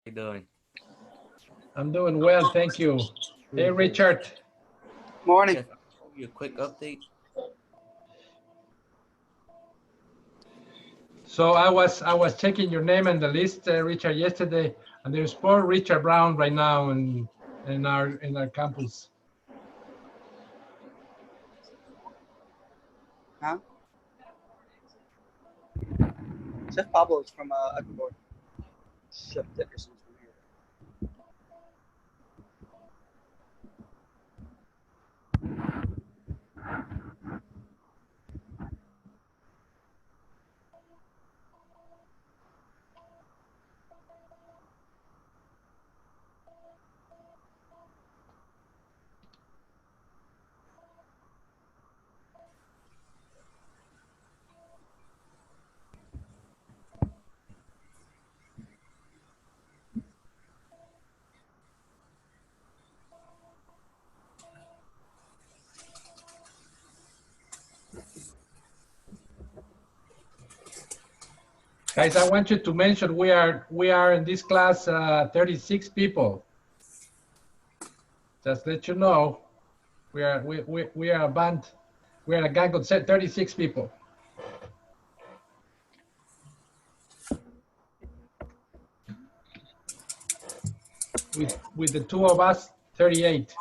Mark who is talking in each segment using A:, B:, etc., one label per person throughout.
A: you doing?
B: I'm doing well, thank you. Hey, Richard.
C: Morning.
A: Jeff, I'll give you a quick update.
B: So I was checking your name in the list, Richard, yesterday, and there's four Richard Brown right now in our campus.
C: Huh? Chef Pablo's from Ecuador. Chef Dickerson's from here.
B: Guys, I want you to mention we are in this class 36 people. Just let you know, we are a band. We are a gang of 36 people. With the two of us, 38.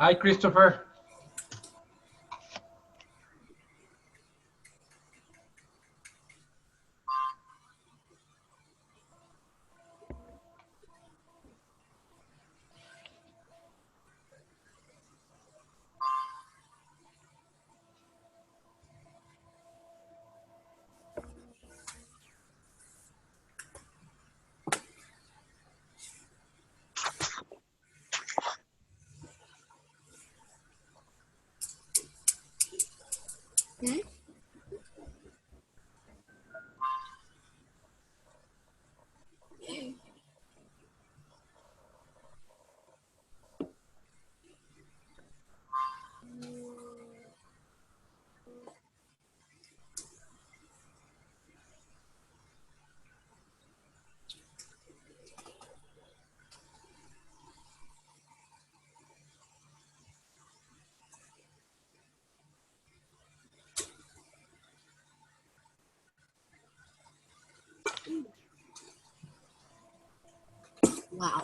B: Hi, Christopher.
D: Wow.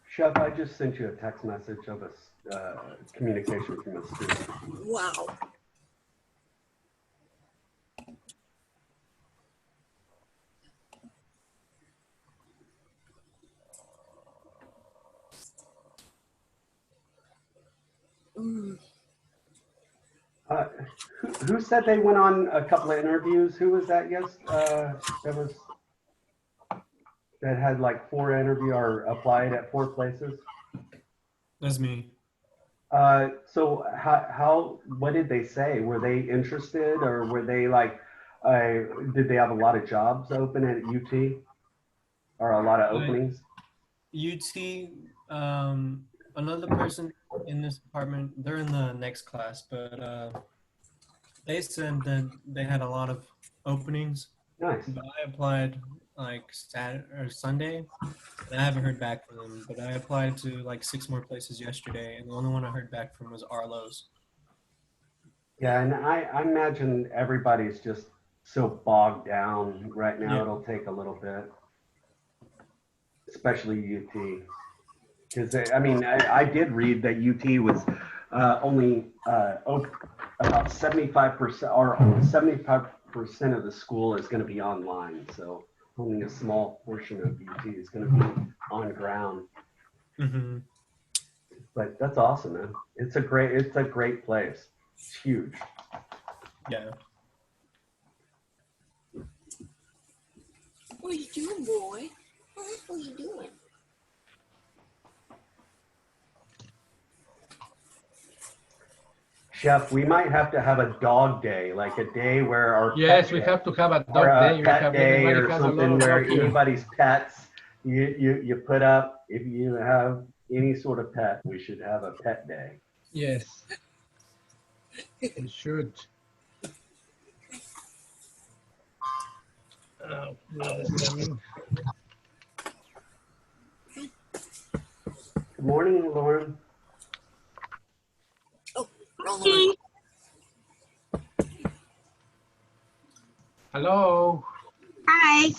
E: Chef, I just sent you a text message of a communication from a student.
D: Wow. Mm.
E: Uh, who said they went on a couple of interviews? Who was that? Yes, that had like 4 interview or applied at 4 places.
F: That's me.
E: So what did they say? Were they interested, or were they like, did they have a lot of jobs open at UT, or a lot of openings?
F: UT, another person in this department, they're in the next class, but they said that they had a lot of openings.
E: Nice.
F: But I applied like Saturday or Sunday, and I haven't heard back from them. But I applied to like 6 more places yesterday, and the only one I heard back from was Arlo's.
E: Yeah, and I imagine everybody's just so bogged down right now.
F: Yeah.
E: It'll take a little bit, especially UT. Because I mean, I did read that UT was only about 75% or 75% of the school is going to be online. So only a small portion of UT is going to be on ground.
F: Mm-hmm.
E: But that's awesome, man. It's a great place. It's huge.
F: Yeah.
D: What are you doing, boy? What are you doing?
E: Chef, we might have to have a dog day, like a day where our
B: Yes,
E: pet
B: we have to have a
E: or
B: dog
E: a
B: day. We
E: pet
B: have
E: day
B: everybody
E: or
B: has a lot
E: something
B: of
E: where
B: love here.
E: anybody's pets you put up. If you have any sort of pet, we should have a pet day.
B: Yes, we should.
E: Good morning, Lauren.
D: Rolling.
B: Hello.
D: Hi.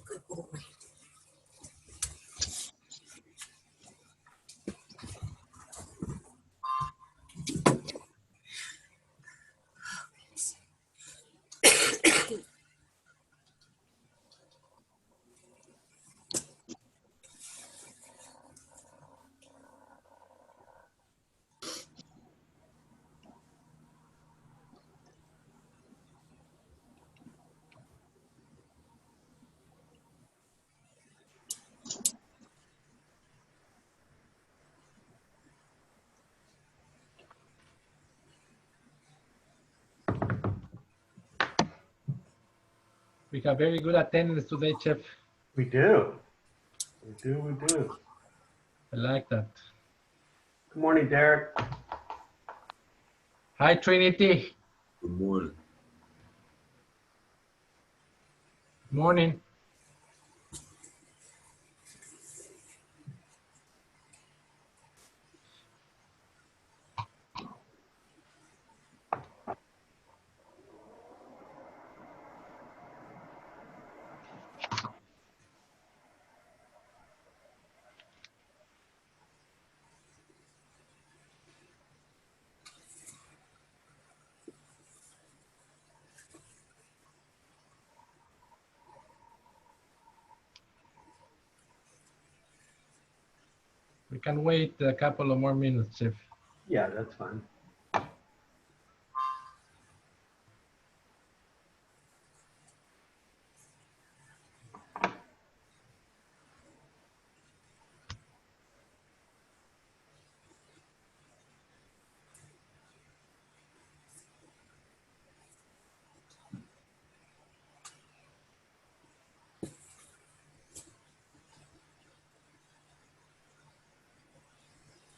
D: Good boy.
B: We have very good attendance today, Chef.
E: We do. We do.
B: I like that.
E: Good morning, Derek.
B: Hi, Trinity.
A: Good morning.
B: Morning. We can wait a couple of more minutes, Chef.
E: Yeah, that's fine.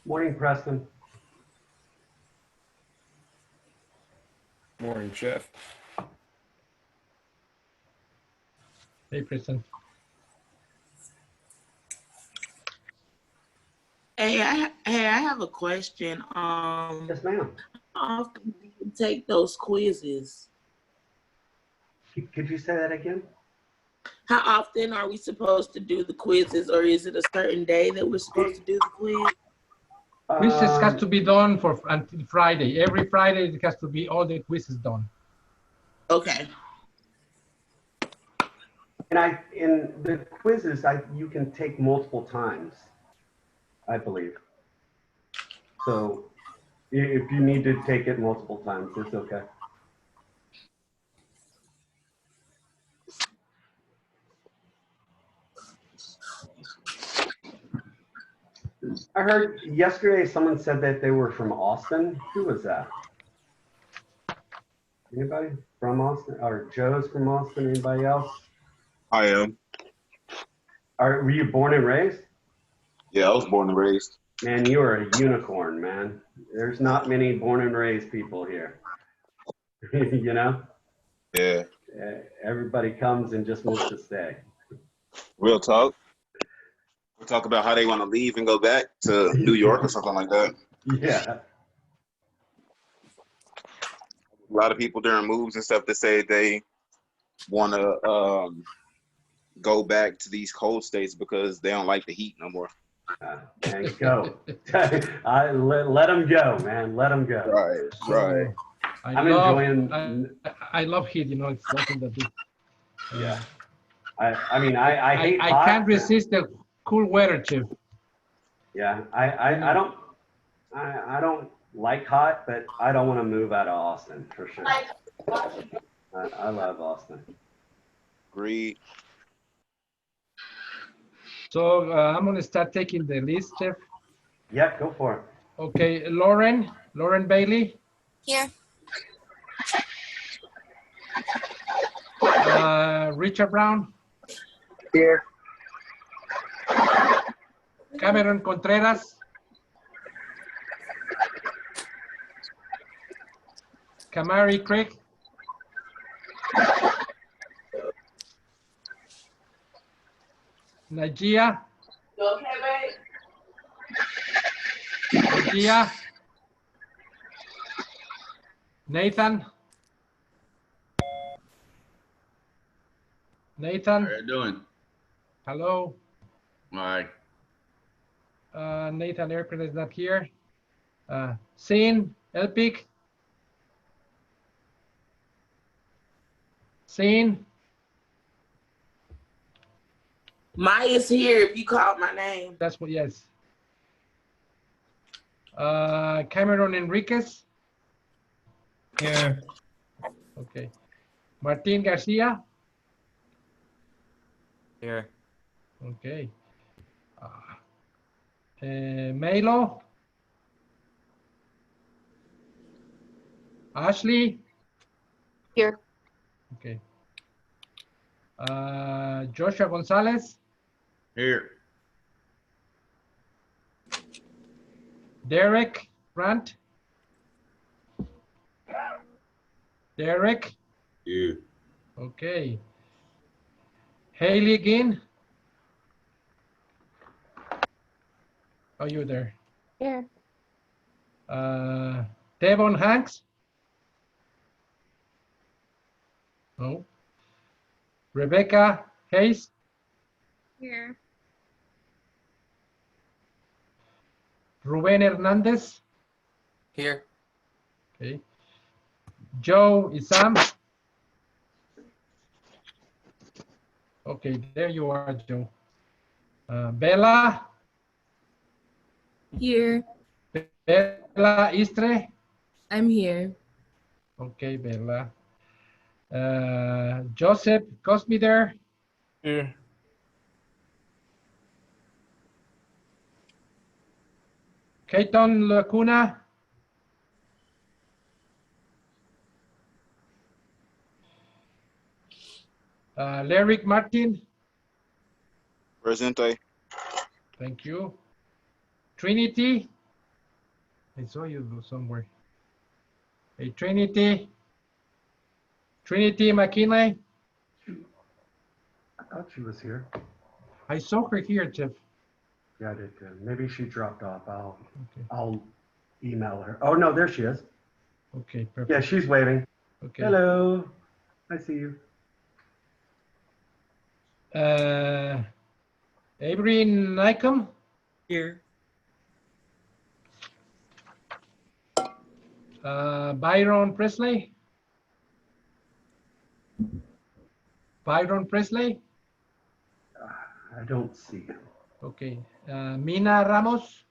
E: Morning, Preston.
G: Morning, Chef.
B: Hey, Preston.
H: Hey, I have a question.
E: Yes, ma'am.
H: How often do you take those quizzes?
E: Could you say that again?
H: How often are we supposed to do the quizzes, or is it a certain day that we're supposed to do the quiz?
B: Quizzes has to be done until Friday. Every Friday, it has to be all the quizzes done.
H: Okay.
E: And in the quizzes, you can take multiple times, I believe. So if you need to take it multiple times, it's okay. I heard yesterday someone said that they were from Austin. Who was that? Anybody from Austin? Or Joe's from Austin? Anybody else?
A: I am.
E: Were you born and raised?
A: Yeah, I was born and raised.
E: Man, you are a unicorn, man. There's not many born and raised people here. You know?
A: Yeah.
E: Everybody comes and just wants to stay.
A: Real talk. We'll talk about how they want to leave and go back to New York or something like that.
E: Yeah.
A: A lot of people during moves and stuff that say they want to go back to these cold states because they don't like the heat no more.
E: And go. Let them go, man. Let them go.
A: Right, right.
E: I'm enjoying.
B: I love heat. You know, it's something that.
E: Yeah. I mean, I hate
B: I
E: hot.
B: can't resist the cool weather, Chief.
E: Yeah, I don't like hot, but I don't want to move out of Austin for sure. I love Austin.
A: Agreed.
B: So I'm gonna start taking the list, Chief.
E: Yeah, go for it.
B: Okay, Lauren Bailey.
D: Here.
B: Richard Brown.
C: Here.
B: Cameron Contreras. Kamari Craig. Najia. Najia. Nathan. Nathan.
G: How you doing?
B: Hello.
G: All right.
B: Nathan Aircraft is not here. Sin Elpic. Sin.
H: Maya's here if you called my name.
B: That's what, yes. Cameron Enriquez.
F: Here.
B: Okay. Martin Garcia.
I: Here.
B: Okay. Melo. Ashley.
D: Here.
B: Okay. Joshua Gonzalez.
G: Here.
B: Derek Grant. Derek.
G: Yeah.
B: Okay. Haley Ginn. Are you there?
D: Here.
B: Devon Hanks. No. Rebecca Hayes.
D: Here.
B: Ruben Hernandez.
I: Here.
B: Okay. Joe Isam. Okay, there you are, Joe. Bella.
J: Here.
B: Bella Istre.
J: I'm here.
B: Okay, Bella. Joseph Cosme there.
I: Here.
B: Keaton Lacuna. Lyric Martin.
A: Presente.
B: Thank you. Trinity. I saw you somewhere. Hey, Trinity. Trinity McKinley.
E: I thought she was here.
B: I saw her here, Jeff.
E: Yeah, I did too. Maybe she dropped off.
B: Okay.
E: I'll email her. Oh no, there she is.
B: Okay, perfect.
E: Yeah, she's waving.
B: Okay.
E: Hello. I see you.
B: Avery Nycom.
I: Here.
B: Byron Presley. Byron Presley.
E: I don't see him.
B: Okay. Mina Ramos.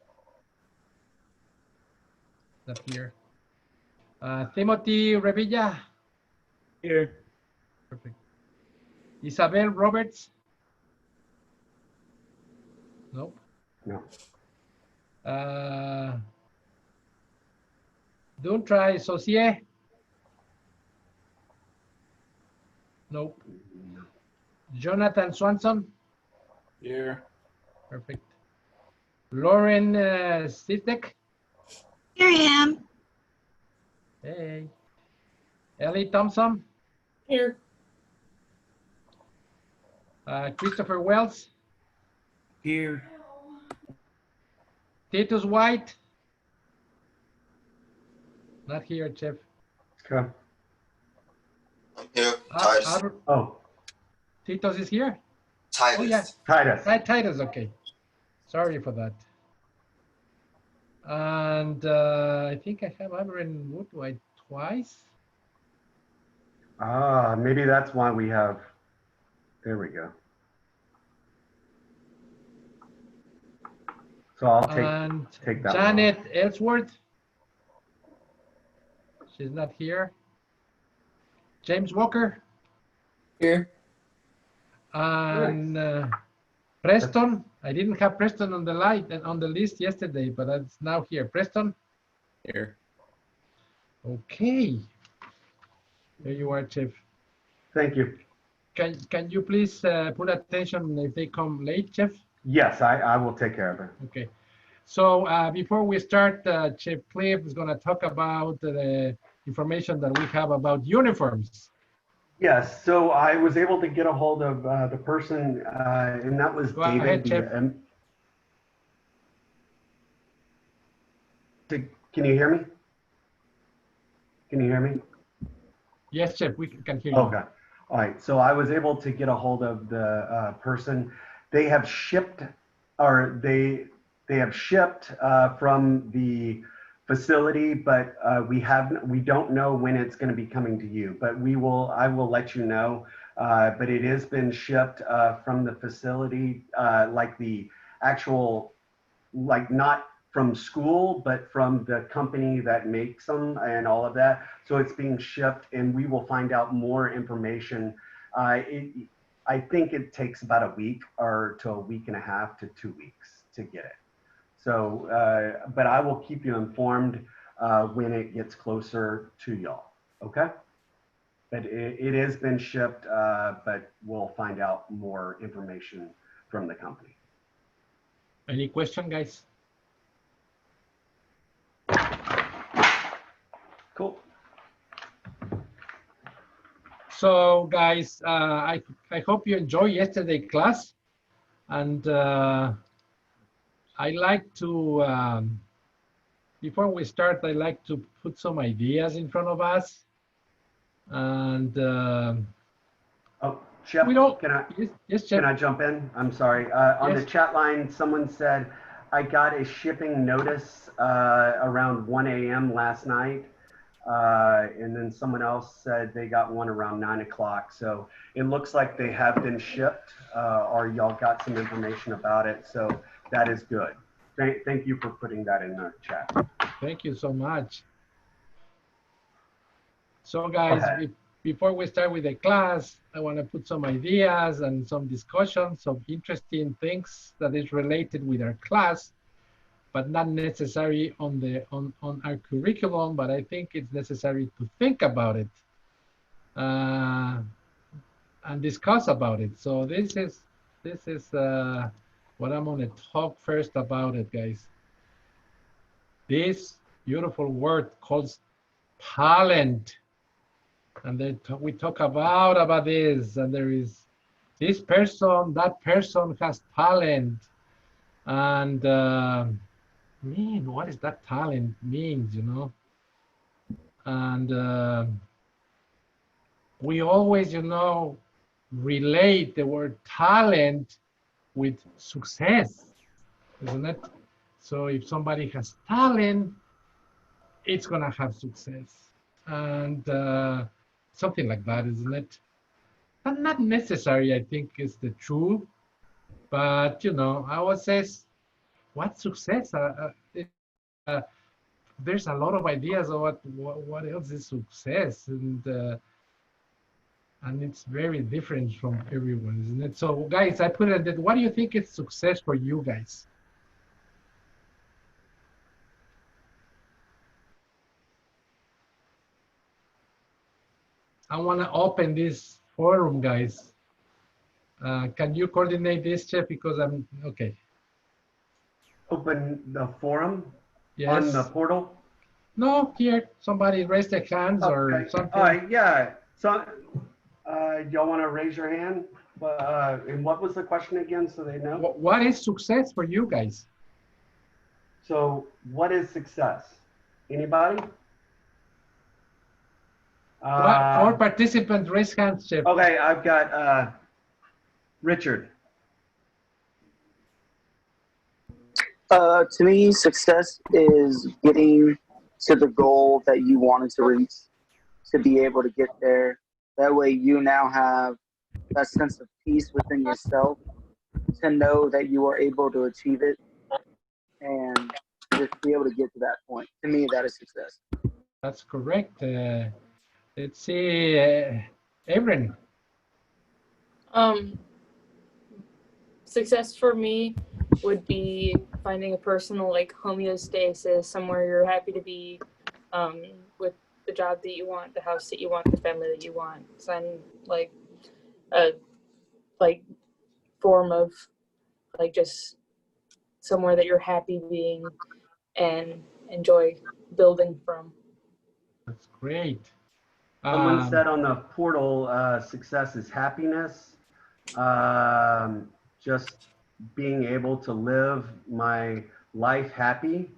B: Not here. Timothy Revilla.
I: Here.
B: Perfect. Isabel Roberts. Nope.
E: No.
B: Don't try Saucier. Nope. Jonathan Swanson?
I: Here.
B: Perfect. Lauren Sitek?
D: Here I am.
B: Hey. Ellie Thompson?
H: Here.
B: Christopher Wells?
F: Here.
B: Titus White? Not here, Chef.
E: Okay.
J: I'm here.
E: Oh,
B: Titus is here?
J: Titus.
B: Oh, yeah.
E: Titus.
B: Titus, okay. Sorry for that. And I think I have Aaron Woodwhite twice.
E: Maybe that's why we have, there we go. So I'll
B: And
E: take that one
B: Janet Ellsworth. She's not here. James Walker.
I: Here.
B: And Preston. I didn't have Preston on the list yesterday, but it's now here. Preston.
I: Here.
B: Okay. There you are, Chief.
E: Thank you.
B: Can you please put attention if they come late, Chief?
E: Yes, I will take care of it.
B: Okay. So before we start, Chief Cliff is going to talk about the information that we have about uniforms.
E: Yes, so I was able to get a hold of the person, and that was
B: Go
E: David.
B: ahead, Chip.
E: Can you hear me? Can you hear me?
B: Yes, Chip, we can hear you.
E: Okay. All right. So I was able to get a hold of the person. They have shipped, or they have shipped from the facility, but we don't know when it's going to be coming to you. But I will let you know. But it has been shipped from the facility, like the actual, like not from school, but from the company that makes them and all of that. So it's being shipped, and we will find out more information. I think it takes about a week or to a week and a half to 2 weeks to get it. So, but I will keep you informed when it gets closer to y'all, okay? But it has been shipped, but we'll find out more information from the company.
B: Any question, guys?
E: Cool.
B: So, guys, I hope you enjoyed yesterday's class, and I like to, before we start, I like to put some ideas in front of us, and
E: Oh, Chef,
B: we don't.
E: can I?
B: Yes, Chef.
E: Can I jump in? I'm sorry. On the
B: Yes.
E: chat line, someone said, I got a shipping notice around 1 a.m. last night. And then someone else said they got one around 9 o'clock. So it looks like they have been shipped, or y'all got some information about it. So that is good. Thank you for putting that in the chat.
B: Thank you so much. So, guys, before we start with the class, I want to put some ideas and some discussions of interesting things that is related with our class, but not necessary on our curriculum, but I think it's necessary to think about it and discuss about it. So this is what I'm going to talk first about it, guys. This beautiful word called talent. And then we talk about this, and there is this person, that person has talent. And man, what is that talent means, you know? And we always, you know, relate the word talent with success, isn't it? So if somebody has talent, it's gonna have success. And something like that, isn't it? And not necessary, I think, is the truth. But, you know, I would say, what success? There's a lot of ideas of what else is success, and it's very different from everyone, isn't it? So, guys, I put it that. What do you think is success for you guys? I want to open this forum, guys. Can you coordinate this, Chef? Because I'm okay.
E: Open the forum
B: Yes.
E: on the portal.
B: No, here somebody raised their hands or
E: Okay.
B: something.
E: All right, yeah. So, y'all want to raise your hand? And what was the question again, so they know?
B: What is success for you guys?
E: So, what is success? Anybody?
B: Our participants raise hands, Chef.
E: Okay, I've got Richard.
C: To me, success is getting to the goal that you wanted to reach, to be able to get there. That way you now have that sense of peace within yourself to know that you are able to achieve it and just be able to get to that point. To me, that is success.
B: That's correct. Let's see, Abram.
K: Success for me would be finding a personal like homeostasis, somewhere you're happy to be, with the job that you want, the house that you want, the family that you want. Some like a form of like just somewhere that you're happy being and enjoy building from.
B: That's great.
E: Someone said on the portal, success is happiness. Just being able to live my life happy.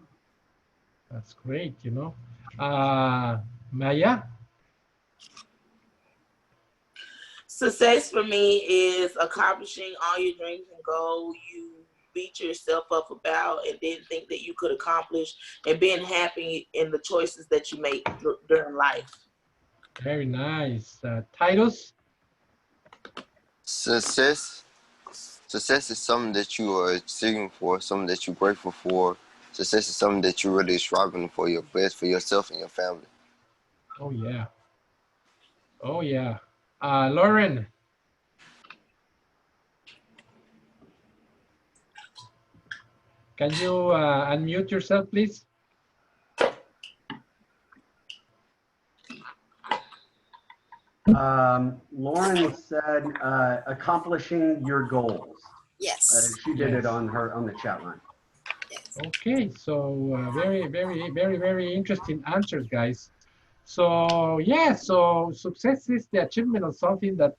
B: That's great, you know. Maya?
H: Success for me is accomplishing all your dreams and goals you beat yourself up about and didn't think that you could accomplish, and being happy in the choices that you make during life.
B: Very nice. Titus?
J: Success is something that you are seeking for, something that you're grateful for. Success is something that you're really striving for your best, for yourself and your family.
B: Oh, yeah. Oh, yeah. Lauren? Can you unmute yourself, please?
E: Lauren said accomplishing your goals.
D: Yes.
E: She did
B: Yes.
E: it on the chat line.
B: Okay, so very interesting answers, guys. So yeah, so success is the achievement of something that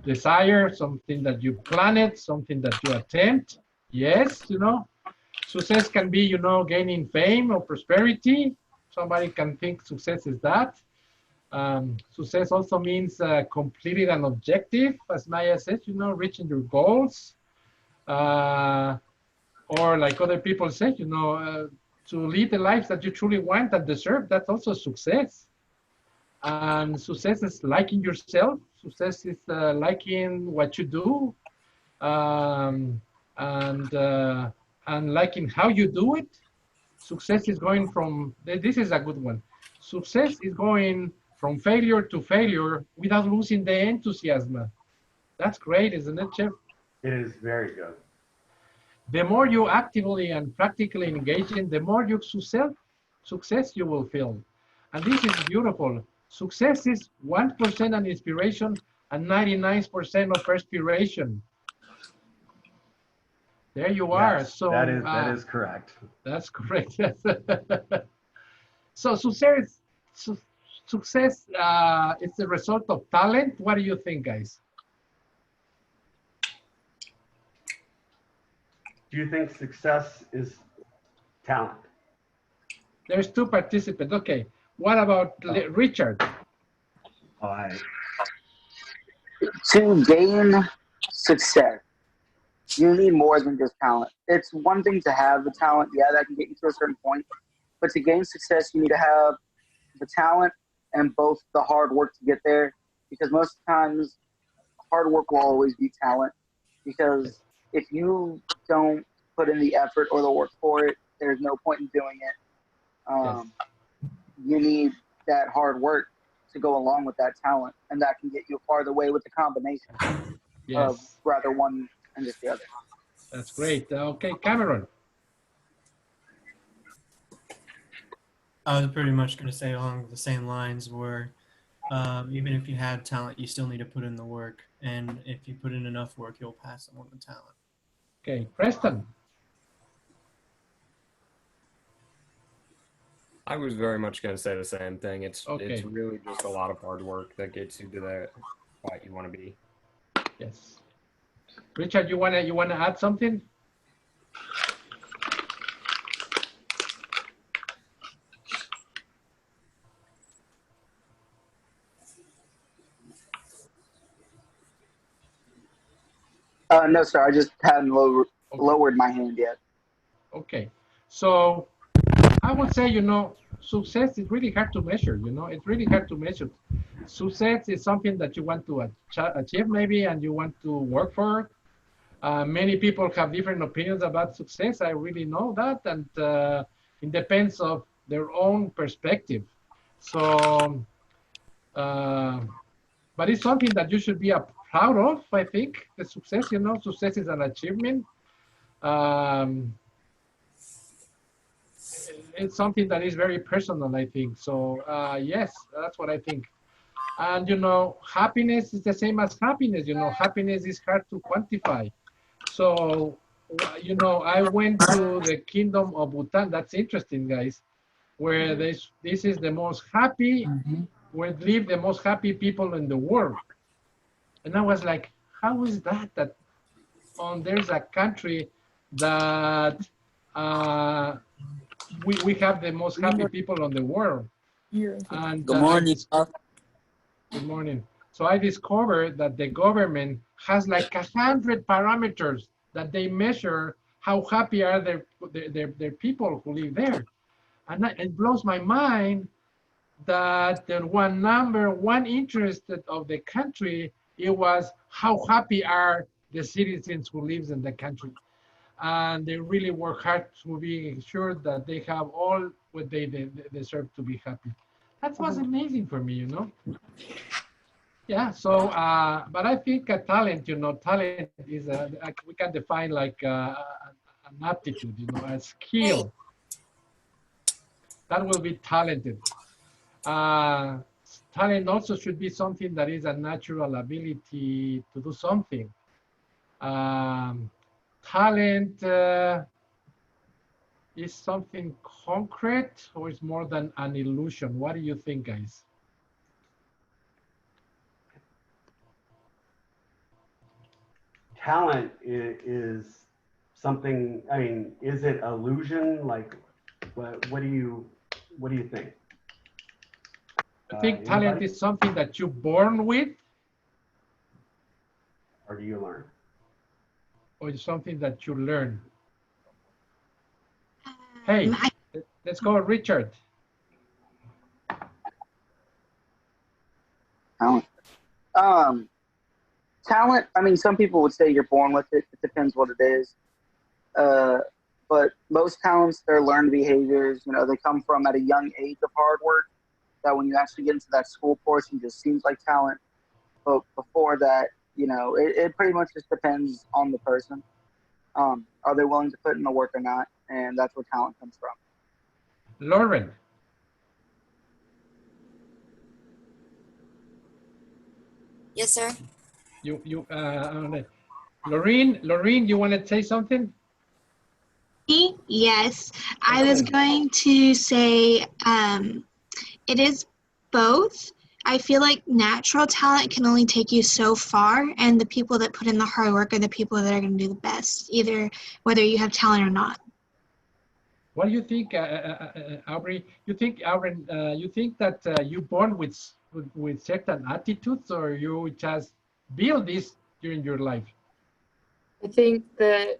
B: desire, something that you planned, something that you attempt. Yes, you know, success can be, you know, gaining fame or prosperity. Somebody can think success is that. Success also means completing an objective, as Maya said, you know, reaching your goals. Or like other people say, you know, to lead the lives that you truly want and deserve, that's also success. And success is liking yourself. Success is liking what you do, and liking how you do it. Success is going from, this is a good one. Success is going from failure to failure without losing the enthusiasm. That's great, isn't it, Chef?
E: It is very good.
B: The more you actively and practically engage in, the more you success you will feel. And this is beautiful. Success is 1% an inspiration and 99% of perspiration. There you are.
E: Yes,
B: So
E: that is correct.
B: That's correct. Yes. So success is the result of talent. What do you think, guys?
E: Do you think success is talent?
B: There's two participants. Okay. What about Richard?
E: All right.
C: To gain success, you need more than just talent. It's one thing to have the talent, yeah, that can get you to a certain point. But to gain success, you need to have the talent and both the hard work to get there. Because most times, hard work will always be talent. Because if you don't put in the effort or the work for it, there's no point in doing it. You need that hard work to go along with that talent, and that can get you a farther way with the combination of rather one and just the other.
B: That's great. Okay, Cameron.
F: I was pretty much going to say along the same lines where Even if you have talent, you still need to put in the work. And if you put in enough work, you'll pass someone with talent.
B: Okay, Preston.
L: I was very much going to say the same thing. It's
B: Okay.
L: really just a lot of hard work that gets you to that spot you want to be.
B: Yes. Richard, you wanna add something?
C: No, sir. I just hadn't lowered my hand yet.
B: Okay. So I would say, success is really hard to measure. It's really hard to measure. Success is something that you want to achieve maybe, and you want to work for. Many people have different opinions about success. I really know that, and it depends of their own perspective. So, but it's something that you should be proud of. I think the success. Success is an achievement. It's something that is very personal, I think. So yes, that's what I think. And happiness is the same as happiness. Happiness is hard to quantify. So I went to the Kingdom of Bhutan. That's interesting, guys. Where this is the most happy, where live the most happy people in the world. And I was like, how is that? There's a country that we have the most happy people on the world. And
I: Good morning.
B: Good morning. So I discovered that the government has like 100 parameters that they measure how happy are their people who live there. And it blows my mind that the one interest of the country, it was how happy are the citizens who lives in the country. And they really work hard to be sure that they have all what they deserve to be happy. That was amazing for me, Yeah, so, but I think talent, talent is, we can define like an aptitude, a skill. That will be talented. Talent also should be something that is a natural ability to do something. Talent is something concrete, or is more than an illusion? What do you think, guys?
E: Talent is something. I mean, is it illusion? Like, what do you think?
B: I think talent is something that you're born with,
E: or do you learn?
B: Or is something that you learn? Hey, let's go, Richard.
C: Talent, I mean, some people would say you're born with it. It depends what it is. But most talents, they're learned behaviors. They come from at a young age of hard work, that when you actually get into that school portion, it just seems like talent. But before that, it pretty much just depends on the person. Are they willing to put in the work or not? And that's where talent comes from.
B: Lauren.
D: Yes, sir.
B: Lorene, you want to say something?
D: Yes, I was going to say it is both. I feel like natural talent can only take you so far, and the people that put in the hard work are the people that are going to do the best, either whether you have talent or not.
B: What do you think, Aubrey? You think that you're born with certain attitudes, or you just build this during your life?
K: I think that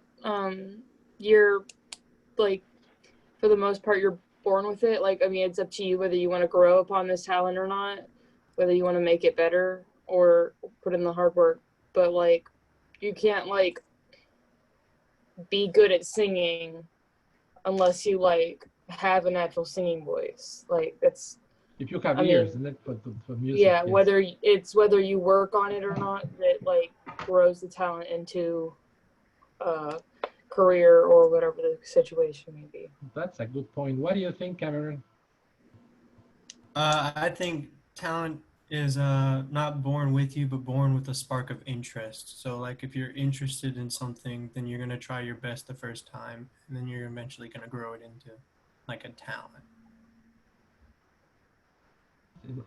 K: you're like, for the most part, you're born with it. Like, I mean, it's up to you whether you want to grow upon this talent or not, whether you want to make it better or put in the hard work. But like, you can't like be good at singing unless you like have a natural singing voice. Like, that's,
B: if you have ears, and for music.
K: Yeah,
B: yes.
K: whether you work on it or not, that like grows the talent into career or whatever the situation may be.
B: That's a good point. What do you think, Cameron?
F: I think talent is not born with you, but born with a spark of interest. So like if you're interested in something, then you're gonna try your best the first time, and then you're eventually gonna grow it into like a talent.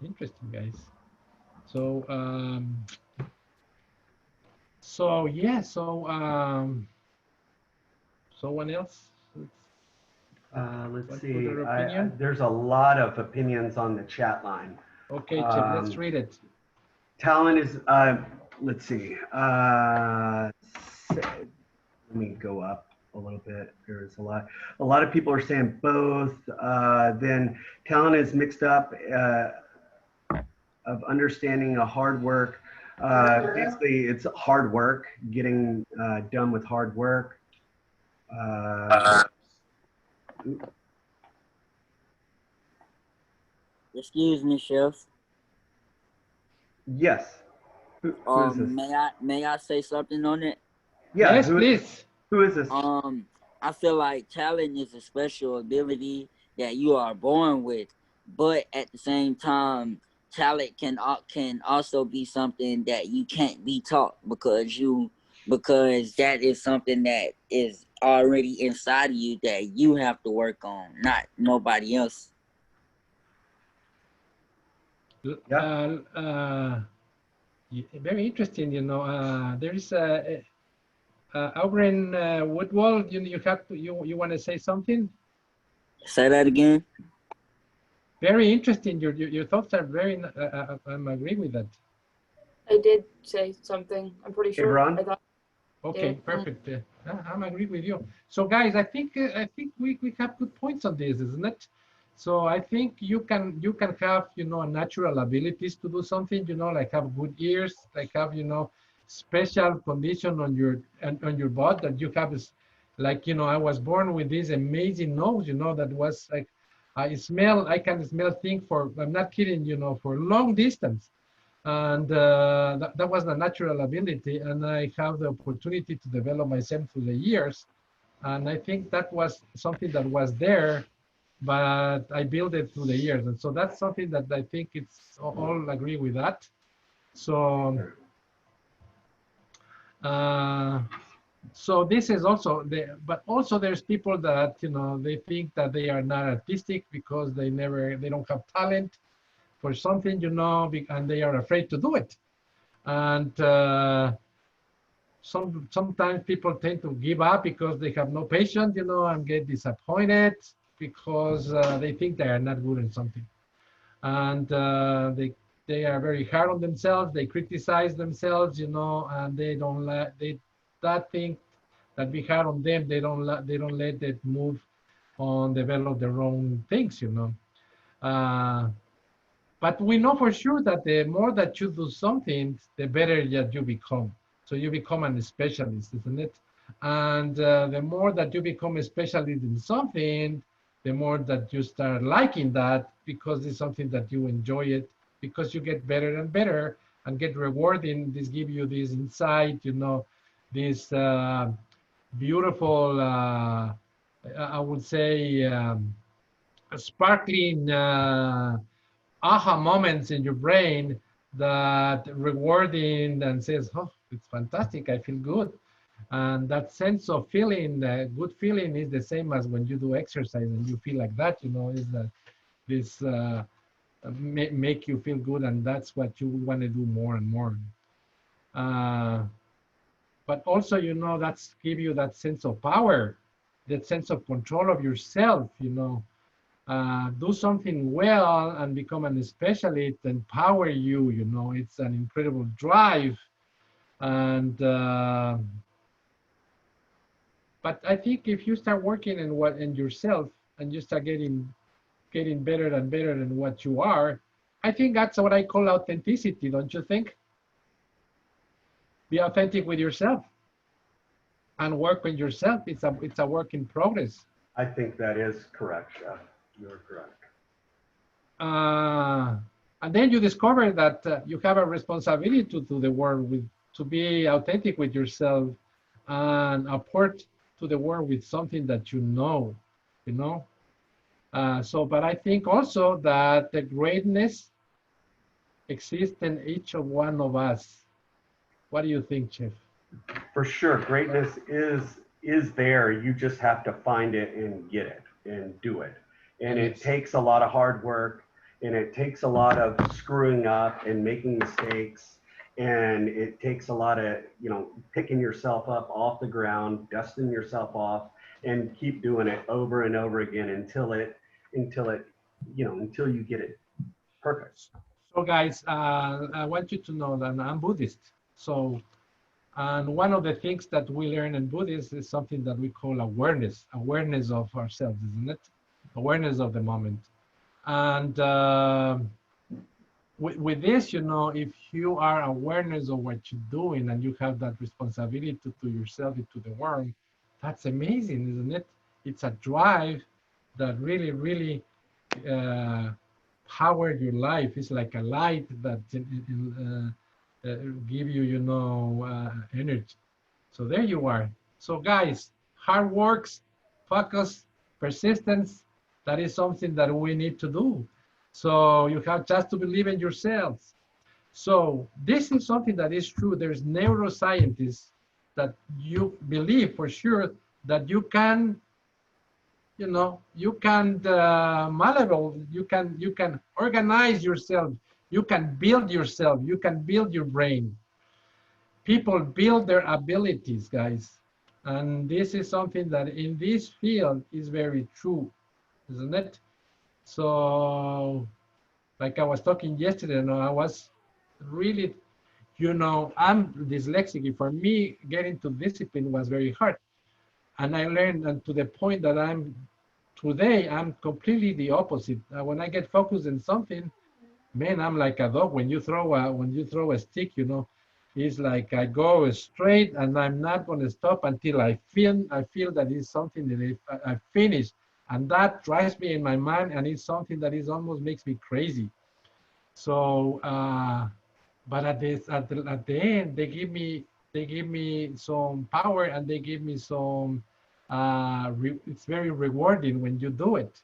B: Interesting, guys. So someone else?
E: Let's
B: What
E: see.
B: other opinion?
E: There's a lot of opinions on the chat line.
B: Okay, Chip, let's read it.
E: Talent is, let's see. Let me go up a little bit. There's a lot of people are saying both. Then talent is mixed up of understanding a hard work. Basically, it's hard work, getting done with hard work.
M: Excuse me, Chef.
E: Yes. Who is this?
M: May I say something on it?
E: Yeah,
B: yes, please.
E: Who is this?
M: I feel like talent is a special ability that you are born with, but at the same time, talent can also be something that you can't be taught because that is something that is already inside of you that you have to work on, not nobody else.
B: Very interesting. You know, there is Aubrey Woodwall. You have to. You want to say something?
M: Say that again.
B: Very interesting. Your thoughts are very. I'm agree with that.
K: I did say something. I'm pretty sure. I thought.
B: Okay, yeah. Perfect. I'm agree with you. So, guys, I think we have good points on this, isn't it? So I think you can have natural abilities to do something, like have good ears, like have special condition on your butt that you have is like I was born with this amazing nose, that was like I can smell things for, I'm not kidding, for long distance. And that was the natural ability, and I have the opportunity to develop myself through the years. And I think that was something that was there, but I built it through the years. And so that's something that I think it's all agree with that. So, so this is also, but also there's people that, they think that they are not artistic because they don't have talent for something, and they are afraid to do it. And sometimes people tend to give up because they have no patience, and get disappointed because they think they are not good at something. And they are very hard on themselves. They criticize themselves, and they don't that thing that be hard on them, they don't let it move on, develop their own things, But we know for sure that the more that you do something, the better that you become. So you become a specialist, isn't it? And the more that you become a specialist in something, the more that you start liking that because it's something that you enjoy it, because you get better and better and get rewarding. This give you this insight, this beautiful, I would say, sparkling aha moments in your brain that rewarding and says, oh, it's fantastic, I feel good. And that sense of feeling, the good feeling is the same as when you do exercise and you feel like that, is that this make you feel good, and that's what you want to do more and more. But also, that's give you that sense of power, that sense of control of yourself, do something well and become a specialist, empower you, it's an incredible drive. And but I think if you start working in yourself and you start getting better and better than what you are, I think that's what I call authenticity, don't you think? Be authentic with yourself and work with yourself. It's a work in progress.
E: I think that is correct, Chef. You're correct.
B: And then you discover that you have a responsibility to the world, to be authentic with yourself and apport to the world with something that but I think also that the greatness exists in each of one of us. What do you think, Chef?
E: For sure, greatness is there. You just have to find it and get it and do it. And it takes a lot of hard work, and it takes a lot of screwing up and making mistakes, and it takes a lot of, you know, picking yourself up off the ground, dusting yourself off, and keep doing it over and over again until it, you know, until you get it perfect.
B: So guys, I want you to know that I'm Buddhist. So, and one of the things that we learn in Buddhism is something that we call awareness of ourselves, isn't it? Awareness of the moment. And with this, you know, if you are awareness of what you're doing and you have that responsibility to yourself and to the world, that's amazing, isn't it? It's a drive that really, really power your life. It's like a light that give you, you know, energy. So there you are. So guys, hard works, focus, persistence, that is something that we need to do. So you have just to believe in yourselves. So this is something that is true. There's neuroscientists that you believe for sure that you can, you know, you can malleable, you can organize yourself, you can build yourself, you can build your brain. People build their abilities, guys. And this is something that in this field is very true, isn't it? So, like I was talking yesterday, you know, I was really, you know, I'm dyslexic. For me, getting to discipline was very hard. And I learned, and to the point that today, I'm completely the opposite. When I get focused on something, man, I'm like a dog. When you throw a stick, you know, it's like I go straight and I'm not going to stop until I feel that it's something that I finish. And that drives me in my mind, and it's something that is almost makes me crazy. So, but at the end, they give me some power, and they give me some. It's very rewarding when you do it.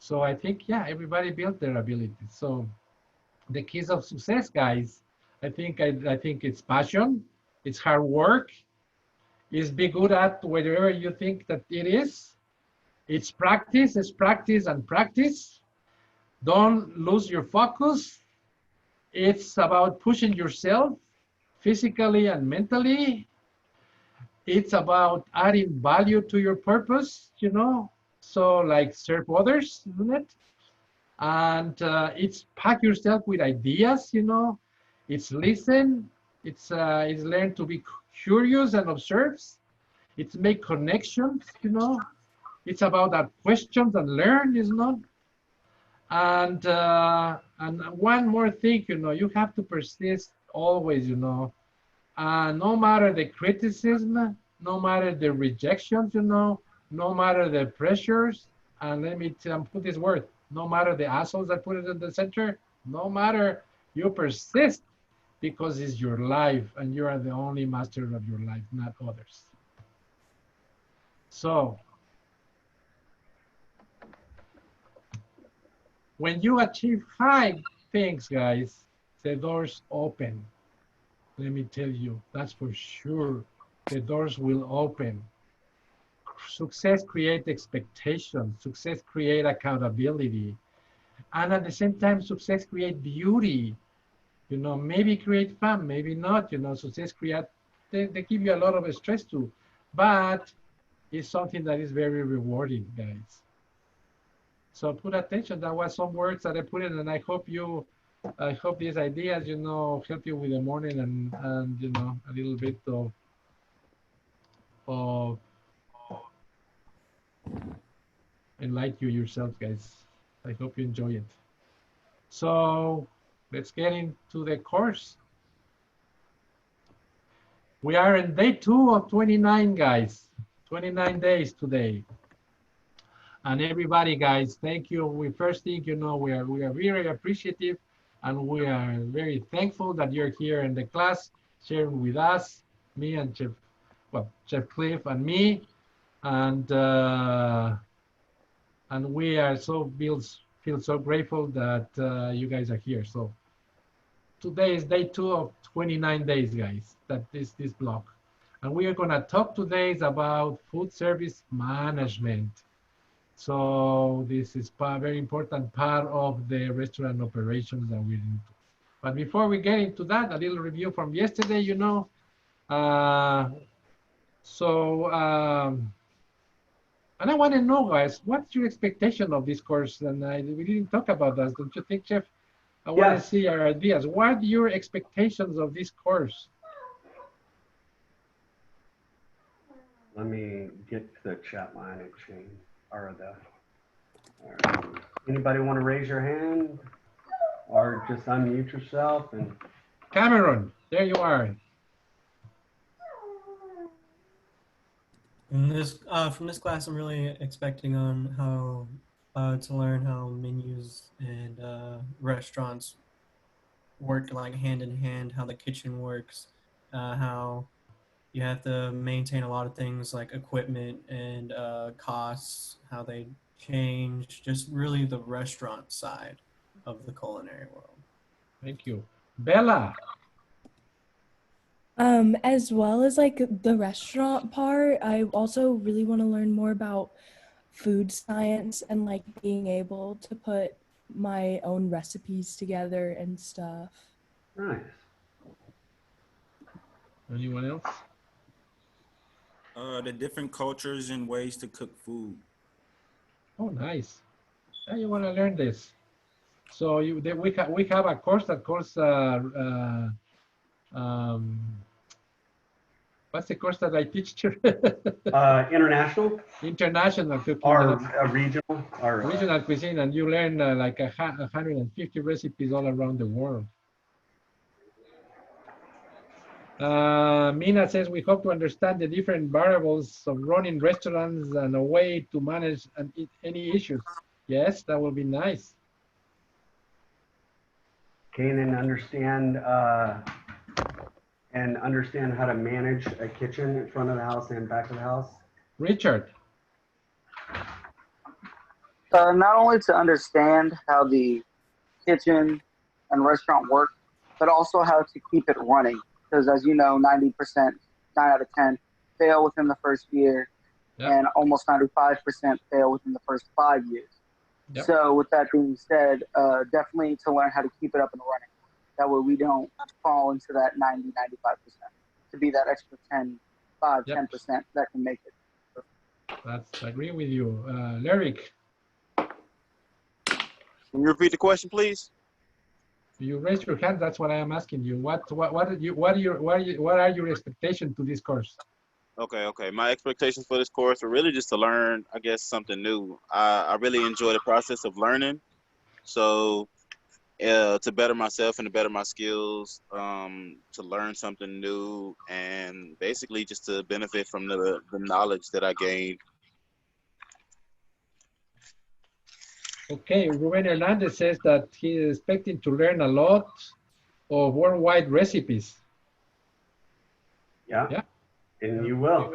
B: So I think, yeah, everybody built their abilities. So the keys of success, guys, I think it's passion, it's hard work, it's be good at whatever you think that it is. It's practice and practice. Don't lose your focus. It's about pushing yourself physically and mentally. It's about adding value to your purpose, you know, so like serve others, isn't it? And it's pack yourself with ideas, you know. It's listen. It's learn to be curious and observes. It's make connections, you know. It's about that questions and learn, is not. And one more thing, you know, you have to persist always, you know. No matter the criticism, no matter the rejections, you know, no matter the pressures, and let me put this word, no matter the assholes that put it in the center, no matter, you persist because it's your life and you are the only master of your life, not others. So, when you achieve 5 things, guys, the doors open. Let me tell you, that's for sure. The doors will open. Success creates expectation. Success creates accountability. And at the same time, success creates beauty. You know, maybe create fun, maybe not. You know, success create, they give you a lot of stress too. But it's something that is very rewarding, guys. So put attention. That was some words that I put in, and I hope these ideas, you know, help you with the morning and you know, a little bit of enlighten you yourself, guys. I hope you enjoy it. So let's get into the course. We are in day 2 of 29, guys. 29 days today. And everybody, guys, thank you. We first think, you know, we are very appreciative, and we are very thankful that you're here in the class, sharing with us, me and Chef Cliff and me, and we are so feel so grateful that you guys are here. So today is day 2 of 29 days, guys, that this block. And we are gonna talk today about food service management. So this is a very important part of the restaurant operations that we're into. But before we get into that, a little review from yesterday, you know. And I want to know, guys, what's your expectation of this course? And we didn't talk about that, don't you think, Chef? I want to see our ideas. What are your expectations of this course?
E: Let me get to the chat line and change, or the, all right. Anybody want to raise your hand or just unmute yourself? And
B: Cameron, there you are.
F: In this, from this class, I'm really expecting on how to learn how menus and restaurants work like hand in hand, how the kitchen works, how you have to maintain a lot of things like equipment and costs, how they change, just really the restaurant side of the culinary world.
B: Thank you. Bella.
N: As well as like the restaurant part, I also really want to learn more about food science and like being able to put my own recipes together and stuff.
E: Nice.
B: Anyone else?
O: The different cultures and ways to cook food.
B: Oh, nice. Now you want to learn this. So we have a course that calls what's the course that I teach you?
E: International.
B: International cooking.
E: Or regional. Or
B: regional cuisine, and you learn like 150 recipes all around the world. Mina says we hope to understand the different variables of running restaurants and a way to manage any issues. Yes, that will be nice.
E: Gain and understand how to manage a kitchen in front of the house and back of the house.
B: Richard.
C: Not only to understand how the kitchen and restaurant work, but also how to keep it running. Because as you know, 90%, 9 out of 10 fail within the first year, and almost 95% fail within the first 5 years.
B: Yep.
C: So with that being said, definitely to learn how to keep it up and running. That way we don't fall into that 90, 95%. To be that extra 10% that can make it.
B: That's, I agree with you. Lyric.
A: Can you repeat the question, please?
B: You raise your hand. That's what I am asking you. What are your expectations to this course?
A: Okay. My expectations for this course are really just to learn, I guess, something new. I really enjoy the process of learning. So to better myself and to better my skills, to learn something new, and basically just to benefit from the knowledge that I gained.
B: Okay, Ruben Hernandez says that he is expecting to learn a lot of worldwide recipes.
E: Yeah. And you will.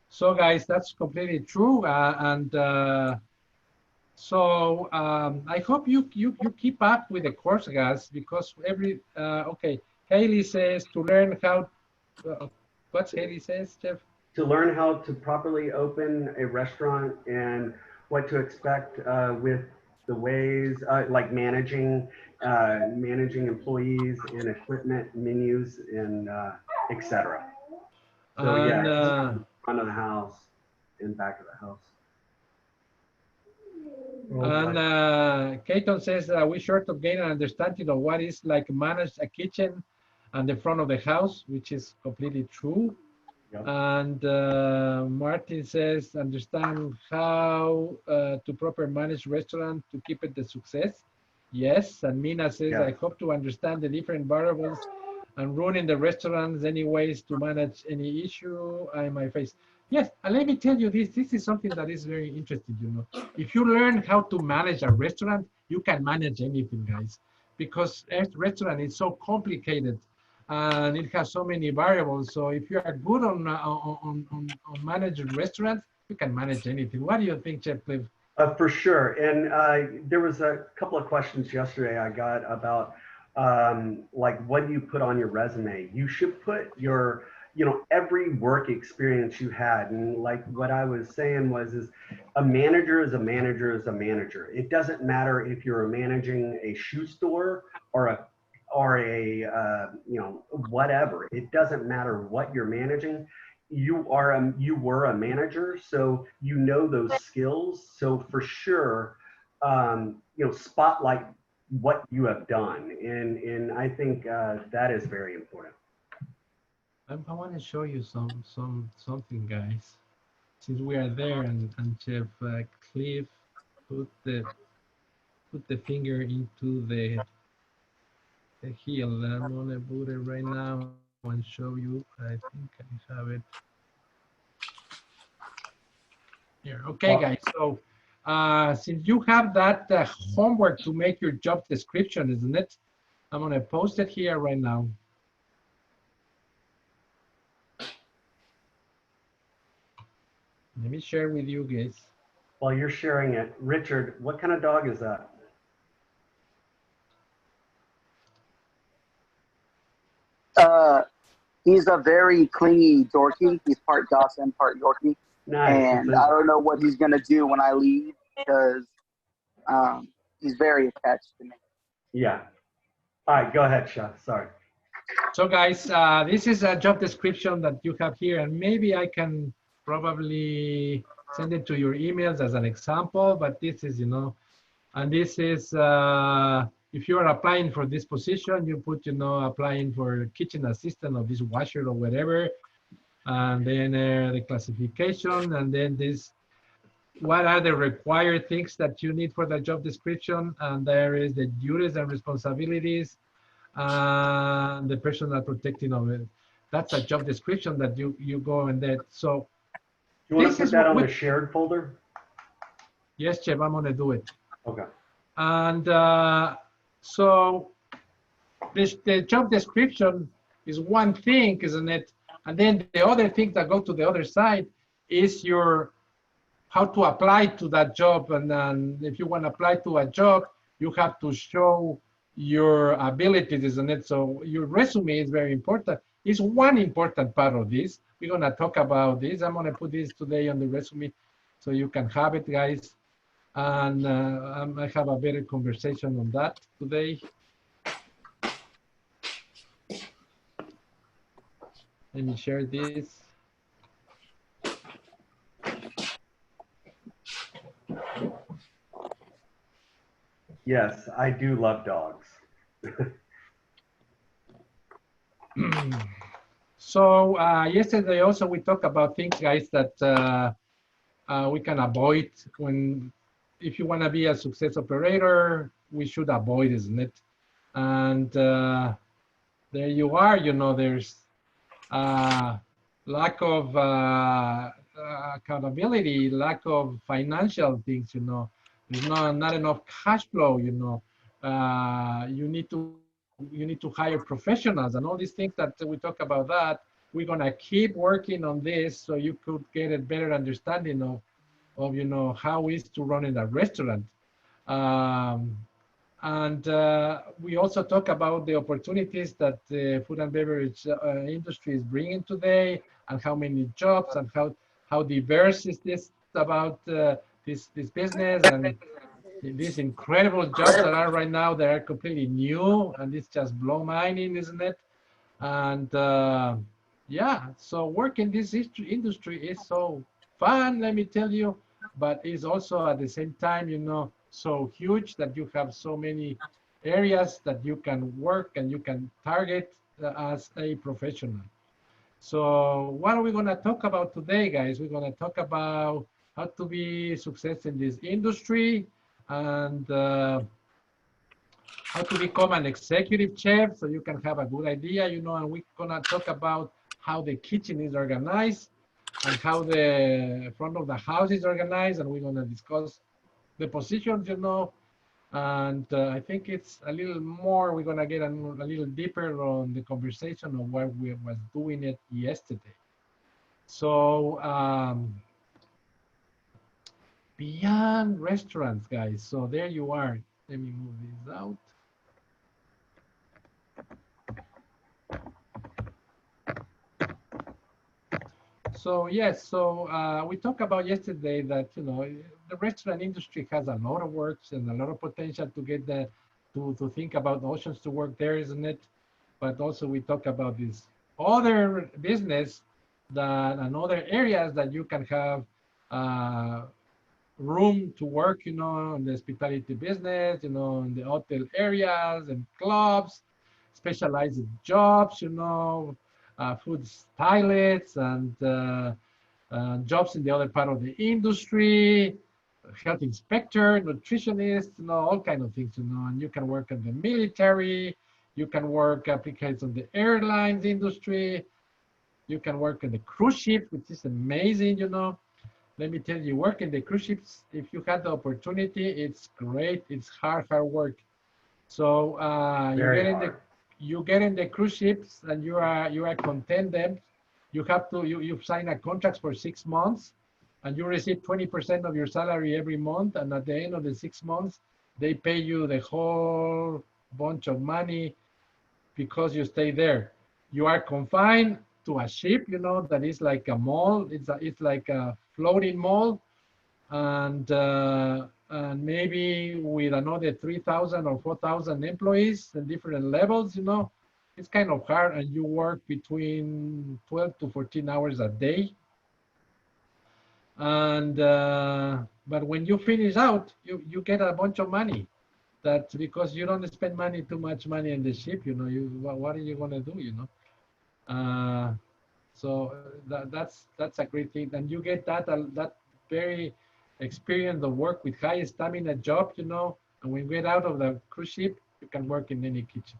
B: So guys, that's completely true. So I hope you keep up with the course, guys, because okay, Haley says to learn how, what's Haley says, Jeff?
E: To learn how to properly open a restaurant and what to expect with the ways, like managing employees and equipment, menus, and etc. So yeah, front of the house and back of the house.
B: And Keaton says we sort of gain an understanding of what is like manage a kitchen and the front of the house, which is completely true.
E: Yep.
B: And Martin says understand how to proper manage restaurant to keep it the success. Yes. And Mina says I hope to understand the different variables and running the restaurants any ways to manage any issue I might face. Yes, and let me tell you this is something that is very interesting, you know. If you learn how to manage a restaurant, you can manage anything, guys, because a restaurant is so complicated and it has so many variables. So if you are good on managing restaurants, you can manage anything. What do you think, Chef Cliff?
E: For sure. And there was a couple of questions yesterday I got about like what do you put on your resume? You should put your, you know, every work experience you had. And like what I was saying was is a manager is a manager is a manager. It doesn't matter if you're managing a shoe store or a you know, whatever. It doesn't matter what you're managing. You were a manager, so you know those skills. So for sure, you know, spotlight what you have done, and I think that is very important.
B: I want to show you something, guys. Since we are there, and Chef Cliff put the finger into the heel. I'm gonna put it right now and show you. I think I have it here. Okay, guys. So since you have that homework to make your job description, isn't it? I'm gonna post it here right now. Let me share with you guys.
E: While you're sharing it, Richard, what kind of dog is that?
C: He's a very clingy Yorkie. He's part Dachshund, part Yorkie.
E: Nice.
C: And I don't know what he's gonna do when I leave because he's very attached to me.
E: Yeah. All right, go ahead, Chef. Sorry.
B: So guys, this is a job description that you have here, and maybe I can probably send it to your emails as an example, but this is, you know, and this is, if you are applying for this position, you put, you know, applying for kitchen assistant or dishwasher or whatever, and then the classification, and then this, what are the required things that you need for the job description, and there is the duties and responsibilities, and the personal protecting of it. That's a job description that you go and that. So
E: you want to put that on the shared folder?
B: Yes, Chef, I'm gonna do it.
E: Okay.
B: And so the job description is one thing, isn't it? And then the other thing that go to the other side is your how to apply to that job. And then if you want to apply to a job, you have to show your abilities, isn't it? So your resume is very important. It's one important part of this. We're going to talk about this. I'm going to put this today on the resume so you can have it, guys. And I have a better conversation on that today. Let me share this.
E: Yes, I do love dogs.
B: So yesterday also we talked about things, guys, that we can avoid when, if you want to be a success operator, we should avoid, isn't it? And there you are, you know, there's lack of accountability, lack of financial things, you know, there's not enough cash flow, you know, you need to hire professionals and all these things that we talk about that. We're gonna keep working on this so you could get a better understanding of you know, how is to run in a restaurant. And we also talk about the opportunities that the food and beverage industry is bringing today, and how many jobs and how diverse is this about this business, and these incredible jobs that are right now that are completely new, and it's just blow mining, isn't it? And yeah, so work in this industry is so fun, let me tell you, but it's also at the same time, you know, so huge that you have so many areas that you can work and you can target as a professional. So what are we going to talk about today, guys? We're going to talk about how to be success in this industry, and how to become an executive chef so you can have a good idea, you know, and we're going to talk about how the kitchen is organized and how the front of the house is organized, and we're going to discuss the positions, you know, and I think it's a little more, we're going to get a little deeper on the conversation of what we was doing it yesterday. So beyond restaurants, guys. So there you are. Let me move this out. So yes, so we talked about yesterday that the restaurant industry has a lot of works and a lot of potential to get the to think about options to work there, isn't it? But also we talk about this other business that and other areas that you can have room to work, in the hospitality business, in the hotel areas and clubs, specialized jobs, food stylists and jobs in the other part of the industry, health inspector, nutritionist, all kind of things, and you can work in the military, you can work applications on the airlines industry, you can work in the cruise ship, which is amazing, Let me tell you, work in the cruise ships, if you had the opportunity, it's great. It's hard work. So you get in the cruise ships and you are content them. You have to you sign a contract for 6 months, and you receive 20% of your salary every month. And at the end of the 6 months, they pay you the whole bunch of money because you stay there. You are confined to a ship, that is like a mall. It's like a floating mall, and maybe with another 3,000 or 4,000 employees in different levels, it's kind of hard, and you work between 12 to 14 hours a day. And but when you finish out, you get a bunch of money. That's because you don't spend too much money in the ship. What are you gonna do? So that's a great thing, and you get that very experience of work with high stamina job, and when you get out of the cruise ship, you can work in any kitchen.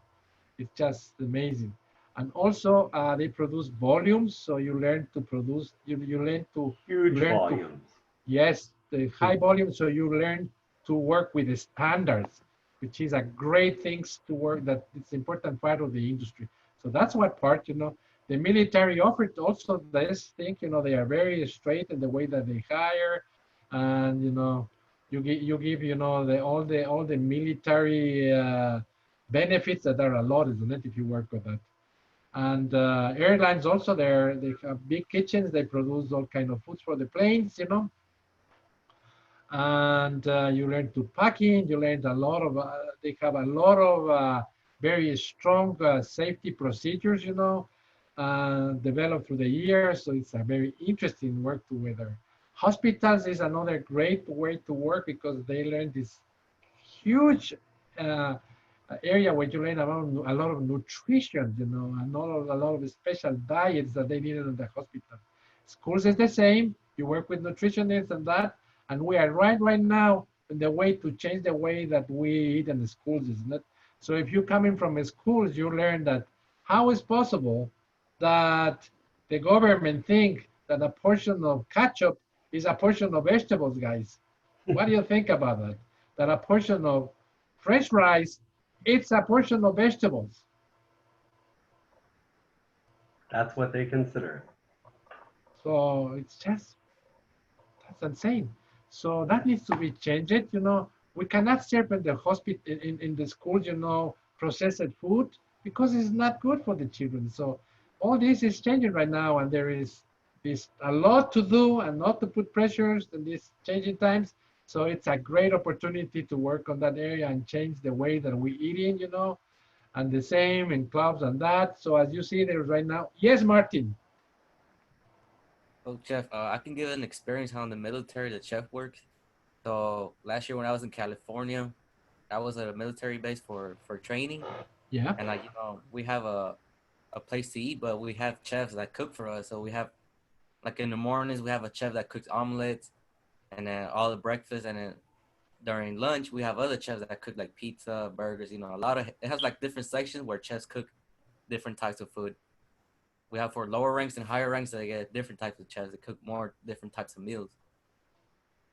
B: It's just amazing. And also they produce volumes, so you learn to produce. You learn to
E: huge volumes.
B: Yes, the high volume, so you learn to work with the standards, which is a great thing to work. That it's important part of the industry. So that's what part, The military offered also this thing, they are very straight in the way that they hire, and you give all the military benefits that are a lot, isn't it, if you work with that. And airlines also, they have big kitchens. They produce all kind of foods for the planes, And you learn to packing. You learn a lot of. They have a lot of very strong safety procedures, developed through the years. So it's a very interesting work together. Hospitals is another great way to work because they learn this huge area where you learn about a lot of nutrition, and a lot of special diets that they needed in the hospital. Schools is the same. You work with nutritionists and that, and we are right now in the way to change the way that we eat in the schools, isn't it? So if you're coming from schools, you learn that how is possible that the government think that a portion of ketchup is a portion of vegetables, guys. What do you think about that? That a portion of French fries, it's a portion of vegetables.
E: That's what they consider.
B: So it's just, that's insane. So that needs to be changed, We cannot serve in the hospital, in the schools, processed food, because it's not good for the children. So all this is changing right now, and there is a lot to do and not to put pressures in these changing times. So it's a great opportunity to work on that area and change the way that we eating, and the same in clubs and that. So as you see there right now, yes, Martin.
P: Oh, Chef, I can give an experience how in the military the chef works. So last year when I was in California, that was a military base for training.
B: Yeah.
P: And we have a place to eat, but we have chefs that cook for us. So we have, like in the mornings, we have a chef that cooks omelets, and then all the breakfast, and then during lunch we have other chefs that cook like pizza, burgers. A lot of it has like different sections where chefs cook different types of food. We have for lower ranks and higher ranks, they get different types of chefs that cook more different types of meals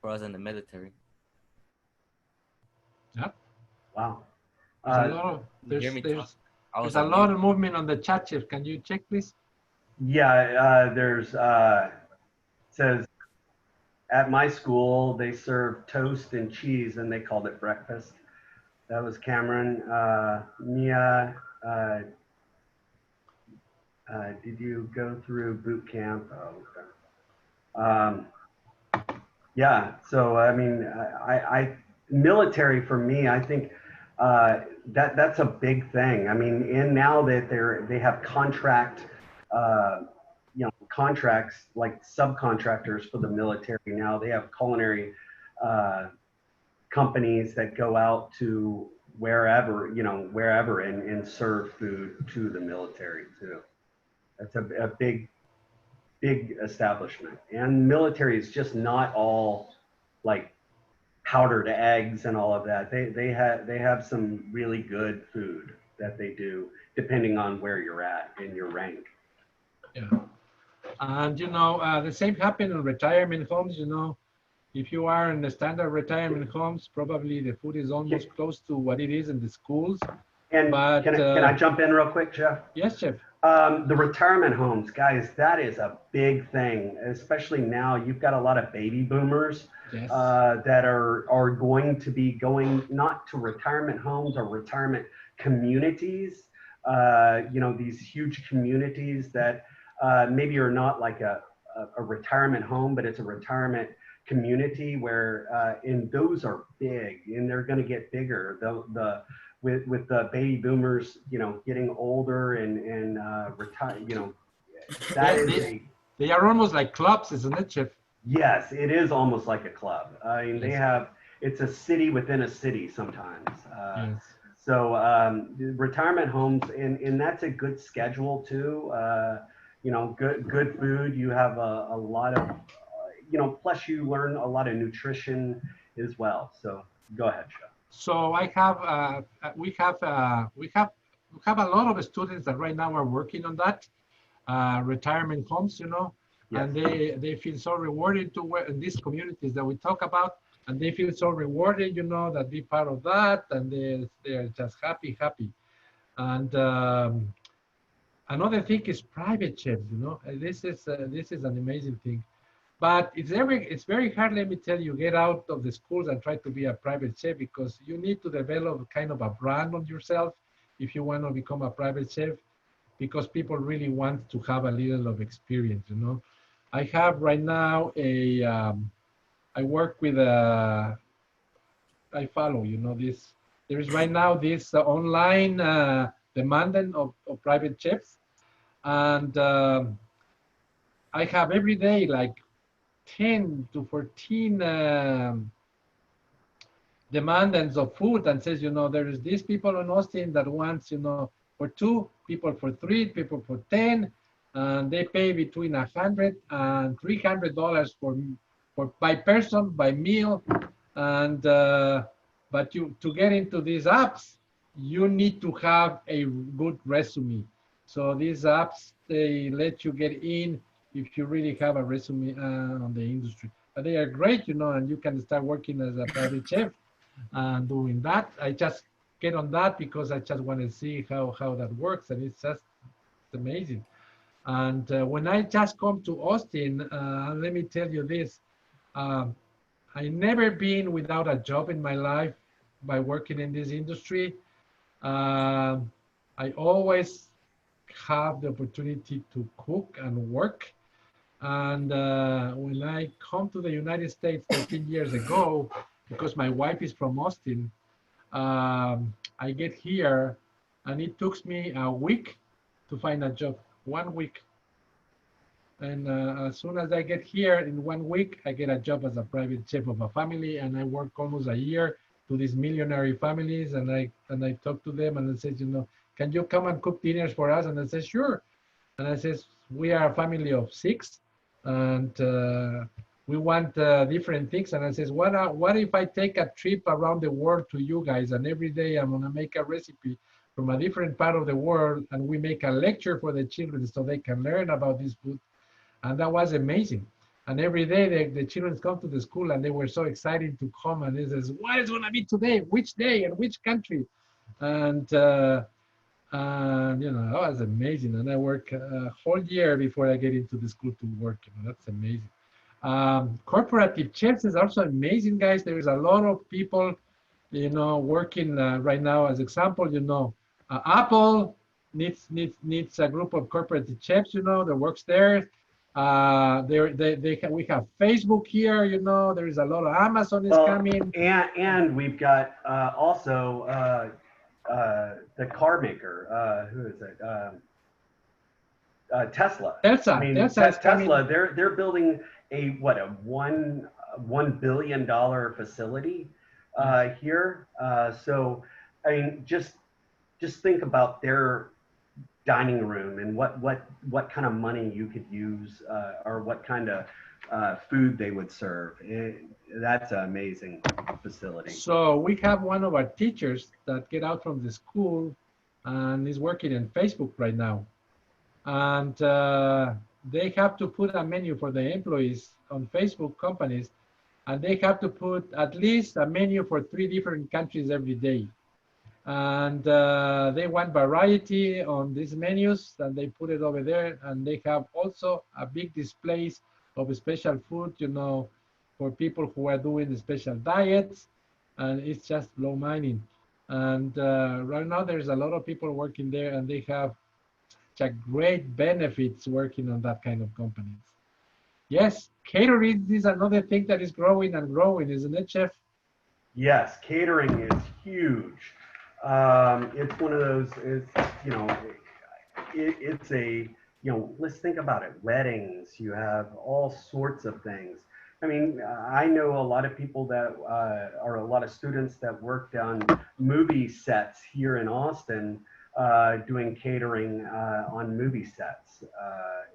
P: for us in the military.
B: Yep.
E: Wow.
B: There's a lot of movement on the chat, Chef. Can you check, please?
E: Yeah, there's says at my school, they served toast and cheese and they called it breakfast. That was Cameron. Mia, did you go through boot camp? Oh, okay. Yeah, so I mean, I military for me, I think that's a big thing. I mean, and now that they have contracts like subcontractors for the military. Now they have culinary companies that go out to wherever and serve food to the military too. That's a big establishment. And military is just not all like powdered eggs and all of that. They have some really good food that they do depending on where you're at in your rank.
B: Yeah. And the same happened in retirement homes. If you are in the standard retirement homes, probably the food is almost close to what it is in the schools.
E: And
B: but,
E: can I jump in real quick, Jeff?
B: Yes, Jeff.
E: The retirement homes, guys, that is a big thing, especially now. You've got a lot of baby boomers
B: yes.
E: That are going to be going not to retirement homes or retirement communities, these huge communities that maybe are not like a retirement home, but it's a retirement community where, and those are big and they're going to get bigger. With the baby boomers, getting older and retire,
B: they are almost like clubs, isn't it, Chef?
E: Yes, it is almost like a club. I mean, it's a city within a city sometimes.
B: Yes.
E: So retirement homes, and that's a good schedule too. Good food. You have a lot of, plus you learn a lot of nutrition as well. So go ahead, Chef.
B: So we have a lot of students that right now are working on that retirement homes, yes. And they feel so rewarded to work in these communities that we talk about, and they feel so rewarded, that be part of that, and they're just happy. And another thing is private chefs. This is an amazing thing. But it's very hard, let me tell you, get out of the schools and try to be a private chef, because you need to develop kind of a brand on yourself if you want to become a private chef, because people really want to have a little of experience, I have right now I work with I follow, this, there is right now this online demanding of private chefs. And I have every day like 10 to 14 demands of food, and says, there is these people in Austin that wants, for 2, people for 3, people for 10, and they pay between $100 and $300 for by person, by meal. And but to get into these apps, you need to have a good resume. So these apps, they let you get in if you really have a resume on the industry. But they are great, and you can start working as a private chef and doing that. I just get on that because I just want to see how that works, and it's just amazing. And when I just come to Austin, let me tell you this, I never been without a job in my life by working in this industry. I always have the opportunity to cook and work. And when I come to the United States 13 years ago, because my wife is from Austin, I get here and it took me a week to find a job, 1 week. And as soon as I get here, in 1 week, I get a job as a private chef of a family, and I work almost a year to these millionaire families, and I talk to them, and I say, can you come and cook dinners for us? And I say, sure. And I says, we are a family of 6, and we want different things. And I says, what if I take a trip around the world to you guys, and every day I'm gonna make a recipe from a different part of the world, and we make a lecture for the children so they can learn about this food. And that was amazing. And every day the children come to the school and they were so excited to come, and they says, what is gonna be today? Which day and which country? And that was amazing. And I work a whole year before I get into the school to work. That's amazing. Corporative chefs is also amazing, guys. There is a lot of people, you know, working right now. As example, you know, Apple needs a group of corporate chefs, you know, that works there. We have Facebook here, you know. There is a lot of Amazon is coming.
E: And we've got also the car maker. Who is it? Tesla.
B: Tesla.
E: I mean,
B: Tesla.
E: They're building a $1 billion facility here. So I mean, just think about their dining room and what kind of money you could use or what kind of food they would serve. That's an amazing facility.
B: So we have one of our teachers that get out from the school and is working in Facebook right now. And they have to put a menu for the employees on Facebook companies, and they have to put at least a menu for 3 different countries every day. And they want variety on these menus, and they put it over there. And they have also a big displays of special food, you know, for people who are doing the special diets. And it's just low mining. And right now there's a lot of people working there, and they have such great benefits working on that kind of companies. Yes, catering is another thing that is growing and growing, isn't it, Chef?
E: Yes, catering is huge. It's one of those, you know, it's a, you know, let's think about it. Weddings, you have all sorts of things. I mean, I know a lot of people that are a lot of students that worked on movie sets here in Austin, doing catering on movie sets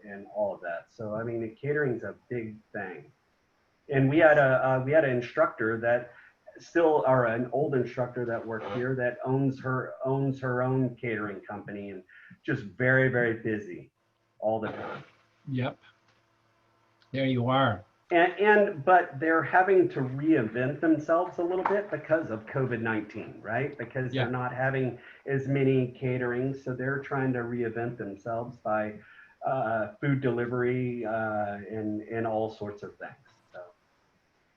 E: and all of that. So, I mean, catering's a big thing. And we had an instructor that still are an old instructor that worked here that owns her own catering company and just very, very busy all the time.
B: Yep. There you are.
E: But they're having to reinvent themselves a little bit because of COVID-19, right? Because they're not having as many caterings, so they're trying to reinvent themselves by food delivery and all sorts of things.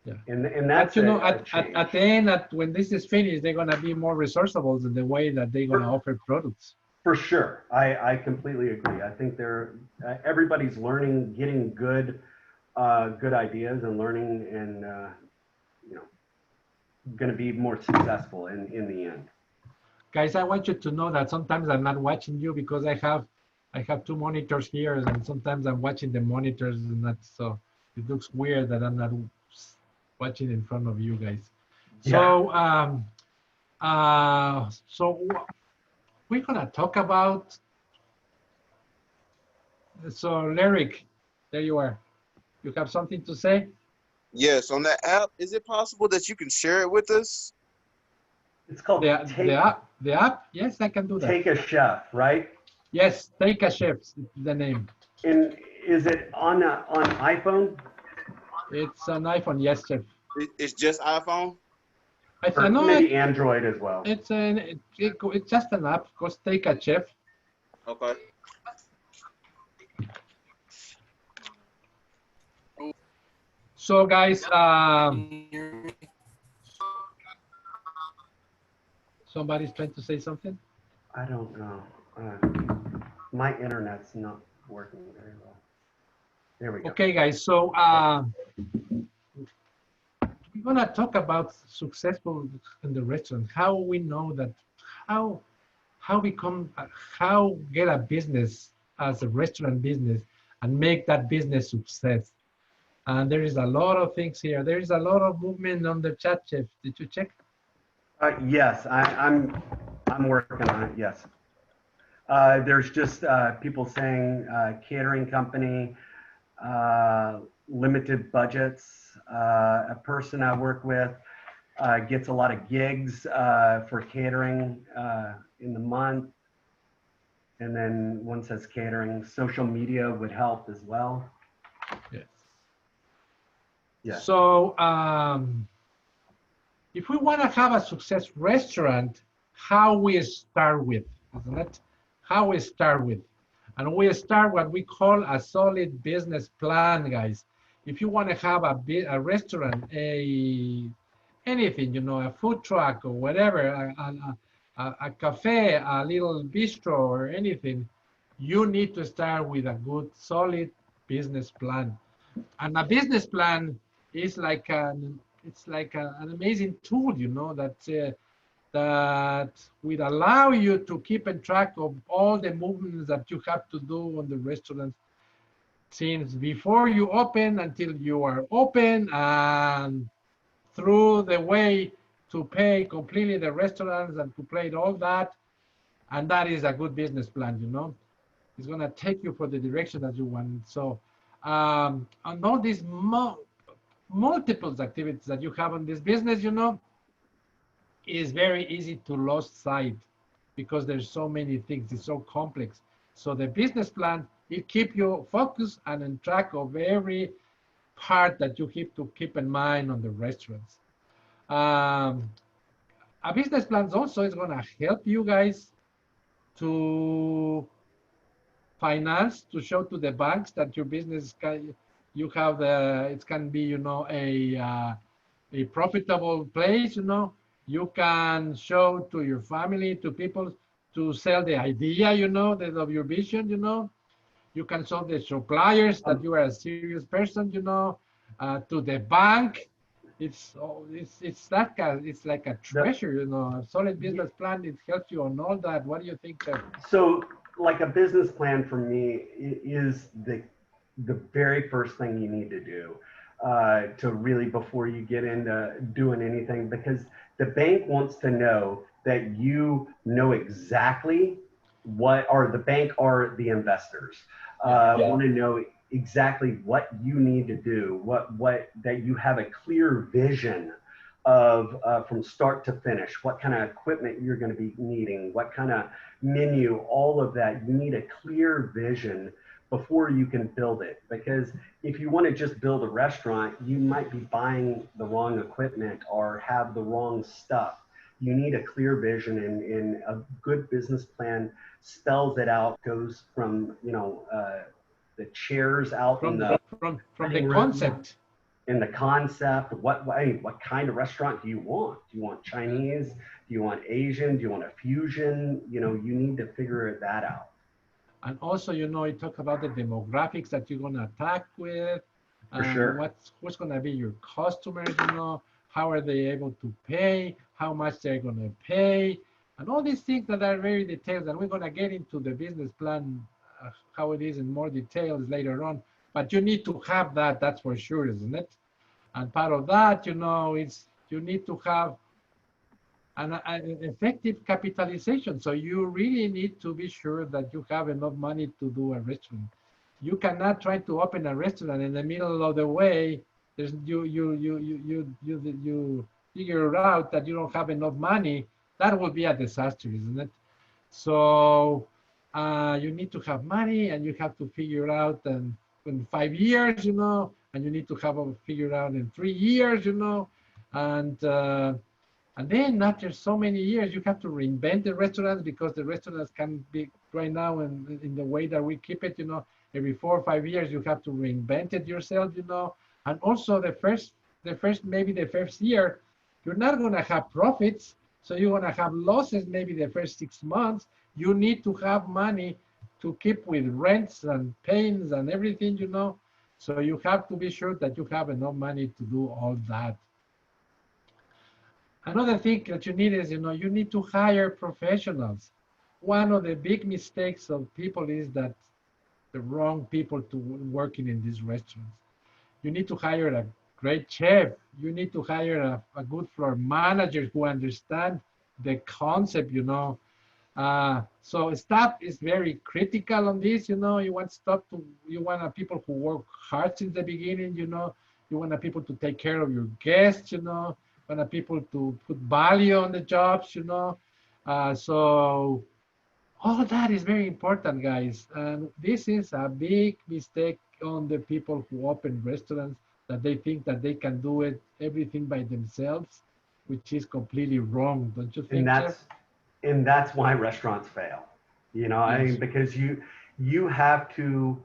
B: Yeah.
E: And that's,
B: but, you know, at the end, when this is finished, they're going to be more resourceable in the way that they're going to offer products.
E: For sure. I completely agree. I think everybody's learning, getting good ideas and learning, and you know, going to be more successful in the end.
B: Guys, I want you to know that sometimes I'm not watching you because I have 2 monitors here, and sometimes I'm watching the monitors, and that's so it looks weird that I'm not watching in front of you guys. Yeah. So we're gonna talk about. So Lyric, there you are. You have something to say?
A: Yes, on that app, is it possible that you can share it with us?
E: It's called
B: the app. Yes, I can do that.
E: Take a Chef, right?
B: Yes, Take a Chef is the name.
E: And is it on iPhone?
B: It's an iPhone, yes, Chef.
A: It's just iPhone?
E: Maybe Android as well.
B: It's just an app called Take a Chef.
A: Okay.
B: So guys, somebody's trying to say something?
E: I don't know. My internet's not working very well. There we go.
B: Okay, guys. So we're gonna talk about successful in the restaurant. How we know that, how get a business as a restaurant business and make that business success. And there is a lot of things here. There is a lot of movement on the chat, Chef. Did you check?
E: Yes, I'm working on it. Yes. There's just people saying catering company, limited budgets. A person I work with gets a lot of gigs for catering in the month. And then one says catering. Social media would help as well.
B: Yes.
E: Yeah.
B: So if we want to have a success restaurant, how we start with, isn't it? How we start with. And we start what we call a solid business plan, guys. if you want to have a restaurant, anything, a food truck or whatever, a cafe, a little bistro or anything, you need to start with a good, solid business plan. And a business plan is like an amazing tool, that will allow you to keep in track of all the movements that you have to do on the restaurant since before you open until you are open, and through the way to pay completely the restaurants and to play all that. And that is a good business plan, It's going to take you for the direction that you want. So on all these multiple activities that you have in this business, is very easy to lose sight because there's so many things. It's so complex. So the business plan, it keep you focused and in track of every part that you have to keep in mind on the restaurants. A business plan also is going to help you guys to finance, to show to the banks that your business you have it can be a profitable place. You can show to your family, to people, to sell the idea, of your vision. You can show the suppliers that you are a serious person. To the bank. It's like a treasure. A solid business plan. It helps you on all that. What do you think, Jeff?
E: So, like a business plan for me is the very first thing you need to do to really, before you get into doing anything, because the bank wants to know that you know exactly the bank or the investors want to know exactly what you need to do, that you have a clear vision of from start to finish, what kind of equipment you're going to be needing, what kind of menu, all of that. You need a clear vision before you can build it, because if you want to just build a restaurant, you might be buying the wrong equipment or have the wrong stuff. You need a clear vision, and a good business plan spells it out, goes from the chairs out
B: from
E: the
B: concept.
E: In the concept, what kind of restaurant do you want? Do you want Chinese? Do you want Asian? Do you want a fusion? You need to figure that out.
B: And also, you talk about the demographics that you're going to attack with.
E: For sure.
B: What's going to be your customers, how are they able to pay, how much they're going to pay, and all these things that are very detailed. And we're going to get into the business plan, how it is in more details later on. But you need to have that, that's for sure, isn't it? And part of that, is you need to have an effective capitalization. So you really need to be sure that you have enough money to do a restaurant. You cannot try to open a restaurant in the middle of the way. You figure out that you don't have enough money. That would be a disaster, isn't it? So you need to have money, and you have to figure out in 5 years, and you need to have it figured out in 3 years, and then after so many years, you have to reinvent the restaurants, because the restaurants can be right now in the way that we keep it, every 4 or 5 years, you have to reinvent it yourself, and also the first year, you're not going to have profits. So you're going to have losses maybe the first 6 months. You need to have money to keep with rents and payments and everything, So you have to be sure that you have enough money to do all that. Another thing that you need is, you need to hire professionals. One of the big mistakes of people is that the wrong people to working in these restaurants. You need to hire a great chef. You need to hire a good floor manager who understand the concept, So staff is very critical on this, You want people who work hard since the beginning, You want people to take care of your guests, You want people to put value on the jobs, So all that is very important, guys. And this is a big mistake on the people who open restaurants, that they think that they can do everything by themselves, which is completely wrong, don't you think?
E: And that's why restaurants fail. I mean, because you have to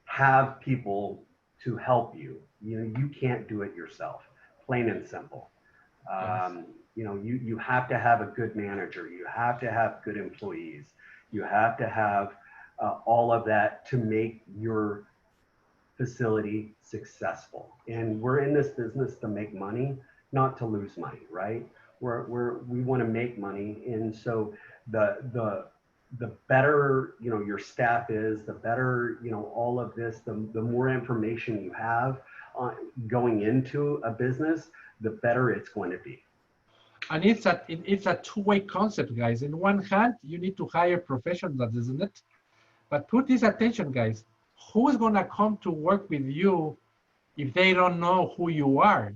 E: have people to help you. You know, you can't do it yourself, plain and simple. You know, you have to have a good manager. You have to have good employees. You have to have all of that to make your facility successful. And we're in this business to make money, not to lose money, right? We want to make money. And so the better, you know, your staff is, the better, you know, all of this, the more information you have going into a business, the better it's going to be.
B: And it's a two-way concept, guys. In one hand, you need to hire professionals, isn't it? But put this attention, guys. Who's going to come to work with you if they don't know who you are?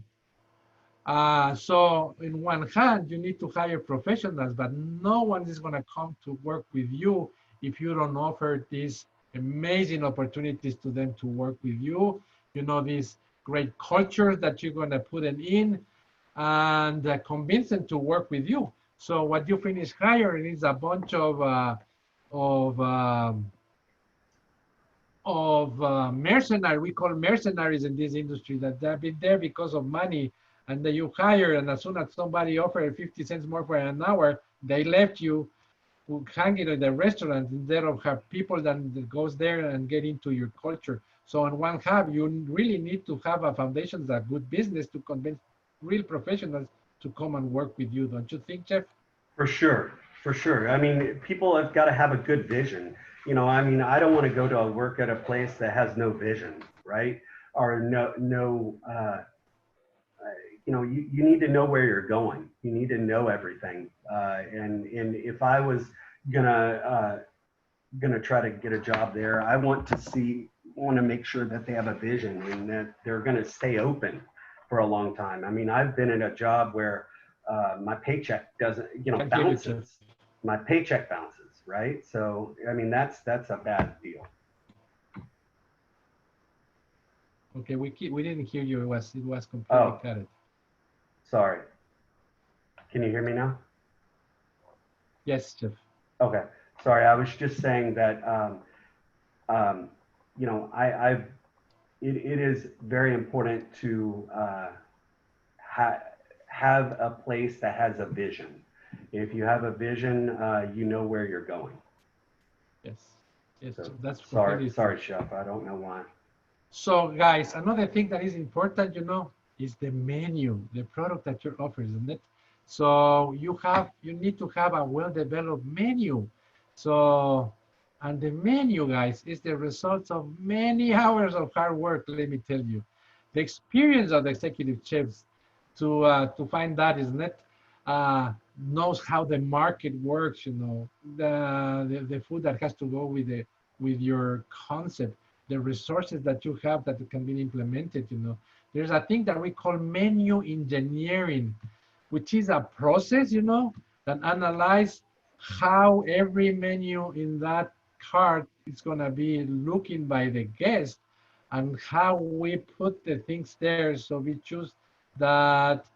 B: So in one hand, you need to hire professionals, but no one is going to come to work with you if you don't offer these amazing opportunities to them to work with you. You know, these great cultures that you're going to put them in, and convince them to work with you. So what you finish hiring is a bunch of mercenaries. We call mercenaries in this industry, that they've been there because of money, and that you hire, and as soon as somebody offered 50 cents more for an hour, they left you hanging at the restaurant instead of have people that goes there and get into your culture. So on one hand, you really need to have a foundation that's good business to convince real professionals to come and work with you. Don't you think, Jeff?
E: For sure, for sure. I mean, people have got to have a good vision. You know, I mean, I don't want to go to work at a place that has no vision, right? Or you know, you need to know where you're going. You need to know everything. And if I was gonna try to get a job there, I want to make sure that they have a vision and that they're gonna stay open for a long time. I mean, I've been in a job where my paycheck doesn't, you know, bounces. My paycheck bounces, right? So, I mean, that's a bad deal.
B: Okay, we didn't hear you. It was completely cut it.
E: Sorry. Can you hear me now?
B: Yes, Jeff.
E: Okay. Sorry, I was just saying that, you know, it is very important to have a place that has a vision. If you have a vision, you know where you're going.
B: Yes.
E: So,
B: that's
E: sorry, Chef. I don't know why.
B: So, guys, another thing that is important, you know, is the menu, the product that you're offering, isn't it? So you need to have a well-developed menu. So, and the menu, guys, is the result of many hours of hard work, let me tell you. The experience of the executive chefs to find that, isn't it? Knows how the market works, you know, the food that has to go with your concept, the resources that you have that can be implemented, you know. There's a thing that we call menu engineering, which is a process, you know, that analyze how every menu in that cart is going to be looking by the guest, and how we put the things there. So we choose that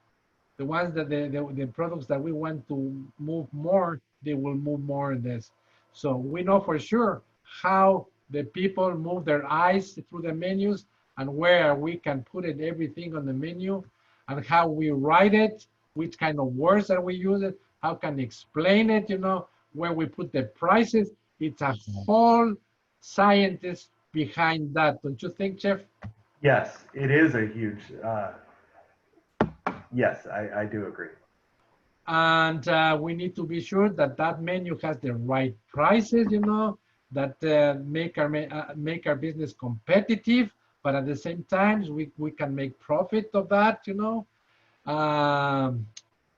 B: the ones that the products that we want to move more, they will move more in this. So we know for sure how the people move their eyes through the menus, and where we can put it, everything on the menu, and how we write it, which kind of words that we use it, how can explain it, you know, where we put the prices. It's a whole scientist behind that. Don't you think, Jeff?
E: Yes, it is a huge, yes, I do agree.
B: And we need to be sure that that menu has the right prices, you know, that make our business competitive, but at the same time, we can make profit of that, you know.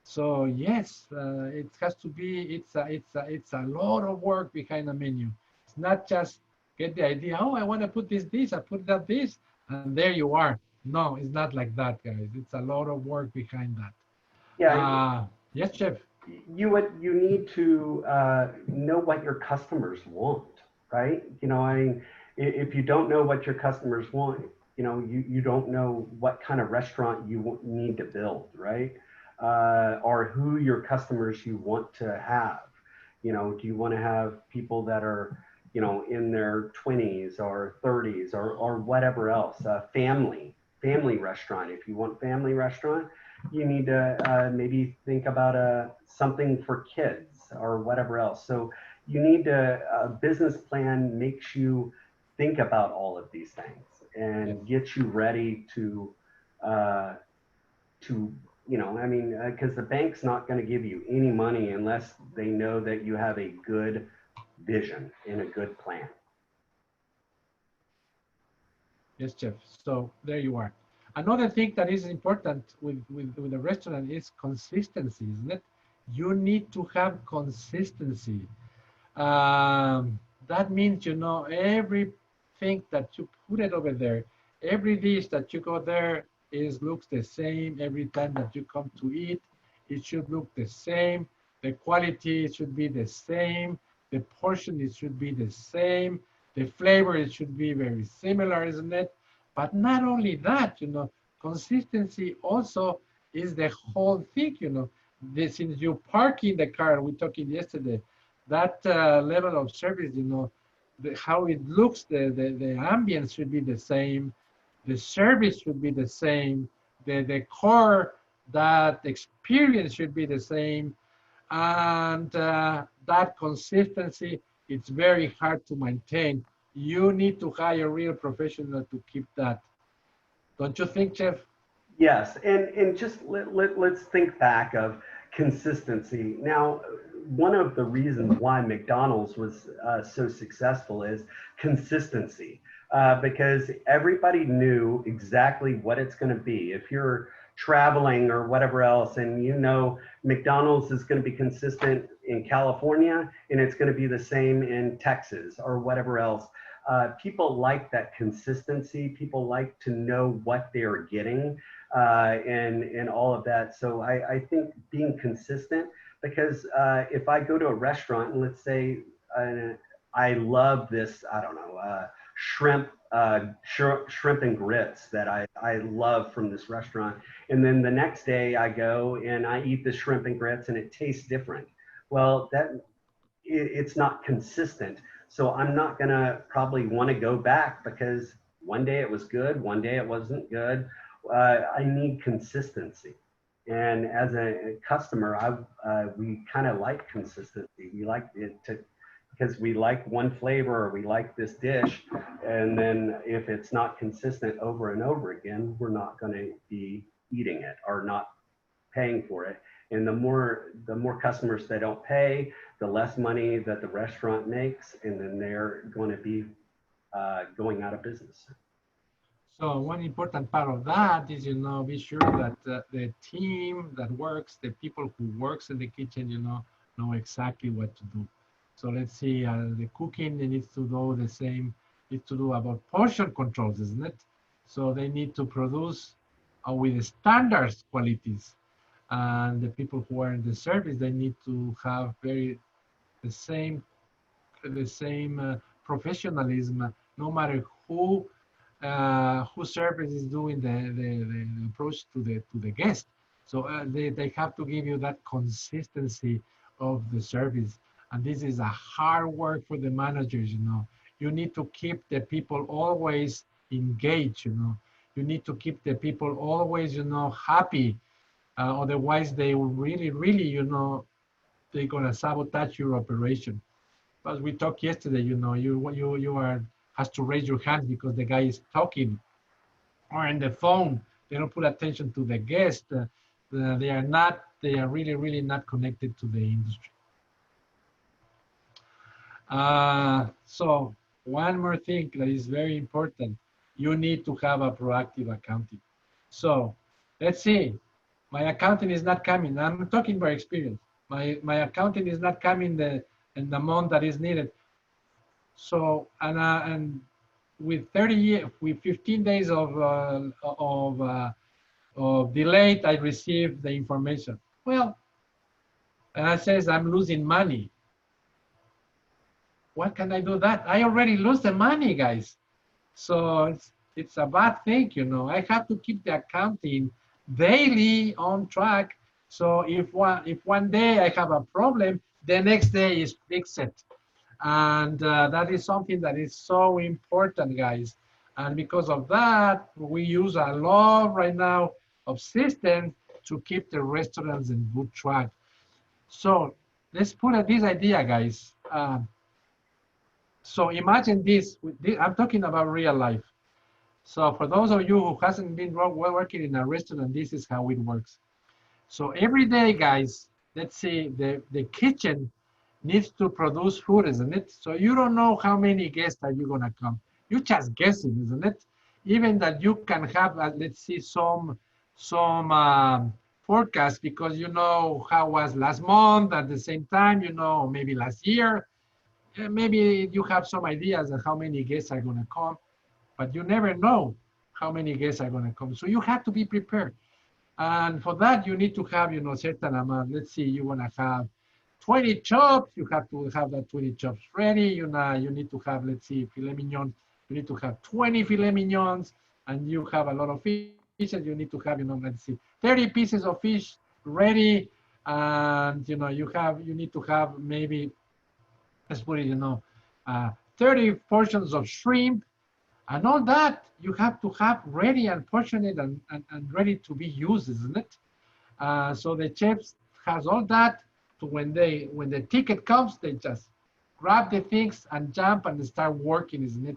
B: So yes, it has to be. It's a lot of work behind a menu. It's not just get the idea. Oh, I want to put this. I put that this, and there you are. No, it's not like that, guys. It's a lot of work behind that.
E: Yeah.
B: Yes, Chef.
E: You need to know what your customers want, right? You know, I mean, if you don't know what your customers want, you know, you don't know what kind of restaurant you need to build, right? Or who your customers you want to have. You know, do you want to have people that are, in their 20s or 30s or whatever else. Family restaurant. If you want family restaurant, you need to maybe think about something for kids or whatever else. So you need a business plan makes you think about all of these things and get you ready to because the bank's not going to give you any money unless they know that you have a good vision and a good plan.
B: Yes, Jeff. So there you are. Another thing that is important with the restaurant is consistency, isn't it? You need to have consistency. That means, everything that you put it over there, every dish that you go there looks the same. Every time that you come to eat, it should look the same. The quality should be the same. The portion, it should be the same. The flavor, it should be very similar, isn't it? But not only that, consistency also is the whole thing, Since you park in the car, we talking yesterday, that level of service, how it looks, the ambience should be the same. The service should be the same. The core, that experience should be the same. And that consistency, it's very hard to maintain. You need to hire a real professional to keep that. Don't you think, Jeff?
E: Yes, and just let's think back of consistency. Now, one of the reasons why McDonald's was so successful is consistency, because everybody knew exactly what it's going to be. If you're traveling or whatever else, and McDonald's is going to be consistent in California, and it's going to be the same in Texas or whatever else. People like that consistency. People like to know what they're getting and all of that. So I think being consistent, because if I go to a restaurant and let's say I love this, I don't know, shrimp and grits that I love from this restaurant. And then the next day I go and I eat the shrimp and grits and it tastes different. Well, it's not consistent. So I'm not gonna probably want to go back because one day it was good, one day it wasn't good. I need consistency. And as a customer, we kind of like consistency. We like it because we like one flavor or we like this dish. And then if it's not consistent over and over again, we're not going to be eating it or not paying for it. And the more customers that don't pay, the less money that the restaurant makes, and then they're going to be going out of business.
B: So one important part of that is, be sure that the team that works, the people who works in the kitchen, know exactly what to do. So let's see, the cooking, they need to do the same, needs to do about portion controls, isn't it? So they need to produce with standards qualities. And the people who are in the service, they need to have the same professionalism, no matter who service is doing the approach to the guest. So they have to give you that consistency of the service. And this is a hard work for the managers, You need to keep the people always engaged, You need to keep the people always, happy. Otherwise, they will really, they're gonna sabotage your operation. As we talked yesterday, you has to raise your hand because the guy is talking or on the phone. They don't put attention to the guest. They are really, really not connected to the industry. So one more thing that is very important, you need to have a proactive accounting. So let's see, my accounting is not coming. I'm talking by experience. My accounting is not coming in the amount that is needed. So, and with 15 days of delayed, I received the information. Well, and I says I'm losing money. What can I do that? I already lost the money, guys. So it's a bad thing, I have to keep the accounting daily on track. So if one day I have a problem, the next day is fixed. And that is something that is so important, guys. And because of that, we use a lot right now of systems to keep the restaurants in good track. So let's put this idea, guys. So imagine this. I'm talking about real life. So for those of you who hasn't been working in a restaurant, this is how it works. So every day, guys, let's see, the kitchen needs to produce food, isn't it? So you don't know how many guests are you gonna come. You're just guessing, isn't it? Even that you can have, let's see, some forecast because you know how was last month at the same time, you know, maybe last year. Maybe you have some ideas of how many guests are gonna come, but you never know how many guests are gonna come. So you have to be prepared. And for that, you need to have, you know, certain amount. Let's see, you wanna have 20 chops, you have to have that 20 chops ready. You know, you need to have, let's see, filet mignon. You need to have 20 filet mignons, and you have a lot of fishes. You need to have, you know, let's see, 30 pieces of fish ready. And, you know, you need to have maybe, let's put it, you know, 30 portions of shrimp, and all that you have to have ready and portioned and ready to be used, isn't it? So the chefs has all that. So when the ticket comes, they just grab the things and jump and start working, isn't it?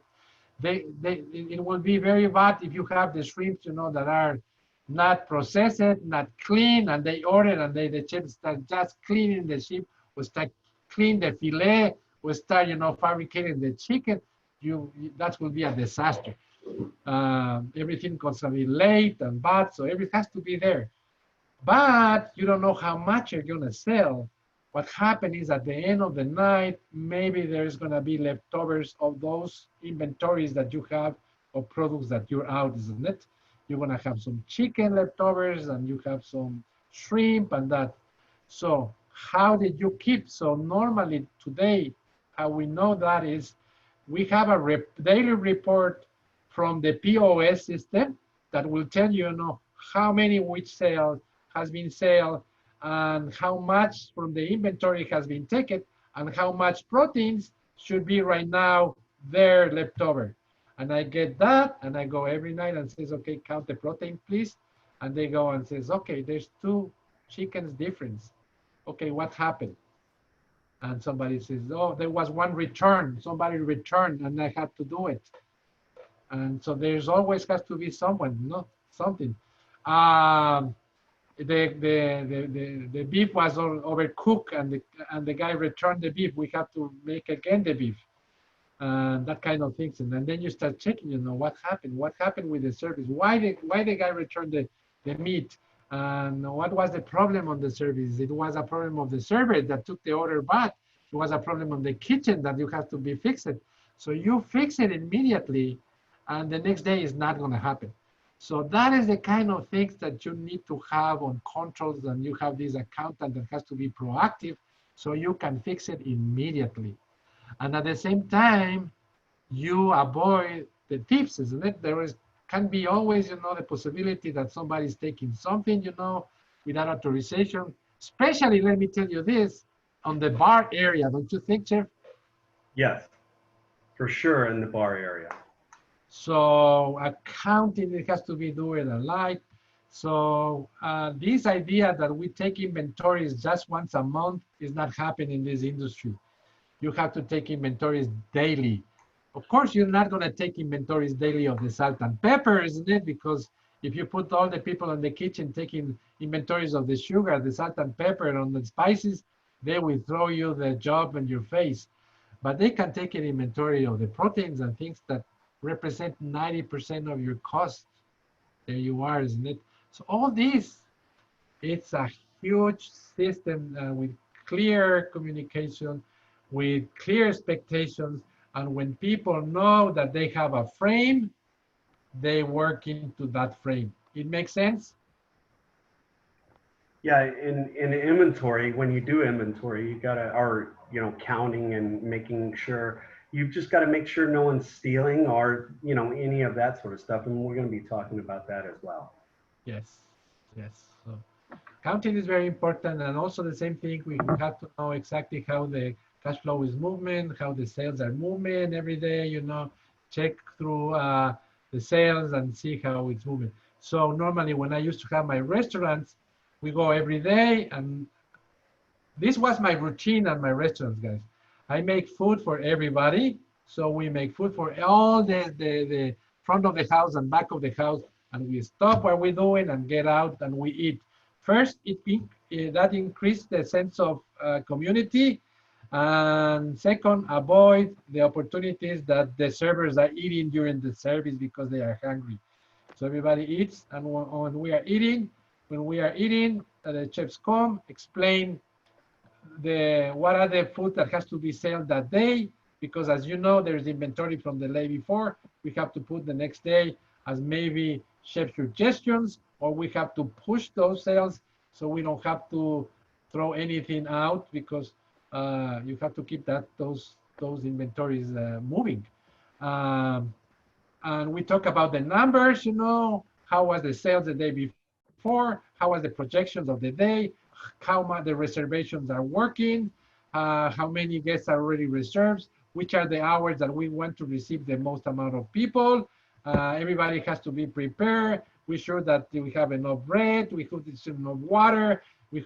B: It will be very bad if you have the shrimps, you know, that are not processed, not clean, and they order and the chefs start just cleaning the shrimp, will start clean the filet, will start, you know, fabricating the chicken. That will be a disaster. Everything going to be late and bad, so everything has to be there. But you don't know how much you're gonna sell. What happens is at the end of the night, maybe there's gonna be leftovers of those inventories that you have of products that you're out, isn't it? You're gonna have some chicken leftovers and you have some shrimp and that. So how did you keep? So normally today, how we know that is we have a daily report from the POS system that will tell you, you know, how many which sale has been sold and how much from the inventory has been taken and how much proteins should be right now there left over. And I get that and I go every night and says, okay, count the protein, please. And they go and says, okay, there's 2 chickens difference. Okay, what happened? And somebody says, oh, there was 1 return. Somebody returned and I had to do it. And so there's always has to be someone, no, something. The beef was overcooked and the guy returned the beef. We have to make again the beef. That kind of things. And then you start checking, you know, what happened with the service? Why the guy returned the meat? And what was the problem on the service? It was a problem of the server that took the order back. It was a problem on the kitchen that you have to be fixed. So you fix it immediately, and the next day is not going to happen. So that is the kind of things that you need to have on controls, and you have this accountant that has to be proactive so you can fix it immediately. And at the same time, you avoid the thieves, isn't it? Can be always, you know, the possibility that somebody's taking something, you know, without authorization. Especially, let me tell you this, on the bar area, don't you think, Chef?
E: Yes, for sure in the bar area.
B: So accounting, it has to be doing alike. So this idea that we take inventories just once a month is not happening in this industry. You have to take inventories daily. Of course, you're not going to take inventories daily of the salt and pepper, isn't it? Because if you put all the people in the kitchen taking inventories of the sugar, the salt and pepper, and on the spices, they will throw you the job in your face. But they can take an inventory of the proteins and things that represent 90% of your cost. There you are, isn't it? So all this, it's a huge system with clear communication, with clear expectations. And when people know that they have a frame, they work into that frame. It makes sense?
E: Yeah, in inventory, when you do inventory, you gotta, or, you know, counting and making sure, you've just got to make sure no one's stealing or, you know, any of that sort of stuff. And we're going to be talking about that as well.
B: Yes, yes. So counting is very important. And also the same thing, we have to know exactly how the cash flow is movement, how the sales are moving every day, you know, check through the sales and see how it's moving. So normally when I used to have my restaurants, we go every day, and this was my routine at my restaurants, guys. I make food for everybody. So we make food for all the front of the house and back of the house, and we stop what we're doing and get out and we eat. First, that increased the sense of community, and second, avoid the opportunities that the servers are eating during the service because they are hungry. So everybody eats, and when we are eating, the chefs come, explain what are the food that has to be sold that day, because as you know, there's inventory from the day before. We have to put the next day as maybe chef suggestions, or we have to push those sales so we don't have to throw anything out, because you have to keep those inventories moving. And we talk about the numbers, you know, how was the sales the day before, how was the projections of the day, how much the reservations are working, how many guests are already reserved, which are the hours that we want to receive the most amount of people. Everybody has to be prepared. We're sure that we have enough bread, we have enough water, we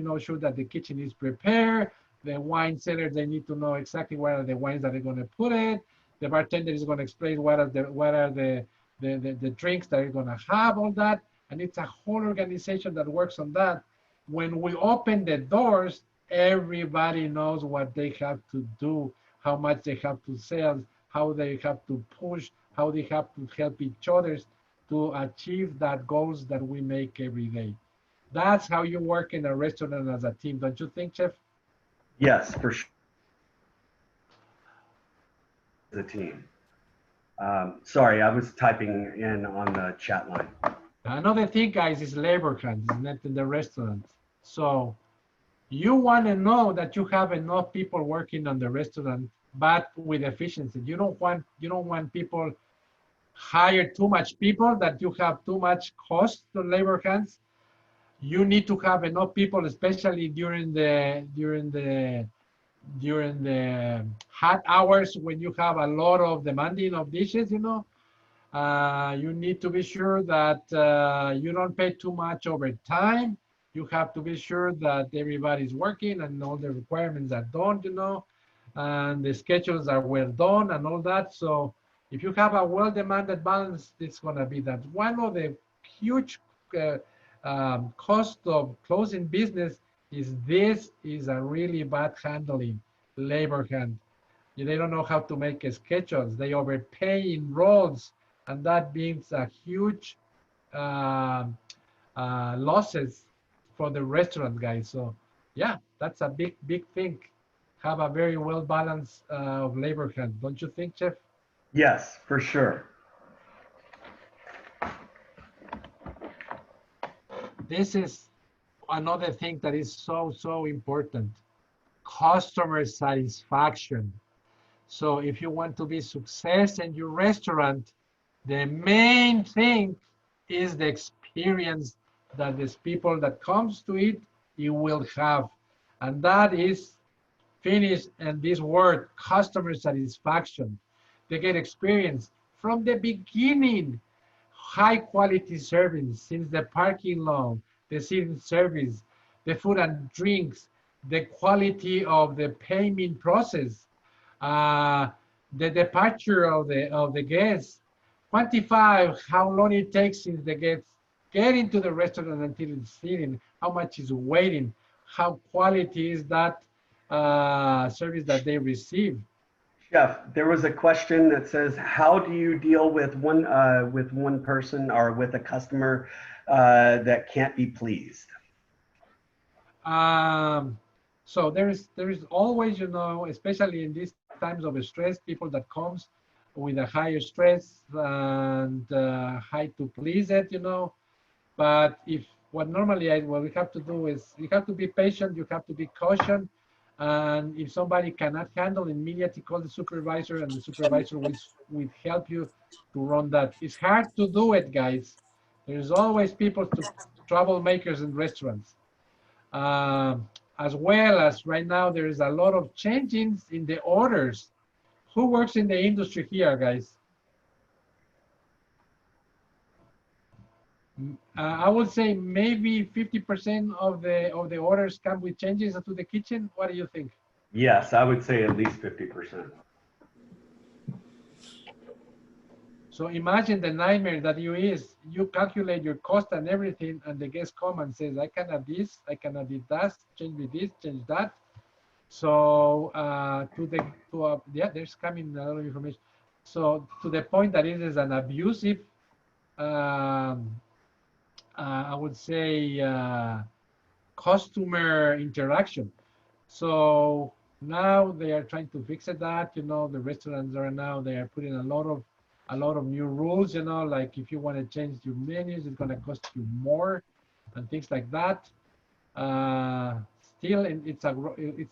B: know sure that the kitchen is prepared. The wine sellers, they need to know exactly what are the wines that they're going to put it. The bartender is going to explain what are the drinks that they're going to have, all that. And it's a whole organization that works on that. When we open the doors, everybody knows what they have to do, how much they have to sell, how they have to push, how they have to help each other to achieve that goals that we make every day. That's how you work in a restaurant as a team, don't you think, Chef?
E: Yes, for sure. The team. Sorry, I was typing in on the chat line.
B: Another thing, guys, is labor hands, not in the restaurant. So you want to know that you have enough people working on the restaurant, but with efficiency. You don't want people hire too much people that you have too much cost on labor hands. You need to have enough people, especially during the hot hours when you have a lot of demanding of dishes, you know. You need to be sure that you don't pay too much overtime. You have to be sure that everybody's working and all the requirements are done, you know, and the schedules are well done and all that. So if you have a well-demanded balance, it's going to be that. One of the huge cost of closing business is a really bad handling, labor hand. They don't know how to make schedules. They overpay in roles, and that means a huge losses for the restaurant guys. So yeah, that's a big thing. Have a very well balanced of labor hand, don't you think, Chef?
E: Yes, for sure.
B: This is another thing that is so important. Customer satisfaction. So if you want to be success in your restaurant, the main thing is the experience that these people that comes to it, you will have. And that is finished in this word, customer satisfaction. They get experience from the beginning, high quality service, since the parking lot, the seating service, the food and drinks, the quality of the payment process, the departure of the guests, quantify how long it takes since the guests get into the restaurant until it's sitting, how much is waiting, how quality is that service that they receive.
E: Chef, there was a question that says, how do you deal with one person or with a customer that can't be pleased?
B: So there is always, you know, especially in these times of stress, people that comes with a higher stress and high to please it, you know. But what we have to do is you have to be patient, you have to be cautious, and if somebody cannot handle, immediately call the supervisor, and the supervisor will help you to run that. It's hard to do it, guys. There's always troublemakers in restaurants. as well as right now there is a lot of changes in the orders. Who works in the industry here, guys? I would say maybe 50% of the orders come with changes to the kitchen. What do you think?
E: Yes, I would say at least 50%.
B: So imagine the nightmare that you calculate your cost and everything, and the guest come and says, I can add this, I can add that, change with this, change that. So yeah, there's coming a lot of information. So to the point that it is an abusive, I would say, customer interaction. So now they are trying to fix that. You know, the restaurants are now, they are putting a lot of new rules, you know, like if you want to change your menus, it's going to cost you more and things like that. Still, it's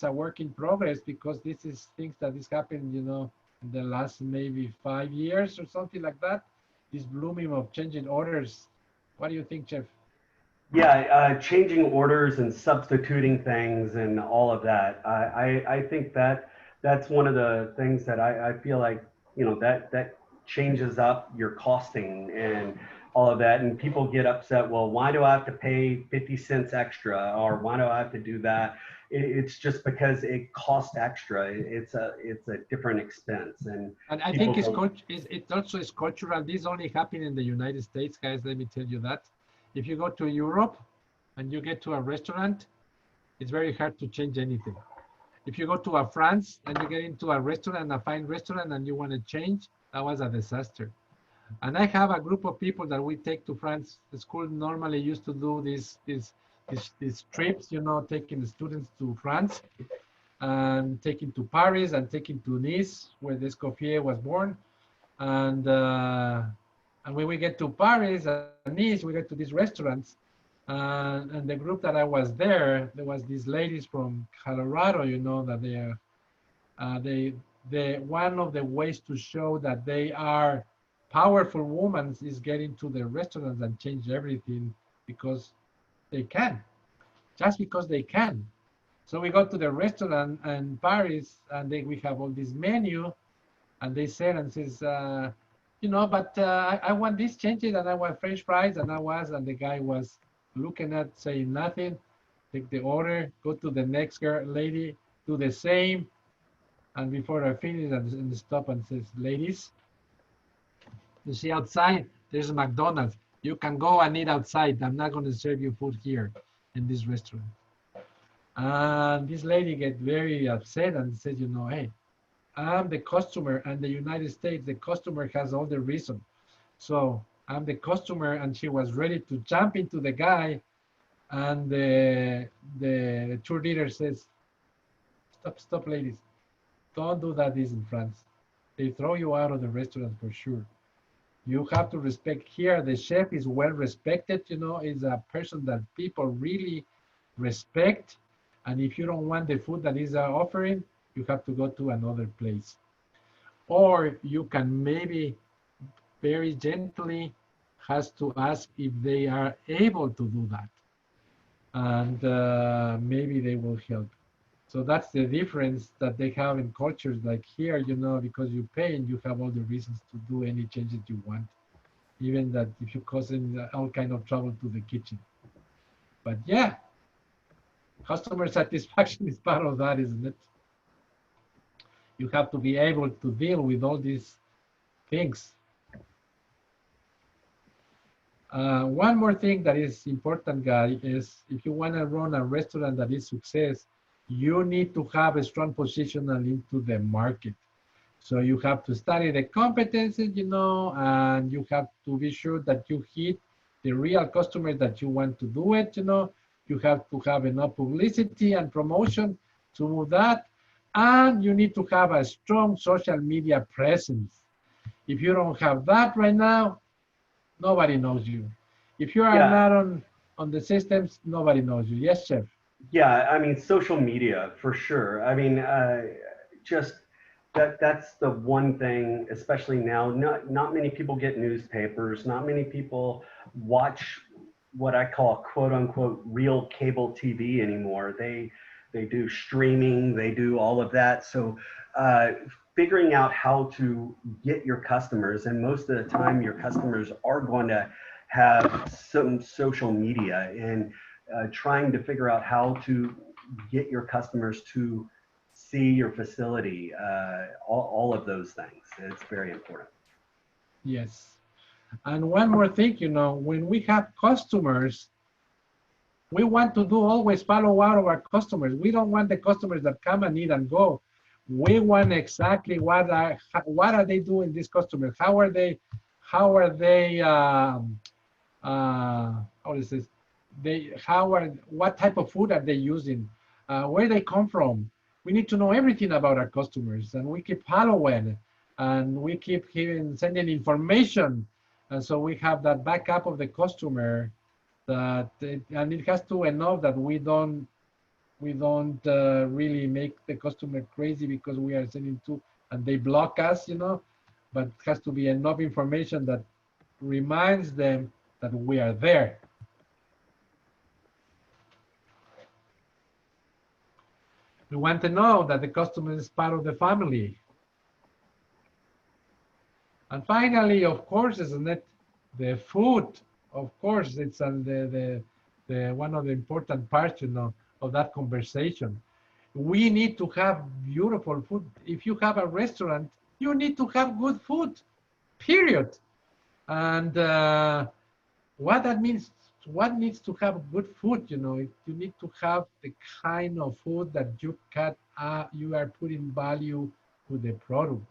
B: a work in progress, because this is things that is happening, you know, in the last maybe 5 years or something like that. This blooming of changing orders. What do you think, Chef?
E: Yeah, changing orders and substituting things and all of that. I think that's one of the things that I feel like, you know, that changes up your costing and all of that. And people get upset, well, why do I have to pay 50 cents extra? Or why do I have to do that? It's just because it costs extra. It's a different expense. And
B: I think it also is cultural. This only happens in the United States, guys. Let me tell you that. If you go to Europe and you get to a restaurant, it's very hard to change anything. If you go to a France and you get into a restaurant, a fine restaurant, and you want to change, that was a disaster. And I have a group of people that we take to France. The school normally used to do these trips, you know, taking the students to France and taking to Paris and taking to Nice, where Escoffier was born. And when we get to Paris and Nice, we get to these restaurants. And the group that I was there was these ladies from Colorado, you know, that one of the ways to show that they are powerful women is getting to the restaurants and change everything because they can, just because they can. So we go to the restaurant in Paris and we have all this menu, and they said and says, you know, but I want these changes and I want French fries, and the guy was looking at, saying nothing, take the order, go to the next lady, do the same. And before I finish and stop and says, ladies, you see outside, there's a McDonald's. You can go and eat outside. I'm not going to serve you food here in this restaurant. And this lady get very upset and says, you know, hey, I'm the customer, and the United States, the customer has all the reason. So I'm the customer, and she was ready to jump into the guy. And the tour leader says, stop, ladies. Don't do that this in France. They throw you out of the restaurant for sure. You have to respect here. The chef is well respected, you know, is a person that people really respect. And if you don't want the food that is offering, you have to go to another place. Or you can maybe very gently has to ask if they are able to do that. And maybe they will help. So that's the difference that they have in cultures. Like here, you know, because you pay and you have all the reasons to do any changes you want, even that if you're causing all kind of trouble to the kitchen. But yeah, customer satisfaction is part of that, isn't it? You have to be able to deal with all these things. One more thing that is important, guys, is if you want to run a restaurant that is success, you need to have a strong position into the market. So you have to study the competencies, you know, and you have to be sure that you hit the real customers that you want to do it, you know. You have to have enough publicity and promotion to move that. And you need to have a strong social media presence. If you don't have that right now, nobody knows you. If you are not on the systems, nobody knows you. Yes, Chef?
E: Yeah, I mean, social media for sure. I mean, just that's the one thing, especially now. Not many people get newspapers. Not many people watch what I call quote unquote real cable TV anymore. they do streaming, they do all of that. So figuring out how to get your customers, and most of the time your customers are going to have some social media, and trying to figure out how to get your customers to see your facility, all of those things. It's very important.
B: Yes. And one more thing, you know, when we have customers, we want to do always follow out of our customers. We don't want the customers that come and eat and go. We want exactly what are they doing, these customers? How are they how is this? What type of food are they using? Where they come from? We need to know everything about our customers, and we keep following, and we keep sending information, and so we have that backup of the customer. And it has to enough that we don't really make the customer crazy because we are sending to and they block us, you know. But it has to be enough information that reminds them that we are there. We want to know that the customer is part of the family. And finally, of course, isn't it, the food? Of course, it's the one of the important parts, you know, of that conversation. We need to have beautiful food. If you have a restaurant, you need to have good food, period. And what that means, what needs to have good food, you know, you need to have the kind of food that you are putting value to the product.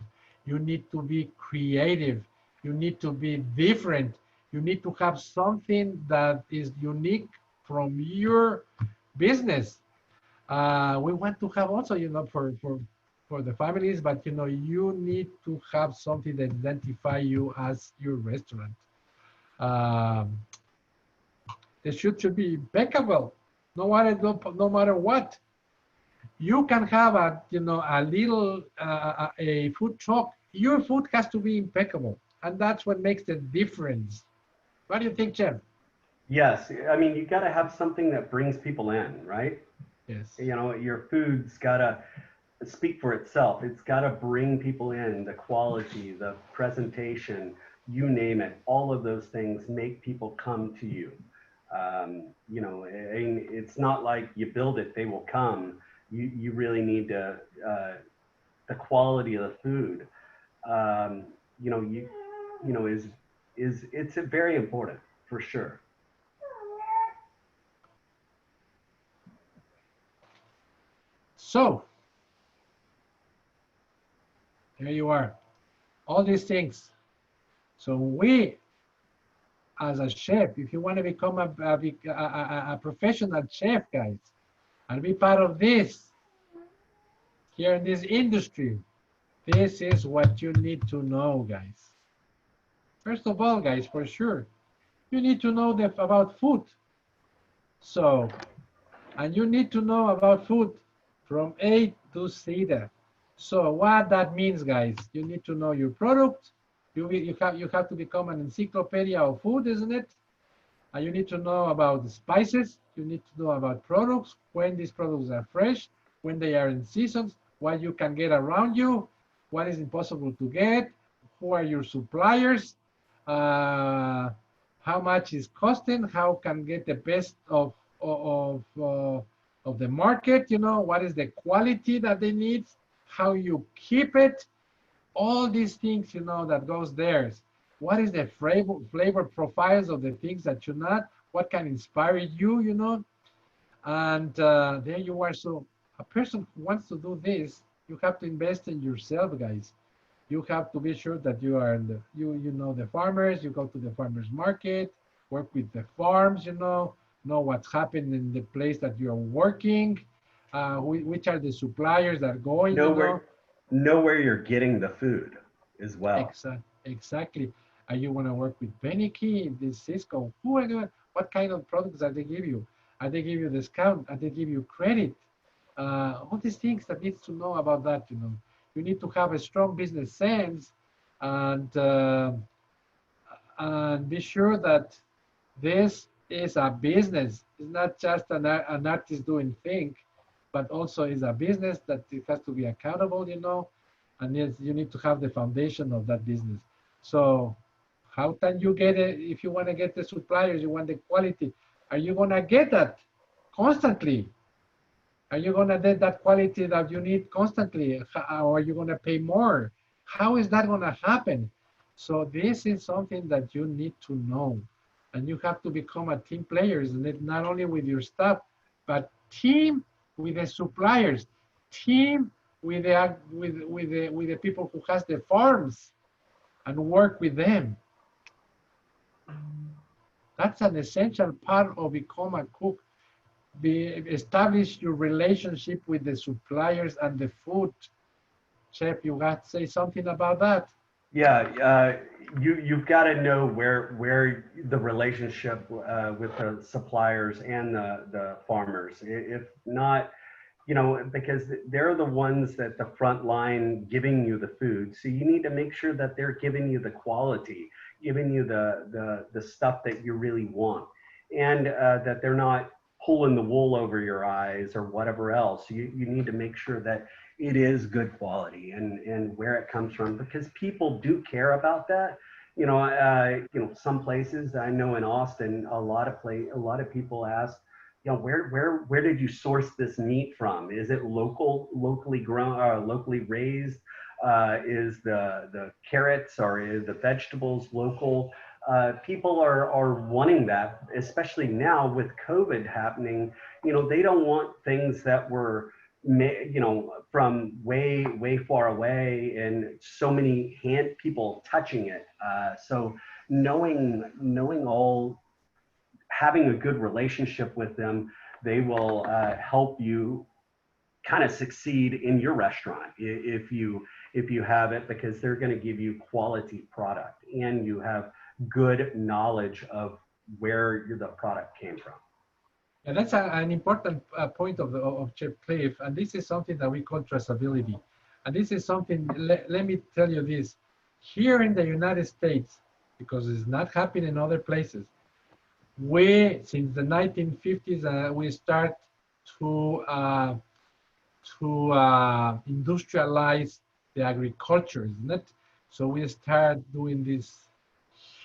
B: You need to be creative. You need to be different. You need to have something that is unique from your business. We want to have also, you know, for the families, but, you know, you need to have something that identify you as your restaurant. The should be impeccable, no matter what. You can have a little a food truck. Your food has to be impeccable, and that's what makes the difference. What do you think, Jeff?
E: Yes, I mean, you got to have something that brings people in, right?
B: Yes.
E: You know, your food's got to speak for itself. It's got to bring people in. The quality, the presentation, you name it. All of those things make people come to you. You know, and it's not like you build it, they will come. You really need to, the quality of the food, you know, it's very important for sure.
B: So, there you are, all these things. So we, as a chef, if you want to become a professional chef, guys, and be part of this, here in this industry, this is what you need to know, guys. First of all, guys, for sure, you need to know about food. So, and you need to know about food from A to Z. So what that means, guys, you need to know your product. You have to become an encyclopedia of food, isn't it? And you need to know about the spices. You need to know about products, when these products are fresh, when they are in seasons, what you can get around you, what is impossible to get, who are your suppliers, how much is costing, how can get the best of the market, you know, what is the quality that they need, how you keep it, all these things, you know, that goes there. What is the flavor profiles of the things that you not, what can inspire you, you know, and there you are. So a person who wants to do this, you have to invest in yourself, guys. You have to be sure that you are you know the farmers, you go to the farmers market, work with the farms, you know what's happening in the place that you are working, which are the suppliers that are going,
E: know where you're getting the food as well.
B: Exactly. Are you want to work with Beneke, this Cisco? Who are doing? What kind of products are they give you? Are they give you discount? Are they give you credit? All these things that needs to know about that, you know. You need to have a strong business sense and be sure that this is a business. It's not just an artist doing thing. but also is a business that it has to be accountable, you know, and yes, you need to have the foundation of that business. So how can you get it if you want to get the suppliers, you want the quality? Are you going to get that constantly? Are you going to get that quality that you need constantly? Or are you going to pay more? How is that going to happen? So this is something that you need to know. And you have to become a team player, not only with your staff, but team with the suppliers, team with the people who has the farms, and work with them. That's an essential part of become a cook. Establish your relationship with the suppliers and the food. Chef, you got to say something about that?
E: Yeah, you've got to know where the relationship with the suppliers and the farmers. If not, you know, because they're the ones that the front line giving you the food. So you need to make sure that they're giving you the quality, giving you the stuff that you really want, and that they're not pulling the wool over your eyes or whatever else. You need to make sure that it is good quality and where it comes from, because people do care about that. You know, some places I know in Austin, a lot of people ask, you know, where did you source this meat from? Is it locally grown, locally raised? Is the carrots or is the vegetables local? People are wanting that, especially now with COVID happening. You know, they don't want things that were, you know, from way far away and so many people touching it. So knowing all, having a good relationship with them, they will help you kind of succeed in your restaurant if you have it, because they're going to give you quality product and you have good knowledge of where the product came from.
B: And that's an important point of Chef Cliff, and this is something that we call traceability. And this is something, let me tell you this, here in the United States, because it's not happening in other places, we, since the 1950s, we start to industrialize the agriculture, isn't it? So we start doing these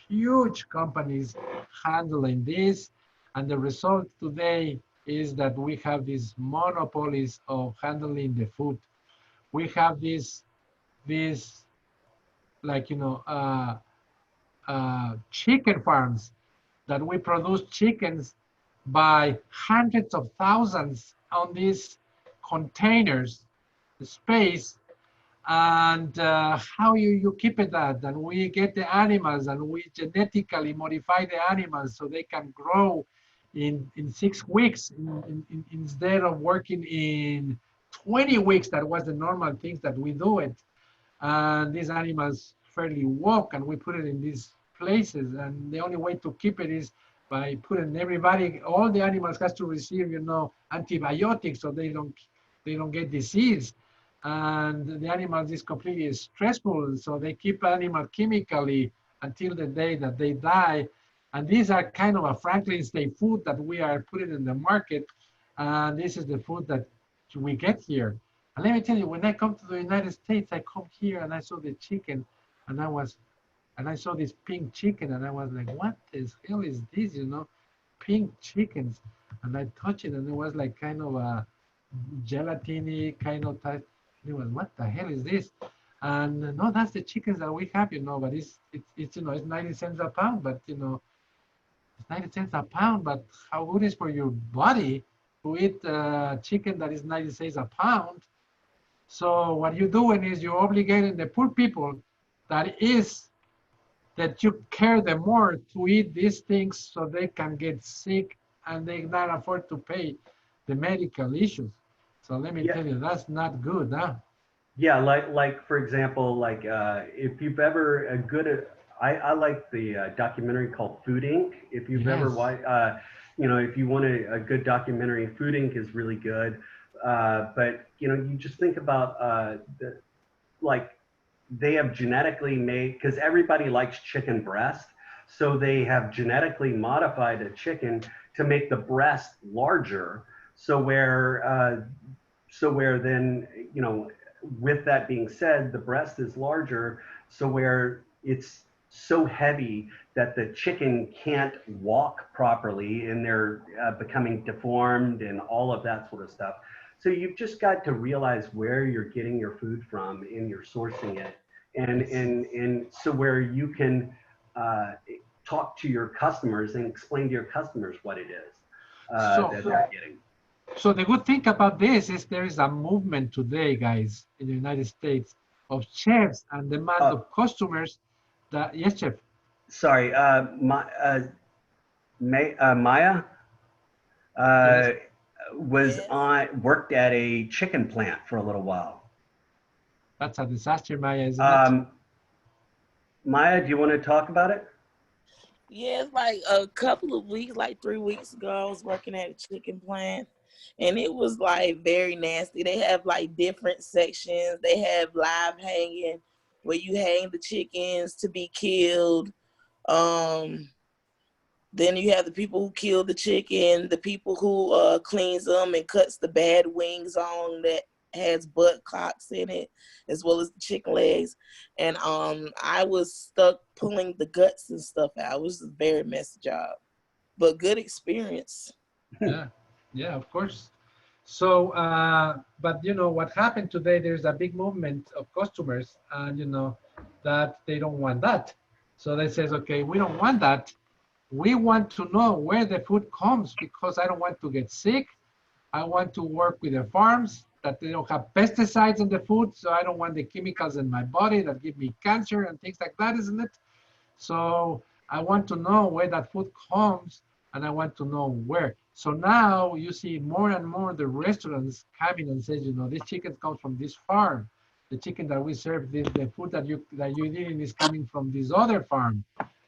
B: huge companies handling this, and the result today is that we have these monopolies of handling the food. We have these like, you know, chicken farms that we produce chickens by hundreds of thousands on these containers space, and how you keep it that, and we get the animals and we genetically modify the animals so they can grow in 6 weeks instead of working in 20 weeks. That was the normal things that we do it, and these animals fairly walk, and we put it in these places, and the only way to keep it is by putting everybody, all the animals has to receive, you know, antibiotics so they don't get disease. And the animals is completely stressful, so they keep animal chemically until the day that they die. And these are kind of a Franklin's Day food that we are putting in the market, and this is the food that we get here. And let me tell you, when I come to the United States, I come here and I saw the chicken, and I saw this pink chicken, and I was like, what the hell is this, you know, pink chickens? And I touched it, and it was like kind of a gelatine kind of type. It was, what the hell is this? And no, that's the chickens that we have, you know, but it's you know, it's 90 cents a pound, but you know, it's 90 cents a pound, but how good is for your body to eat chicken that is 90 cents a pound? So what you're doing is you're obligating the poor people that you care them more to eat these things so they can get sick and they not afford to pay the medical issues. So let me tell you, that's not good, huh?
E: Yeah, like for example, like if you've ever I like the documentary called Food Inc. If you've ever watched, you know, if you want a good documentary, Food Inc. is really good. But you know, you just think about like they have genetically made, because everybody likes chicken breast, so they have genetically modified a chicken to make the breast larger. So where so where then, you know, with that being said, the breast is larger, so where it's so heavy that the chicken can't walk properly and they're becoming deformed and all of that sort of stuff. So you've just got to realize where you're getting your food from and you're sourcing it. And so where you can talk to your customers and explain to your customers what it is that they're getting.
B: So the good thing about this is there is a movement today, guys, in the United States of chefs and demand of customers that, yes, chef.
E: Sorry, Maya
B: Yes.
E: worked at a chicken plant for a little while.
B: That's a disaster, Maya, isn't it?
E: Maya, do you want to talk about it?
H: Yeah, it's like a couple of weeks, like 3 weeks ago, I was working at a chicken plant. And it was like very nasty. They have like different sections. They have live hanging where you hang the chickens to be killed. Then you have the people who kill the chicken, the people who cleans them and cuts the bad wings on that has butt cocks in it, as well as the chicken legs. And I was stuck pulling the guts and stuff out. It was a very messy job, but good experience.
B: Yeah, of course. So, but you know what happened today? There's a big movement of customers, and you know that they don't want that. So they says, okay, we don't want that. We want to know where the food comes because I don't want to get sick. I want to work with the farms that they don't have pesticides in the food, so I don't want the chemicals in my body that give me cancer and things like that, isn't it? So I want to know where that food comes, and I want to know where. So now you see more and more the restaurants coming and says, you know, this chicken comes from this farm. The chicken that we serve, the food that you're eating is coming from this other farm.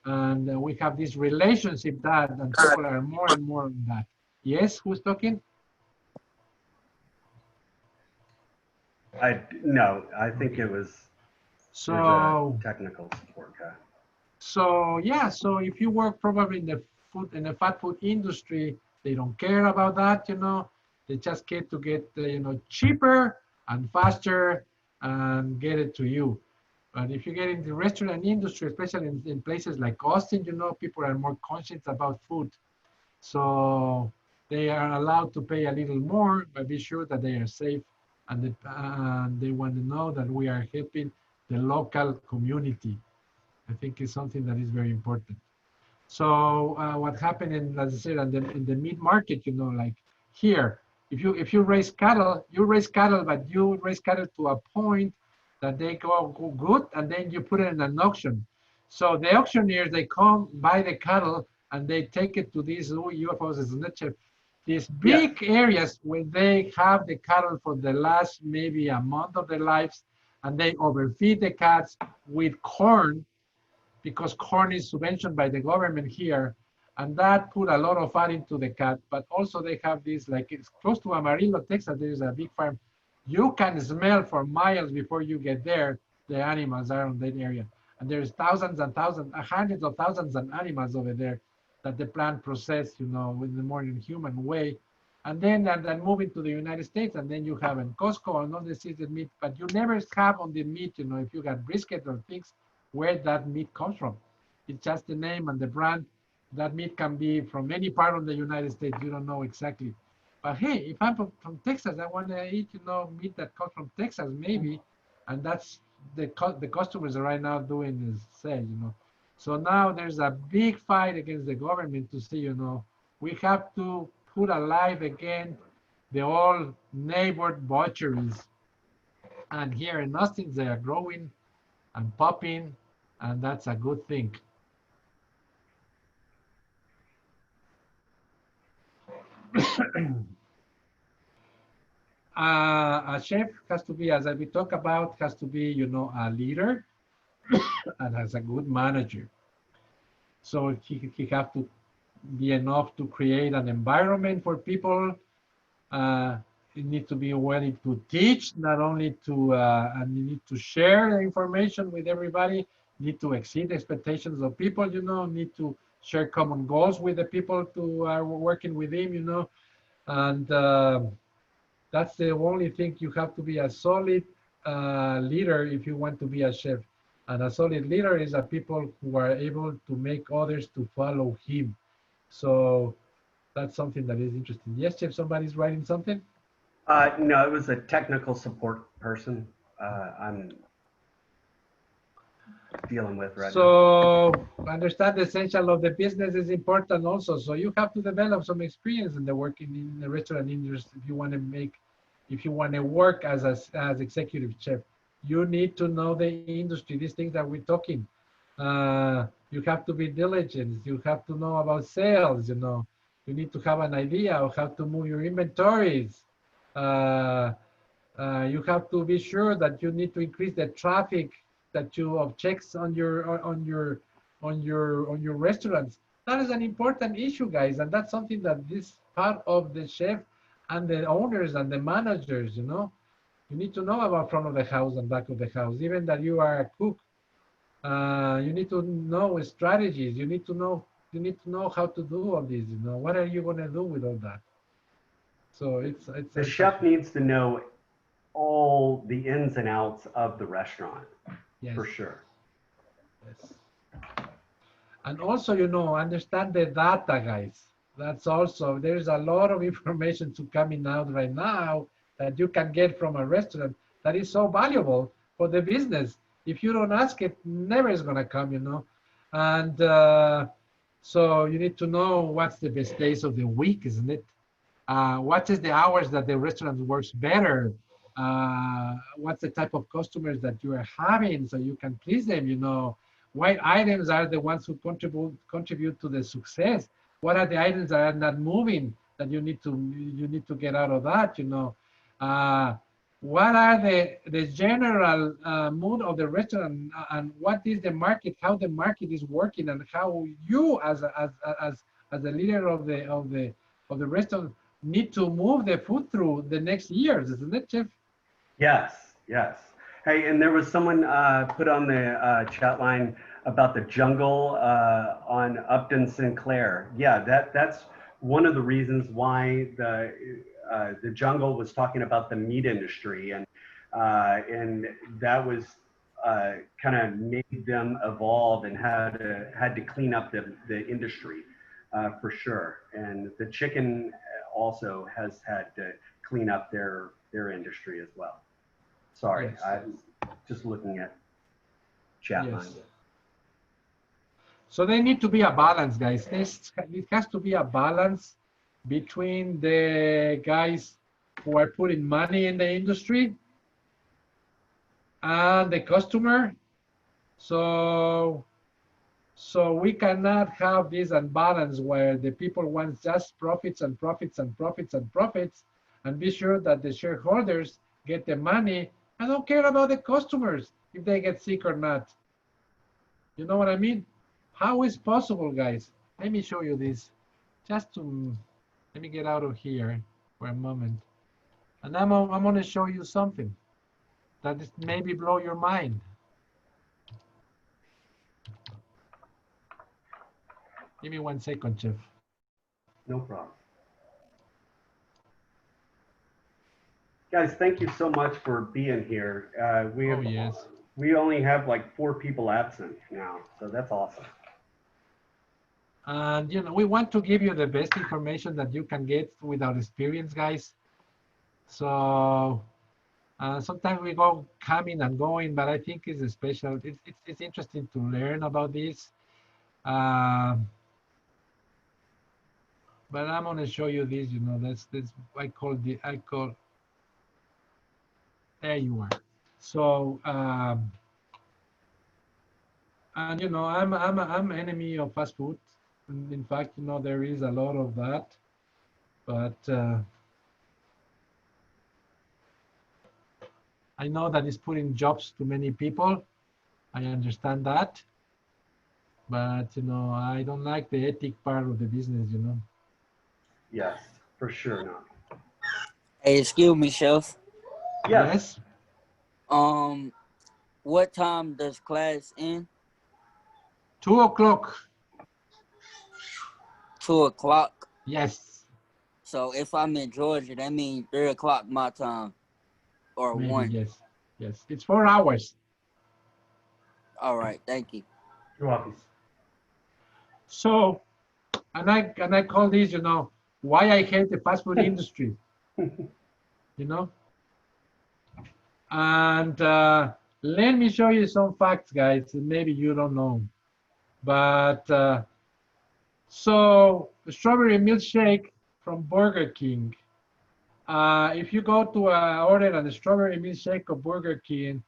B: And we have this relationship that, and people are more and more on that. Yes, who's talking?
E: No, I think it was
B: so
E: technical support guy.
B: So yeah, so if you work probably in the fast food industry, they don't care about that, you know. They just get to get you know, cheaper and faster and get it to you. But if you get in the restaurant industry, especially in places like Austin, you know, people are more conscious about food. So they are allowed to pay a little more, but be sure that they are safe, and they want to know that we are helping the local community. I think it's something that is very important. So what happened in, as I said, in the meat market, you know, like here, if you raise cattle, but you raise cattle to a point that they go good, and then you put it in an auction. So the auctioneers, they come buy the cattle and they take it to these UFOs, these big areas where they have the cattle for the last maybe a month of their lives, and they overfeed the cats with corn, because corn is subventioned by the government here, and that put a lot of fat into the cat. But also they have this, like it's close to Amarillo, Texas, there's a big farm. You can smell for miles before you get there, the animals are on that area. And there's thousands and thousands, hundreds of thousands of animals over there that the plant process, you know, in the more human way. And then moving to the United States, and then you have in Costco and all the seasoned meat, but you never have on the meat, you know, if you got brisket or things, where that meat comes from. It's just the name and the brand. That meat can be from any part of the United States. You don't know exactly. But hey, if I'm from Texas, I want to eat, you know, meat that comes from Texas, maybe. And that's the customers are right now doing is say, you know. So now there's a big fight against the government to say, you know, we have to put alive again the old neighbor butcheries. And here in Austin, they are growing and popping, and that's a good thing. A chef has to be, as we talk about, has to be, you know, a leader and has a good manager. So he have to be enough to create an environment for people. You need to be willing to teach, not only to, and you need to share the information with everybody, need to exceed expectations of people, you know, need to share common goals with the people who are working with him, you know, and That's the only thing. You have to be a solid leader if you want to be a chef. And a solid leader is a people who are able to make others to follow him. So that's something that is interesting. Yes, Chef, somebody's writing something?
E: No, it was a technical support person I'm dealing with right now.
B: So understand the essential of the business is important also. So you have to develop some experience in the working in the restaurant industry if you want to make, if you want to work as executive chef. You need to know the industry, these things that we're talking. You have to be diligent. You have to know about sales, you know. You need to have an idea of how to move your inventories. You have to be sure that you need to increase the traffic that you of checks on your restaurants. That is an important issue, guys, and that's something that this part of the chef and the owners and the managers, you know, you need to know about front of the house and back of the house. Even that you are a cook, you need to know strategies. You need to know how to do all this. You know, what are you going to do with all that? So it's
E: the chef needs to know all the ins and outs of the restaurant.
B: Yes.
E: For sure.
B: Yes. And also, you know, understand the data, guys. That's also, there's a lot of information to coming out right now that you can get from a restaurant that is so valuable for the business. If you don't ask it, never is going to come, you know. And so you need to know what's the best days of the week, isn't it? What is the hours that the restaurant works better? What's the type of customers that you are having so you can please them, you know? What items are the ones who contribute to the success? What are the items that are not moving that you need to get out of that, you know? What are the general mood of the restaurant, and what is the market, how the market is working, and how you as the leader of the restaurant need to move the food through the next years, isn't it, Chef?
E: Yes, yes. Hey, and there was someone put on the chat line about the jungle on Upton Sinclair. Yeah, that's one of the reasons why the jungle was talking about the meat industry, and that was kind of made them evolve and had to clean up the industry for sure. And the chicken also has had to clean up their industry as well. Sorry,
B: Yes.
E: I'm just looking at chat
B: Yes.
E: line.
B: So there need to be a balance, guys. It has to be a balance between the guys who are putting money in the industry and the customer. So we cannot have this unbalance where the people want just profits and profits and profits and profits, and be sure that the shareholders get the money and don't care about the customers if they get sick or not. You know what I mean? How is possible, guys? Let me show you this. Just to, let me get out of here for a moment. And I'm going to show you something that is maybe blow your mind. Give me 1 second, Chef.
E: No problem. Guys, thank you so much for being here. We only have like 4 people absent now, so that's awesome.
B: And you know, we want to give you the best information that you can get without experience, guys. So sometimes we go coming and going, but I think it's a special. It's interesting to learn about this. But I'm going to show you this. You know, that's I call. There you are. So and you know, I'm enemy of fast food. In fact, you know, there is a lot of that, but I know that it's putting jobs to many people. I understand that, but you know, I don't like the ethic part of the business, you know.
E: Yes, for sure not.
M: Hey, excuse me, Chef.
B: Yes.
M: What time does class end?
B: 2 o'clock.
M: 2 o'clock.
B: Yes.
M: So if I'm in Georgia, that means 3 o'clock my time or
B: Maybe,
M: 1.
B: yes. Yes, it's 4 hours.
M: All right, thank you.
E: You're welcome.
B: So, and I call this, you know, why I hate the fast food industry. You know? And let me show you some facts, guys. Maybe you don't know. But so the strawberry milkshake from Burger King. If you go to order a strawberry milkshake of Burger King,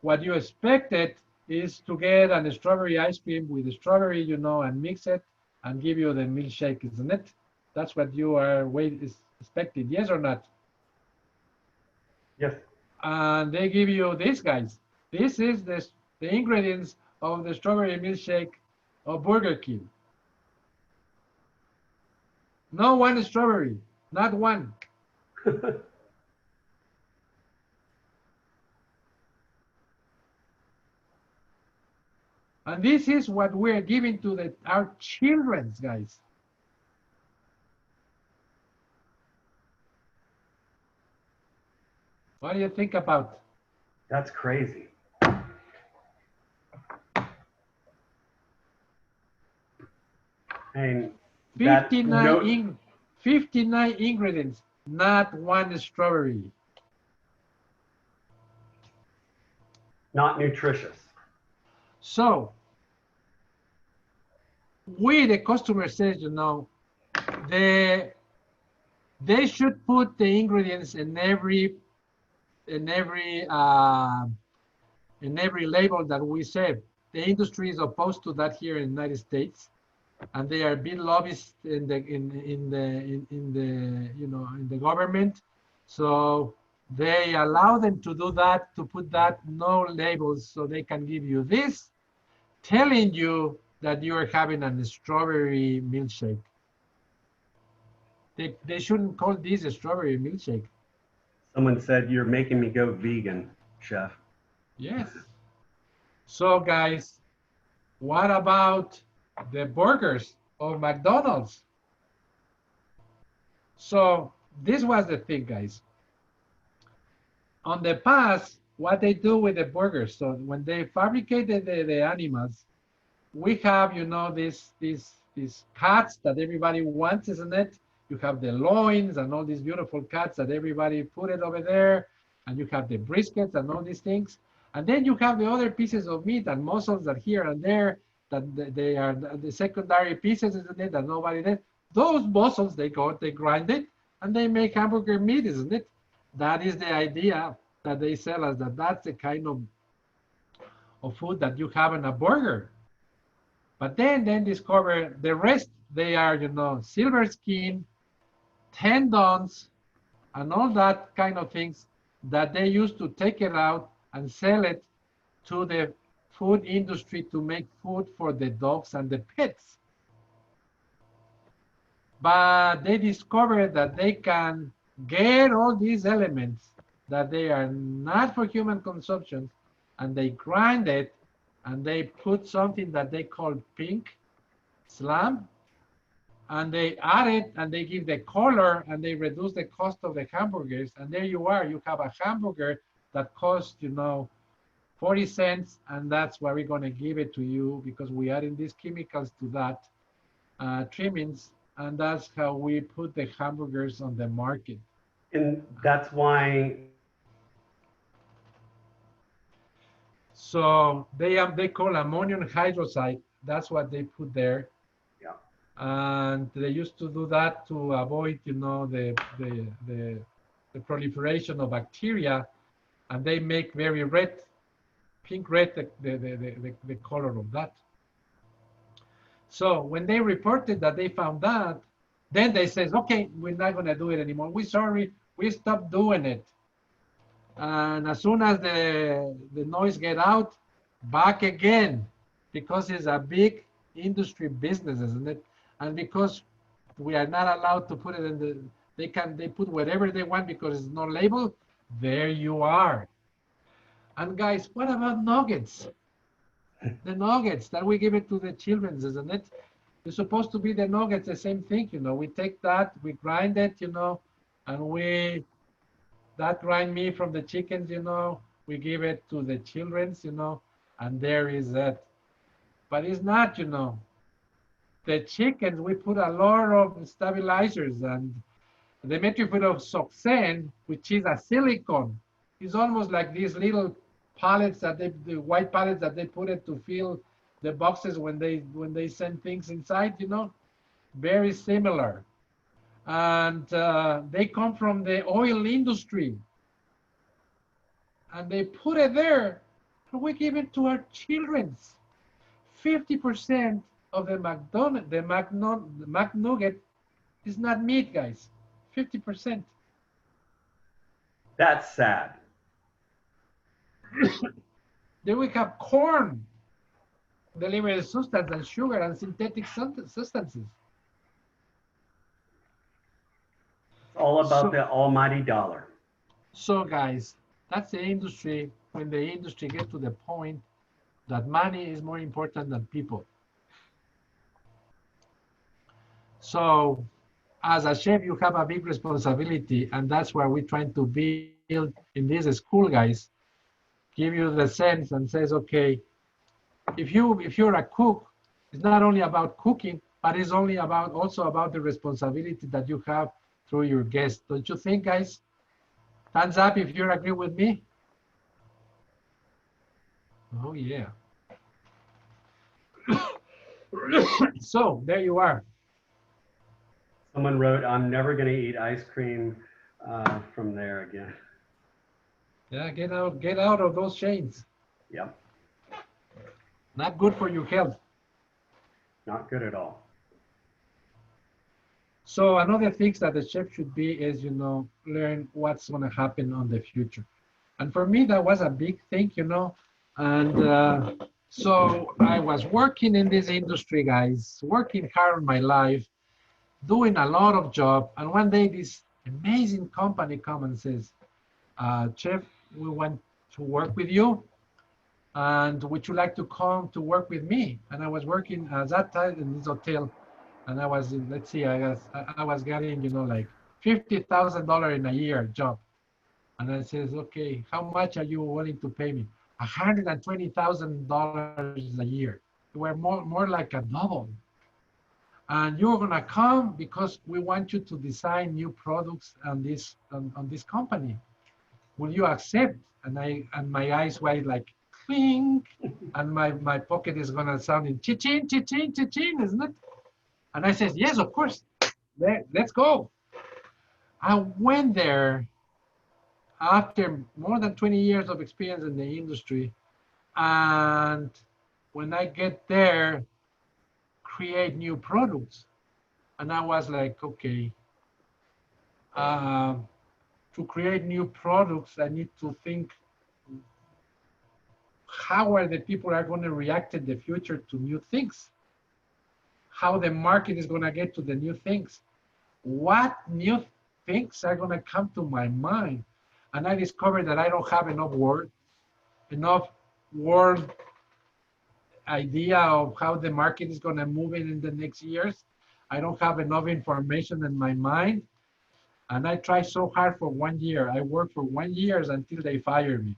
B: what you expected is to get a strawberry ice cream with the strawberry, you know, and mix it and give you the milkshake, isn't it? That's what you are expecting, yes or not?
E: Yes.
B: And they give you this, guys. This is the ingredients of the strawberry milkshake of Burger King. No one strawberry, not one. And this is what we're giving to our children, guys. What do you think about?
E: That's crazy. And
B: 59 ingredients, not one strawberry.
E: Not nutritious.
B: So, we, the customer says, you know, they should put the ingredients in every label that we say. The industry is opposed to that here in the United States, and they are big lobbyists in the government. So they allow them to do that, to put that no labels, so they can give you this, telling you that you are having a strawberry milkshake. They shouldn't call this a strawberry milkshake.
E: Someone said you're making me go vegan, chef.
B: Yes. So guys, what about the burgers of McDonald's? So this was the thing, guys. On the past, what they do with the burgers, so when they fabricated the animals, we have, you know, these cuts that everybody wants, isn't it? You have the loins and all these beautiful cuts that everybody put it over there, and you have the briskets and all these things. And then you have the other pieces of meat and muscles that here and there, that they are the secondary pieces, isn't it, that nobody did. Those muscles, they grind it, and they make hamburger meat, isn't it? That is the idea that they sell us, that's the kind of food that you have in a burger. But then discover the rest, they are, you know, silver skin, tendons, and all that kind of things that they used to take it out and sell it to the food industry to make food for the dogs and the pets. But they discovered that they can get all these elements that they are not for human consumption, and they grind it, and they put something that they call pink slime, and they add it, and they give the color, and they reduce the cost of the hamburgers, and there you are. You have a hamburger that costs, you know, 40 cents, and that's why we're going to give it to you, because we adding these chemicals to that, trimmings, and that's how we put the hamburgers on the market.
E: And that's why.
B: So they call ammonium hydroxide. That's what they put there.
E: Yeah.
B: And they used to do that to avoid, you know, the proliferation of bacteria, and they make very red, pink red, the color of that. So when they reported that they found that, then they says, okay, we're not going to do it anymore. We're sorry, we stopped doing it. And as soon as the noise get out, back again, because it's a big industry business, isn't it? And because we are not allowed to put it in they put whatever they want because it's not labeled, there you are. And guys, what about nuggets? The nuggets that we give it to the children, isn't it? It's supposed to be the nuggets, the same thing, you know. We take that, we grind it, you know, and that grind meat from the chickens, you know, we give it to the children's, you know, and there is that. But it's not, you know. The chickens, we put a lot of stabilizers, and the methylphenol of Soxen, which is a silicone, is almost like these little pallets that the white pallets that they put it to fill the boxes when they send things inside, you know, very similar. And they come from the oil industry, and they put it there, and we give it to our children. 50% of the McNugget is not meat, guys. 50%.
E: That's sad.
B: Then we have corn, delivered substance and sugar and synthetic substances.
E: It's all about the almighty dollar.
B: So guys, that's the industry. When the industry gets to the point that money is more important than people. So as a chef, you have a big responsibility, and that's where we're trying to build in this school, guys. Give you the sense and says, okay, if you're a cook, it's not only about cooking, but it's also about the responsibility that you have through your guests. Don't you think, guys? Thumbs up if you agree with me. Oh yeah. So there you are.
E: Someone wrote, "I'm never going to eat ice cream from there again."
B: Yeah, get out of those chains.
E: Yep.
B: Not good for your health.
E: Not good at all.
B: So another thing that the chef should be is, you know, learn what's going to happen on the future. And for me, that was a big thing, you know. And so I was working in this industry, guys, working hard on my life, doing a lot of job. And one day this amazing company comes and says, Chef, we want to work with you. And would you like to come to work with me? And I was working at that time in this hotel. And I was, let's see, I was getting, you know, like $50,000 in a year job. And I says, okay, how much are you willing to pay me? $120,000 a year. We're more like a double. And you're gonna come because we want you to design new products on this company. Will you accept? And my eyes were like clink, and my pocket is gonna sound in cha-ching, cha-ching, cha-ching, isn't it? And I said, yes, of course. Let's go. I went there after more than 20 years of experience in the industry. And when I get there, create new products. And I was like, okay, to create new products, I need to think, how are the people are going to react in the future to new things? How the market is going to get to the new things? What new things are going to come to my mind? And I discovered that I don't have enough word idea of how the market is going to move in the next years. I don't have enough information in my mind. And I tried so hard for 1 year. I worked for 1 year until they fired me.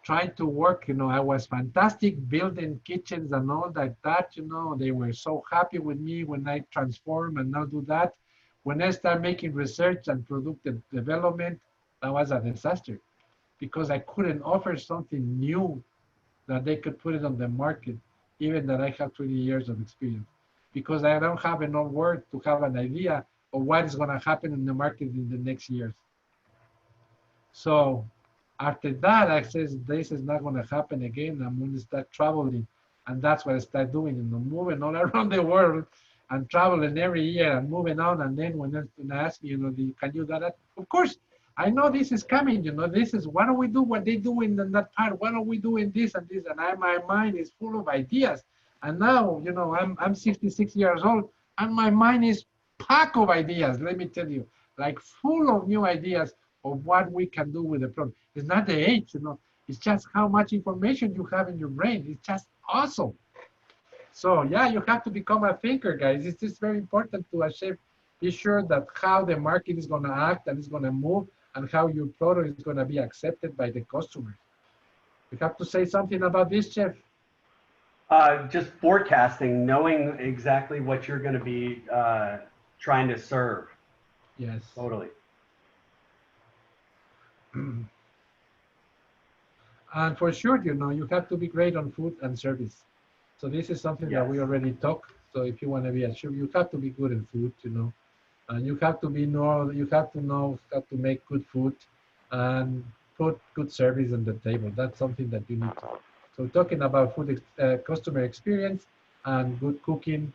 B: Trying to work, you know, I was fantastic building kitchens and all that, you know, they were so happy with me when I transform and now do that. When I start making research and product development, that was a disaster because I couldn't offer something new that they could put it on the market, even that I have 20 years of experience, because I don't have enough work to have an idea of what is going to happen in the market in the next years. So after that, I says, this is not going to happen again. I'm going to start traveling. And that's what I start doing, you know, moving all around the world and traveling every year and moving on. And then when they ask me, you know, can you do that? Of course, I know this is coming, you know, this is, why don't we do what they do in that part? Why don't we do in this and this? And my mind is full of ideas. And now, you know, I'm 66 years old and my mind is packed of ideas, let me tell you, like full of new ideas of what we can do with the product. It's not the age, you know, it's just how much information you have in your brain. It's just awesome. So yeah, you have to become a thinker, guys. It's just very important to a chef. Be sure that how the market is going to act and is going to move and how your product is going to be accepted by the customers. You have to say something about this, chef.
E: Just forecasting, knowing exactly what you're going to be trying to serve.
B: Yes.
E: Totally.
B: And for sure, you know, you have to be great on food and service. So this is something that we already talked. So if you want to be a chef, you have to be good in food, you know, and you have to you have to know how to make good food and put good service on the table. That's something that you need to. So talking about food, customer experience and good cooking,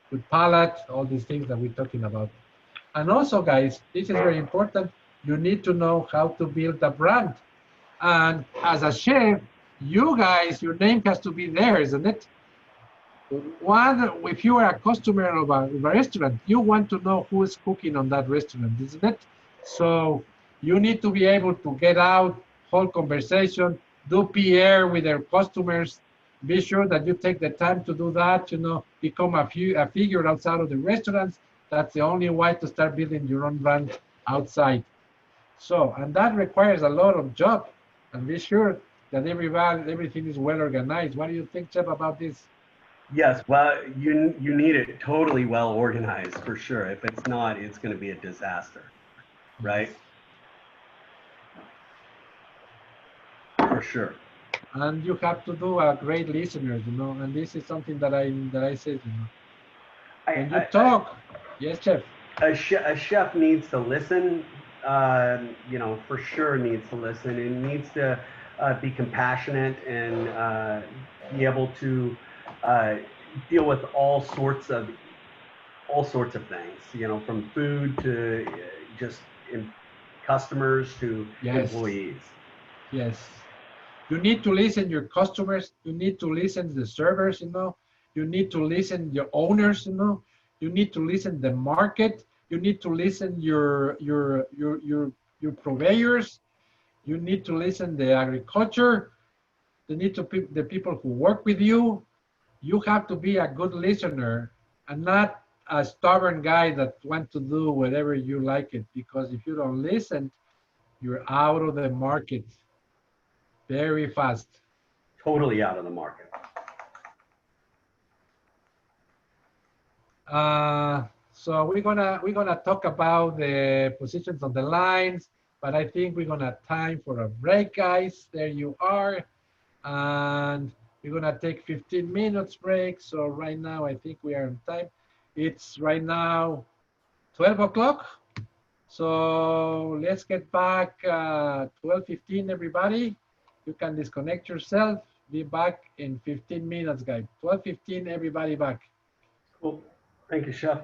B: good palate, all these things that we're talking about. And also, guys, this is very important. You need to know how to build a brand. And as a chef, you guys, your name has to be there, isn't it? If you are a customer of a restaurant, you want to know who is cooking on that restaurant, isn't it? So you need to be able to get out, hold conversation, do PR with their customers. Be sure that you take the time to do that, you know, become a figure outside of the restaurants. That's the only way to start building your own brand outside. So, and that requires a lot of job. And be sure that everything is well organized. What do you think, Chef, about this?
E: Yes, well, you need it totally well organized for sure. If it's not, it's going to be a disaster, right? For sure.
B: And you have to do a great listener, you know. And this is something that I said, you know. When you talk, yes, Chef.
E: A chef needs to listen. You know, for sure needs to listen and needs to be compassionate and be able to deal with all sorts of things. You know, from food to just customers to employees.
B: Yes. You need to listen your customers. You need to listen to the servers. You know. You need to listen your owners. You know. You need to listen the market. You need to listen your purveyors. You need to listen the agriculture. You need to the people who work with you. You have to be a good listener and not a stubborn guy that wants to do whatever you like it. Because if you don't listen, you're out of the market very fast.
E: Totally out of the market.
B: So we're gonna talk about the positions on the lines, but I think we're gonna time for a break, guys. There you are, and we're gonna take 15 minutes break. So right now, I think we are on time. It's right now 12 o'clock. So let's get back 12:15, everybody. You can disconnect yourself. Be back in 15 minutes, guys. 12:15, everybody back.
E: Cool. Thank you, Chef.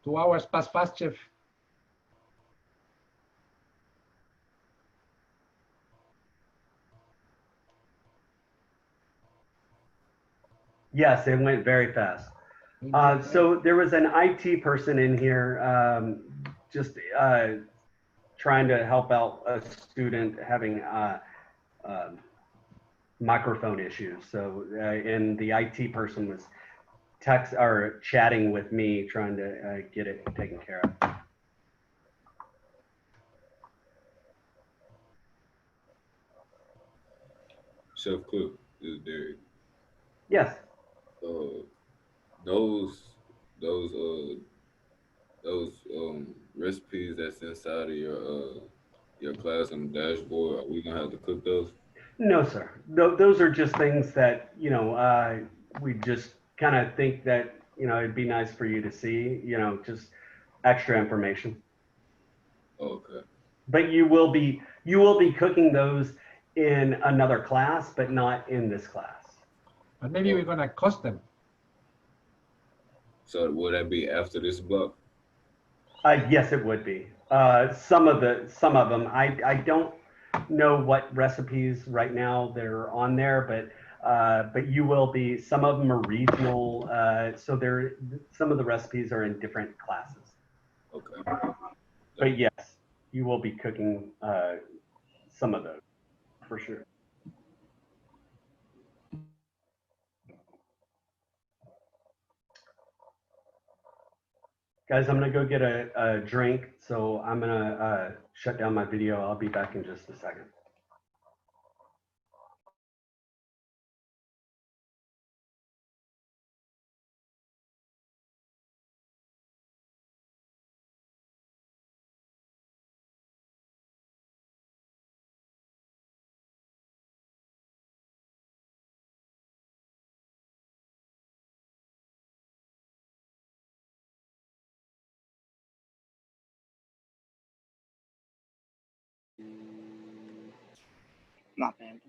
B: Two hours past fast, Chef.
E: Yes, it went very fast. So there was an IT person in here just trying to help out a student having microphone issues. So and the IT person was chatting with me, trying to get it taken care of.
G: Chef Cook, this is Derek.
E: Yes.
G: Those recipes that's inside of your class on the dashboard, are we gonna have to cook those?
E: No, sir. Those are just things that, you know, we just kind of think that, you know, it'd be nice for you to see, you know, just extra information.
G: Okay.
E: But you will be cooking those in another class, but not in this class.
B: But maybe we're gonna cost them.
G: So will that be after this block?
E: Yes, it would be. Some of them. I don't know what recipes right now that are on there, but you will be. Some of them are regional, so some of the recipes are in different classes.
G: Okay.
E: But yes, you will be cooking some of those for sure. Guys, I'm gonna go get a drink, so I'm gonna shut down my video. I'll be back in just a second.
C: Not bad.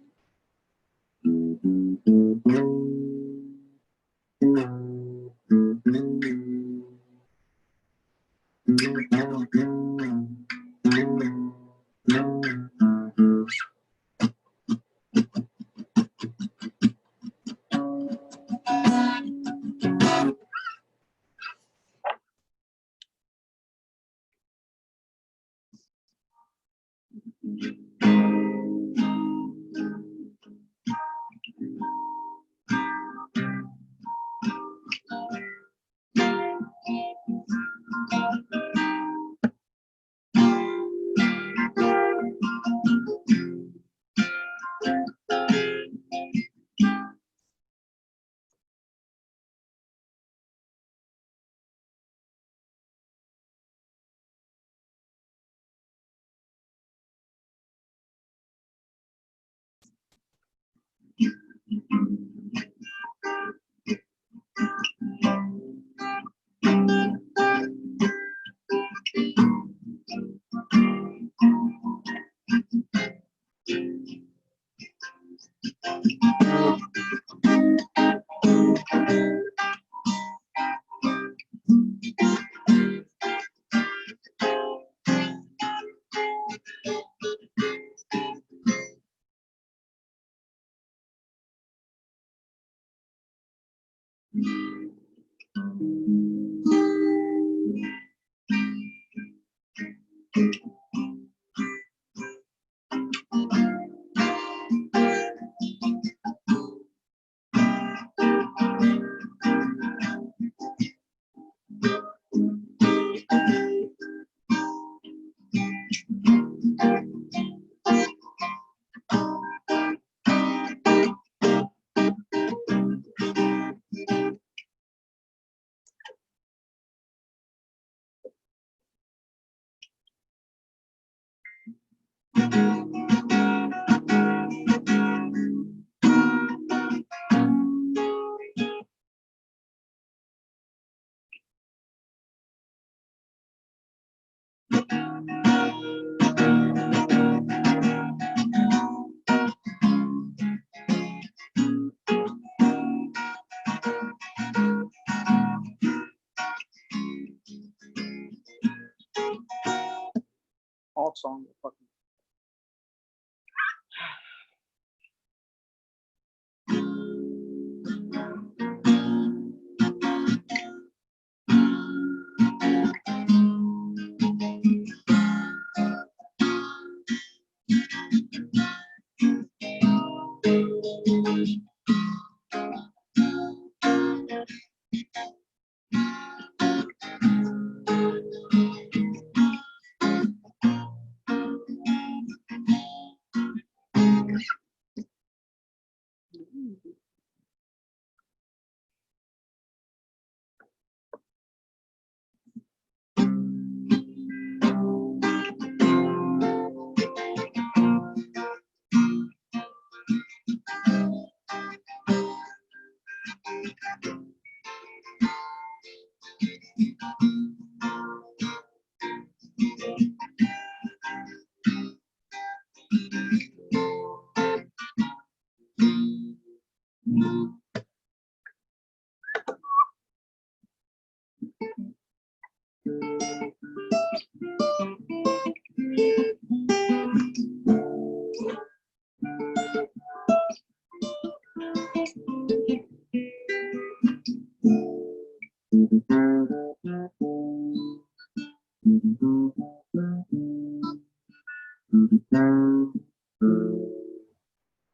C: All songs are fucking.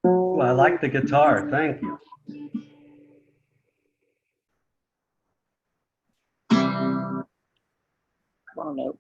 E: Well, I like the guitar. Thank you.
C: Oh, no.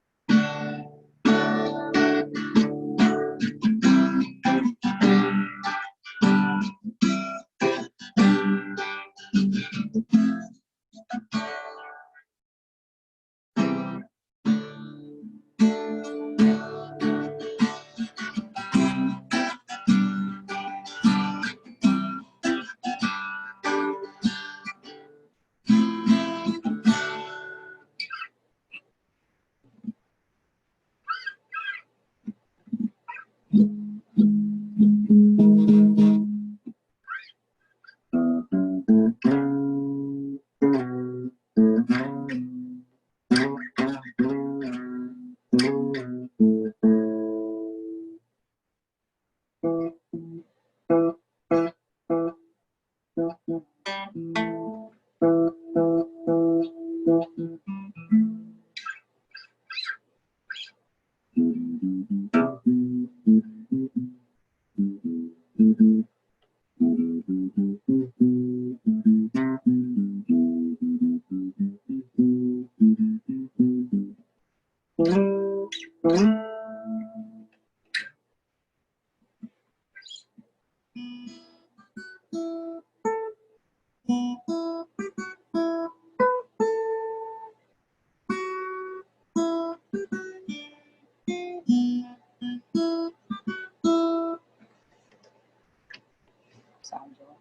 C: Sounds off.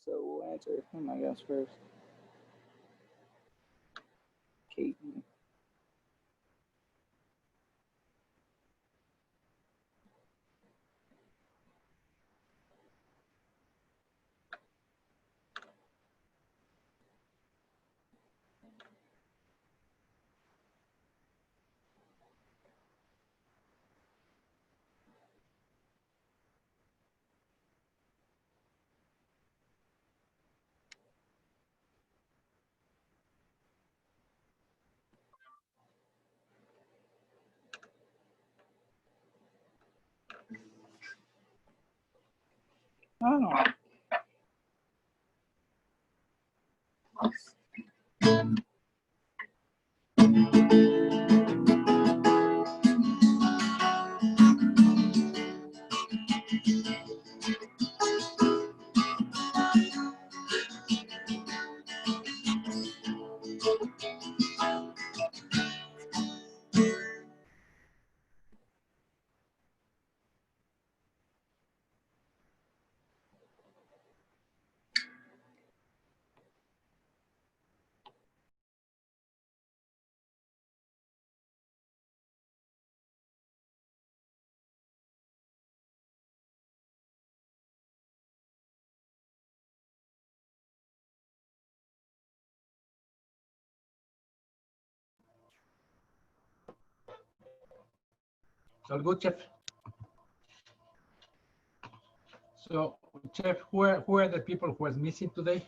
C: So we'll answer him, I guess, first. Kate. Oh.
B: All good, Chef. So, Chef, who are the people who was missing today?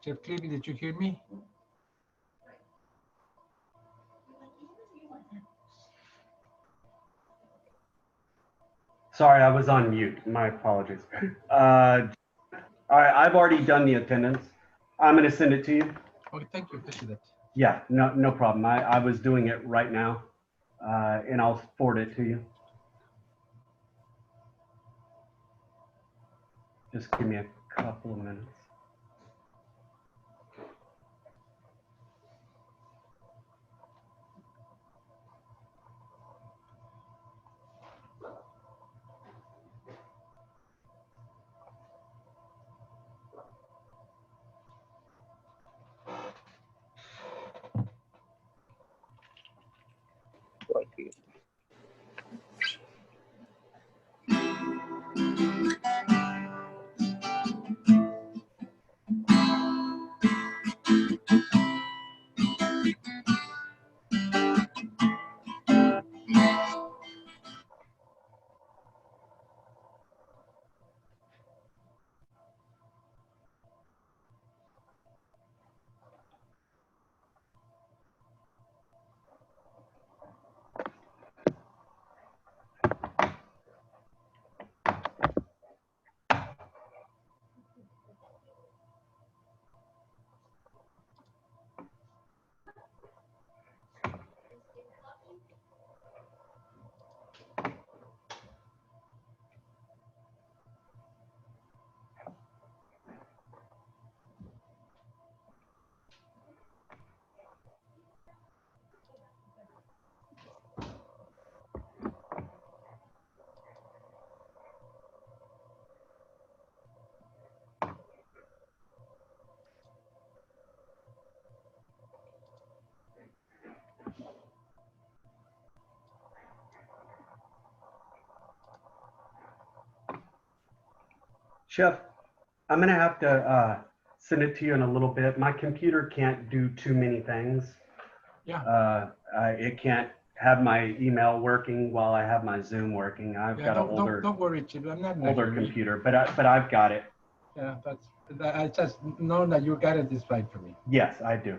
B: Chef Cleary, did you hear me?
E: Sorry, I was on mute. My apologies. All right, I've already done the attendance. I'm going to send it to you.
B: Okay, thank you. Appreciate that.
E: Yeah, no problem. I was doing it right now. and I'll forward it to you. Just give me a couple of minutes. Chef, I'm gonna have to send it to you in a little bit. My computer can't do too many things.
B: Yeah.
E: It can't have my email working while I have my Zoom working. I've
B: Yeah,
E: got an older
B: don't worry, Chip. I'm not
E: older
B: naive.
E: computer, but I've got it.
B: Yeah, I just know that you got it is right for me.
E: Yes, I do.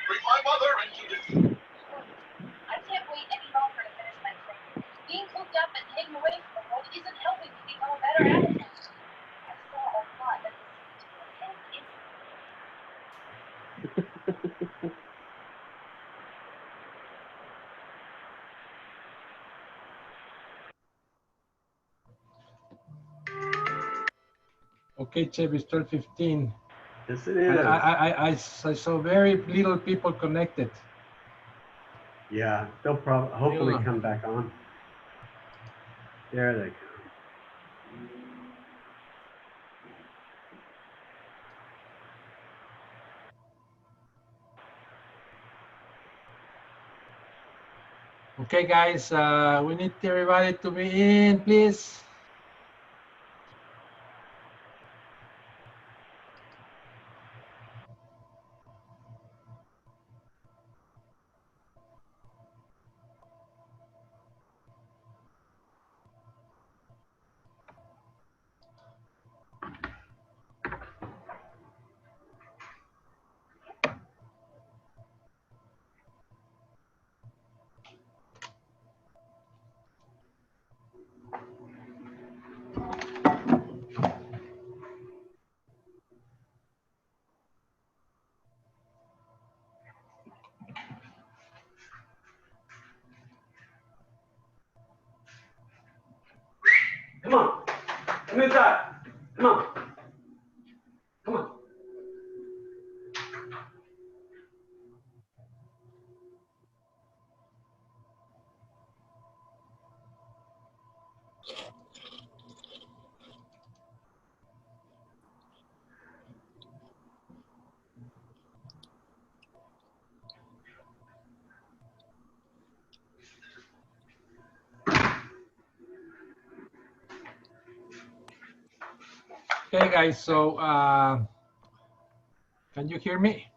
Q: bring my mother into this. I can't wait any longer to finish my training. Being cooped up and hidden away from the world isn't helping me become a better athlete. I saw a lot that this to be
B: Okay, Chef, it's 12:15.
E: Yes, it is.
B: I saw very little people connected.
E: Yeah, they'll probably hopefully
B: Yeah.
E: come back on. There they go.
B: Okay, guys, we need everybody to be in, please.
E: Come on. Come inside. Come on. Come on.
B: Okay, guys, so can you hear me?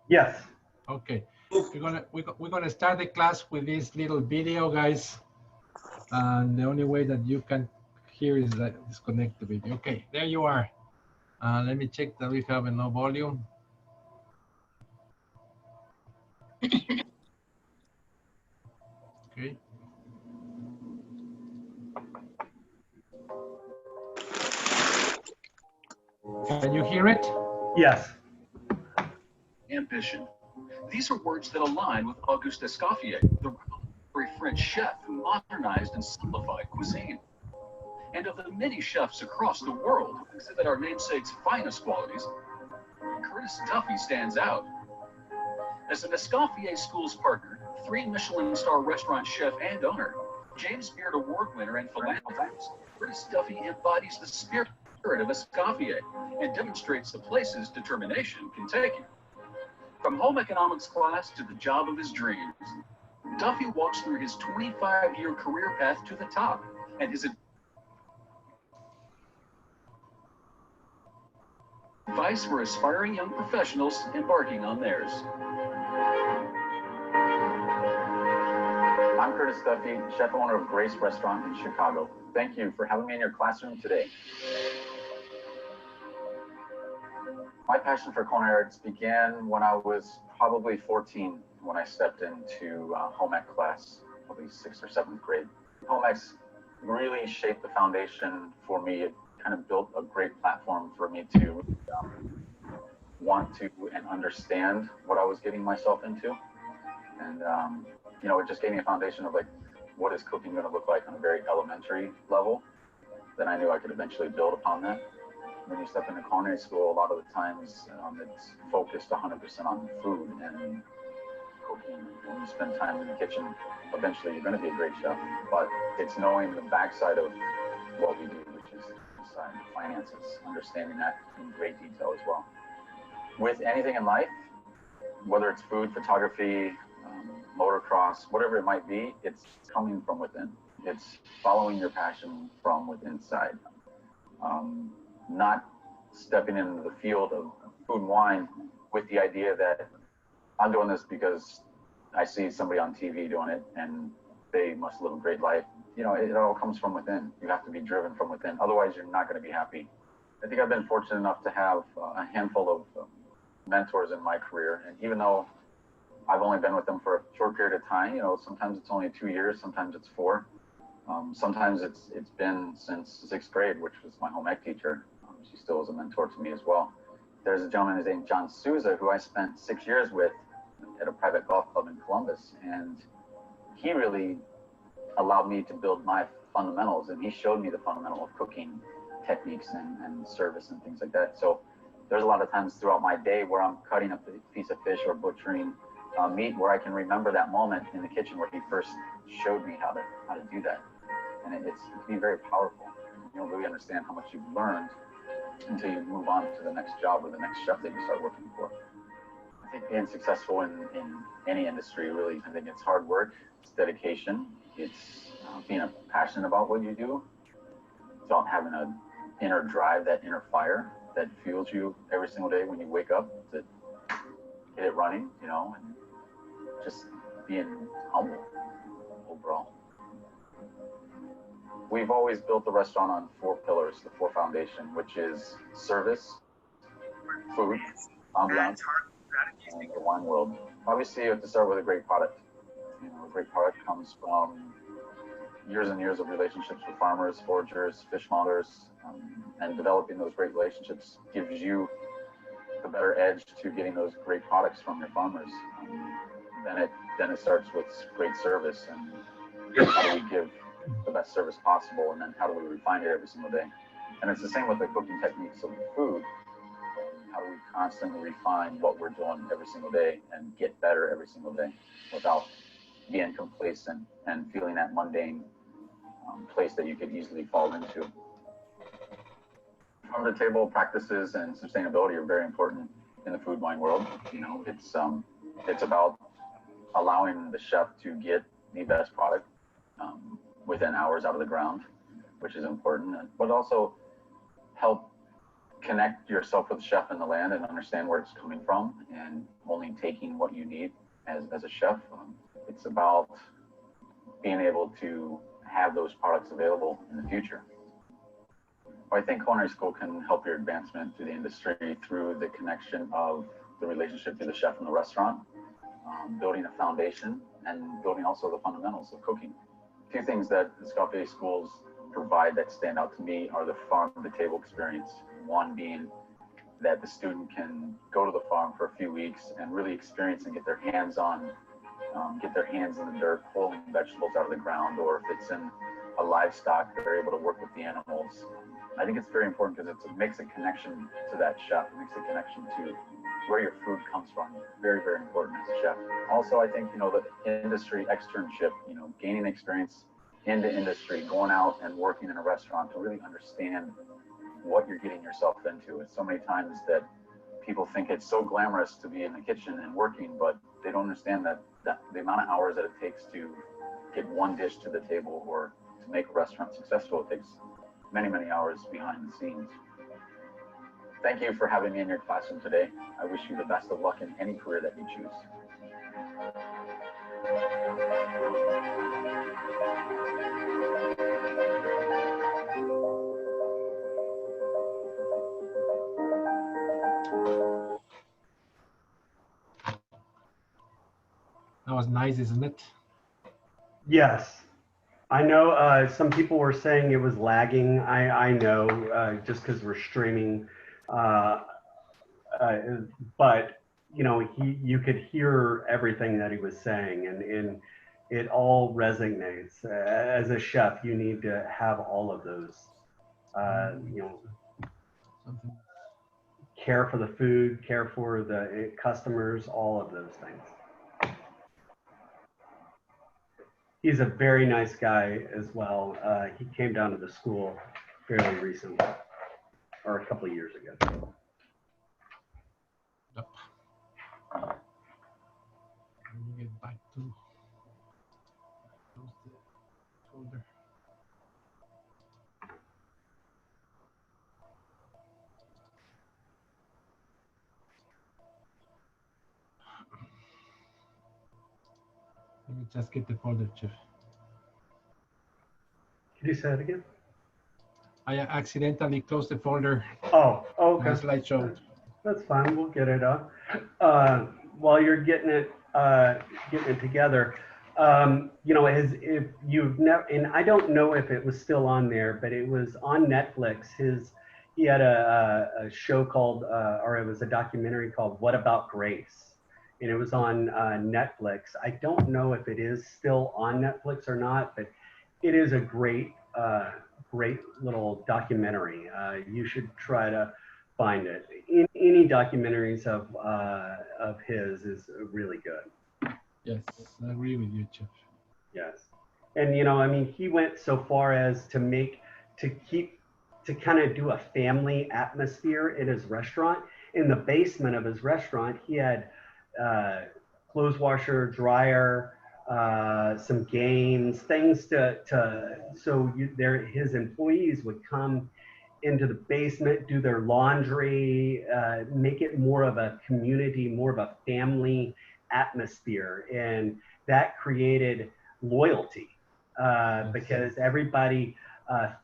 E: Yes.
B: Okay, we're gonna start the class with this little video, guys. And the only way that you can hear is that disconnect the video. Okay, there you are. Let me check that we have enough volume. Okay. Can you hear it?
E: Yes.
Q: Ambition. These are words that align with Auguste Escoffier, the revolutionary French chef who modernized and simplified cuisine. And of the many chefs across the world who exhibit our namesake's finest qualities, Curtis Duffy stands out. As an Escoffier Schools partner, 3 Michelin star restaurant chef and owner, James Beard Award winner and philanthropist, Curtis Duffy embodies the spirit of Escoffier and demonstrates the places determination can take you. From home economics class to the job of his dreams, Duffy walks through his 25-year career path to the top and his advice for aspiring young professionals embarking on theirs.
R: I'm Curtis Duffy, chef owner of Grace Restaurant in Chicago. Thank you for having me in your classroom today. My passion for culinary arts began when I was probably 14, when I stepped into home ec class, probably 6th or 7th grade. Home ecs really shaped the foundation for me. It kind of built a great platform for me to want to and understand what I was getting myself into. And, you know, it just gave me a foundation of like, what is cooking going to look like on a very elementary level? Then I knew I could eventually build upon that. When you step into culinary school, a lot of the times it's focused 100% on food and cooking. When you spend time in the kitchen, eventually you're going to be a great chef. But it's knowing the backside of what we do, which is the finances, understanding that in great detail as well. With anything in life, whether it's food, photography, motocross, whatever it might be, it's coming from within. It's following your passion from within inside. Not stepping into the field of food and wine with the idea that I'm doing this because I see somebody on TV doing it and they must live a great life. You know, it all comes from within. You have to be driven from within. Otherwise, you're not going to be happy. I think I've been fortunate enough to have a handful of mentors in my career. And even though I've only been with them for a short period of time, you know, sometimes it's only 2 years, sometimes it's 4. Sometimes it's been since 6th grade, which was my home ec teacher. She still is a mentor to me as well. There's a gentleman named John Souza who I spent 6 years with at a private golf club in Columbus, and he really allowed me to build my fundamentals, and he showed me the fundamental of cooking techniques and service and things like that. So there's a lot of times throughout my day where I'm cutting up a piece of fish or butchering meat where I can remember that moment in the kitchen where he first showed me how to do that. And it can be very powerful. You don't really understand how much you've learned until you move on to the next job or the next chef that you start working for. I think being successful in any industry, really, I think it's hard work, it's dedication, it's being passionate about what you do. It's about having an inner drive, that inner fire that fuels you every single day when you wake up to get it running, you know, and just being humble overall. We've always built the restaurant on 4 pillars, the 4 foundation, which is service, food, ambiance, and the wine world. Obviously, you have to start with a great product. You know, a great product comes from years and years of relationships with farmers, foragers, fishmongers, and developing those great relationships gives you the better edge to getting those great products from your farmers. Then it starts with great service, and how do we give the best service possible, and then how do we refine it every single day. And it's the same with the cooking techniques of food. How do we constantly refine what we're doing every single day and get better every single day without being complacent and feeling that mundane place that you could easily fall into. Farm to table practices and sustainability are very important in the food wine world. You know, it's about allowing the chef to get the best product within hours out of the ground, which is important, but also help connect yourself with the chef in the land and understand where it's coming from and only taking what you need as a chef. It's about being able to have those products available in the future. I think culinary school can help your advancement through the industry through the connection of the relationship to the chef in the restaurant, building a foundation, and building also the fundamentals of cooking. 2 things that the Escoffier schools provide that stand out to me are the farm-to-table experience. One being that the student can go to the farm for a few weeks and really experience and get their hands in the dirt, pulling vegetables out of the ground, or if it's in a livestock, they're able to work with the animals. I think it's very important because it makes a connection to that chef. It makes a connection to where your food comes from. Very, very important as a chef. Also, I think, you know, the industry externship, you know, gaining experience in the industry, going out and working in a restaurant to really understand what you're getting yourself into. It's so many times that people think it's so glamorous to be in the kitchen and working, but they don't understand that the amount of hours that it takes to get one dish to the table or to make a restaurant successful, it takes many, many hours behind the scenes. Thank you for having me in your classroom today. I wish you the best of luck in any career that you choose.
B: That was nice, isn't it?
E: Yes. I know some people were saying it was lagging. I know just because we're streaming. But, you know, you could hear everything that he was saying, and it all resonates. As a chef, you need to have all of those, you know, care for the food, care for the customers, all of those things. He's a very nice guy as well. He came down to the school fairly recently, or a couple of years ago.
B: Yep. Let me get back to close the folder. Let me just get the folder, Chef.
E: Can you say that again?
B: I accidentally closed the folder.
E: Oh, okay.
B: My slideshow.
E: That's fine. We'll get it up. While you're getting it together, you know, as if you've never, and I don't know if it was still on there, but it was on Netflix. He had a show called, or it was a documentary called "What About Grace," and it was on Netflix. I don't know if it is still on Netflix or not, but it is a great little documentary. You should try to find it. Any documentaries of his is really good.
B: Yes, I agree with you, Jeff.
E: Yes, and you know, I mean, he went so far as to kind of do a family atmosphere in his restaurant. In the basement of his restaurant, he had clothes washer, dryer, some games, things his employees would come into the basement, do their laundry, make it more of a community, more of a family atmosphere. And that created loyalty because everybody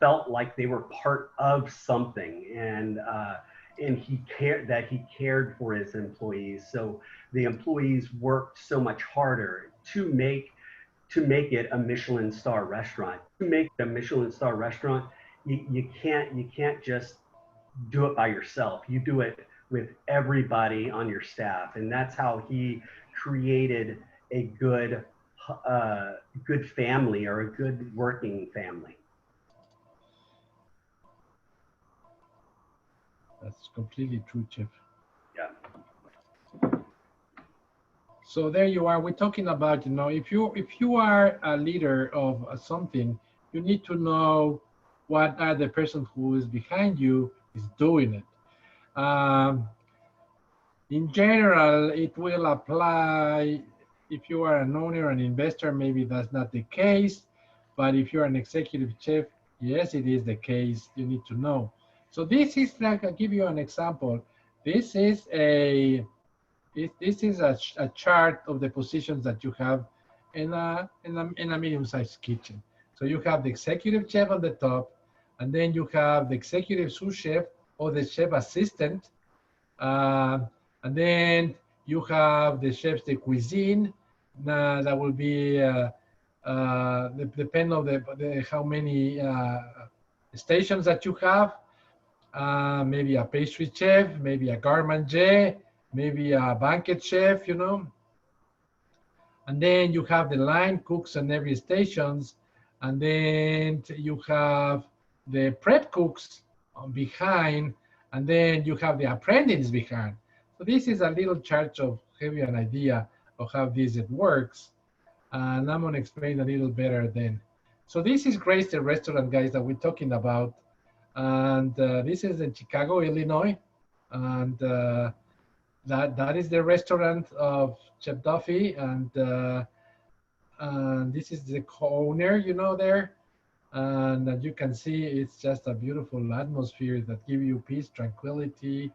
E: felt like they were part of something. And he cared for his employees. So the employees worked so much harder to make it a Michelin star restaurant. To make it a Michelin star restaurant, you can't just do it by yourself. You do it with everybody on your staff, and that's how he created a good family, or a good working family.
B: That's completely true, Jeff.
E: Yeah.
B: So there you are. We're talking about, you know, if you are a leader of something, you need to know what the person who is behind you is doing it. In general, it will apply if you are an owner, an investor, maybe that's not the case. But if you're an executive chef, yes, it is the case. You need to know. So this is like, I'll give you an example. This is a chart of the positions that you have in a medium-sized kitchen. So you have the executive chef on the top, and then you have the executive sous chef or the chef assistant, and then you have the chefs de cuisine. That will be depend on how many stations that you have. Maybe a pastry chef, maybe a garde manger, maybe a banquet chef, you know. And then you have the line cooks on every stations, and then you have the prep cooks behind, and then you have the apprentices behind. So this is a little chart to give you an idea of how this works, and I'm gonna explain a little better then. So this is Grace, the restaurant, guys, that we're talking about. And this is in Chicago, Illinois, and that is the restaurant of Chef Duffy, and this is the co-owner, you know, there. And as you can see, it's just a beautiful atmosphere that gives you peace, tranquility.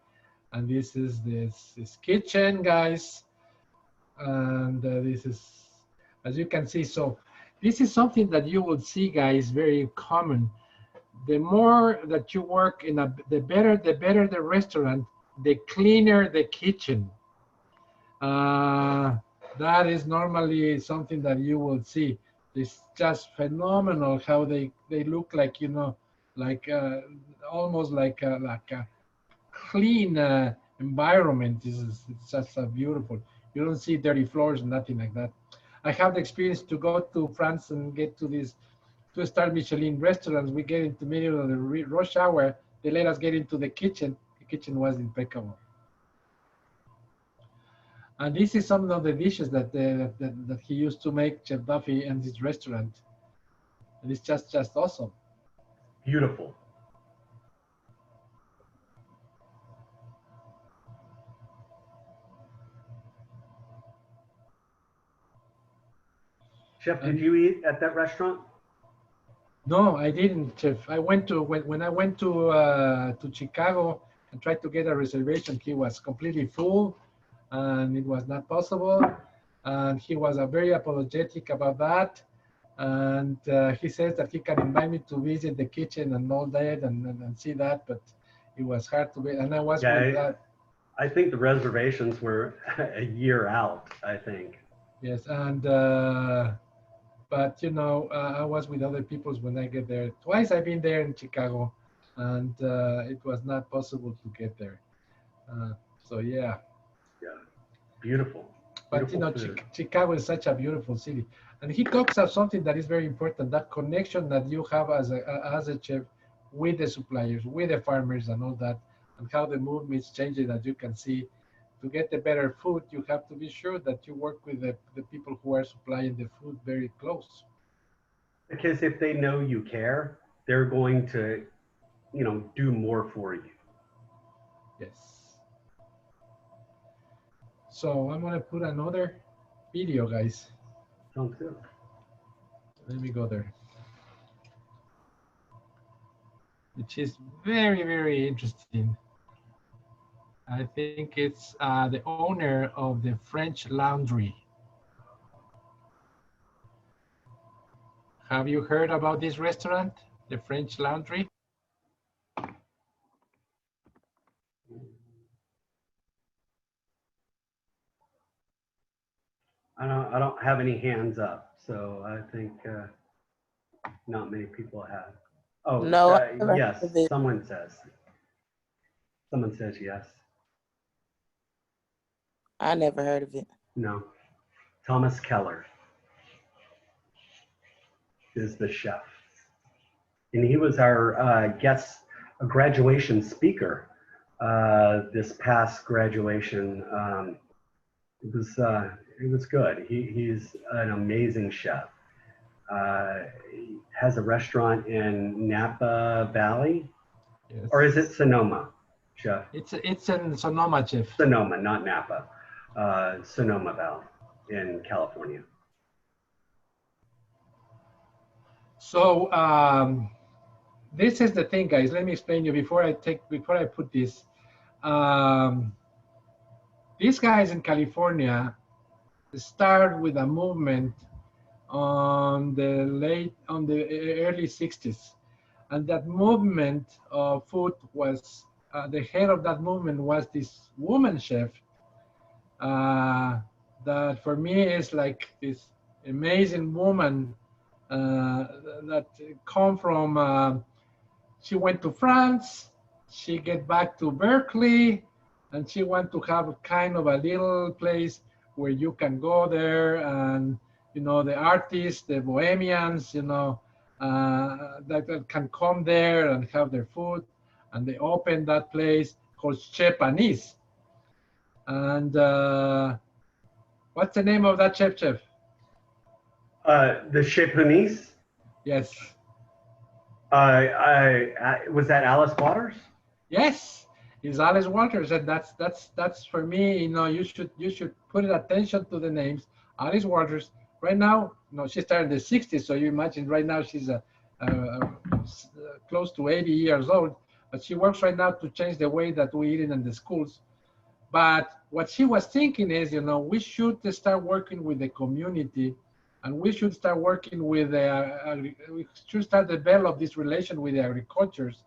B: And this is this kitchen, guys. And this is, as you can see, so this is something that you will see, guys, very common. The more that you work in the better the restaurant, the cleaner the kitchen. That is normally something that you will see. It's just phenomenal how they look like, you know, like almost like a clean environment. It's just beautiful. You don't see dirty floors, nothing like that. I have the experience to go to France and get to these 2-star Michelin restaurants. We get into the middle of the rush hour. They let us get into the kitchen. The kitchen was impeccable. And this is some of the dishes that he used to make, Chef Duffy, and his restaurant. And it's just awesome.
E: Beautiful. Chef, did you eat at that restaurant?
B: No, I didn't, Chef. I went to when I went to Chicago and tried to get a reservation. He was completely full, and it was not possible. And he was very apologetic about that. And he says that he can invite me to visit the kitchen and all that and see that, but it was hard to be. And I was with that.
E: I think the reservations were a year out, I think.
B: Yes, and but you know, I was with other peoples when I get there. Twice I've been there in Chicago, and it was not possible to get there. So yeah.
E: Yeah, beautiful.
B: But you know, Chicago is such a beautiful city, and he talks of something that is very important: that connection that you have as a chef with the suppliers, with the farmers, and all that, and how the movement is changing. That you can see, to get the better food, you have to be sure that you work with the people who are supplying the food very close.
E: Because if they know you care, they're going to, you know, do more for you.
B: Yes. So I'm gonna put another video, guys.
E: Sounds good.
B: Let me go there. Which is very, very interesting. I think it's the owner of the French Laundry. Have you heard about this restaurant, the French Laundry?
E: I don't have any hands up, so I think not many people have. Oh,
H: no,
E: yes, someone says. Someone says yes.
H: I never heard of it.
E: No. Thomas Keller is the chef. And he was our guest graduation speaker this past graduation. It was good. He's an amazing chef. He has a restaurant in Napa Valley.
B: Yes.
E: Or is it Sonoma, chef?
B: It's in Sonoma, chef.
E: Sonoma, not Napa. Sonoma Valley in California.
B: So this is the thing, guys. Let me explain you before I put this. These guys in California start with a movement on the early 60s, and that movement of food was the head of that movement was this woman chef that for me is like this amazing woman that come from she went to France, she get back to Berkeley, and she want to have kind of a little place where you can go there and, you know, the artists, the bohemians, you know, that can come there and have their food. And they open that place called Chez Panisse. And what's the name of that chef?
E: The Chez Panisse?
B: Yes.
E: Was that Alice Waters?
B: Yes. Is Alice Waters, and that's for me. You know, you should put attention to the names. Alice Waters. Right now, no, she started in the 60s, so you imagine right now she's close to 80 years old. But she works right now to change the way that we eat in the schools. But what she was thinking is, you know, we should start working with the community, and we should start working with we should start develop this relation with the agricultures.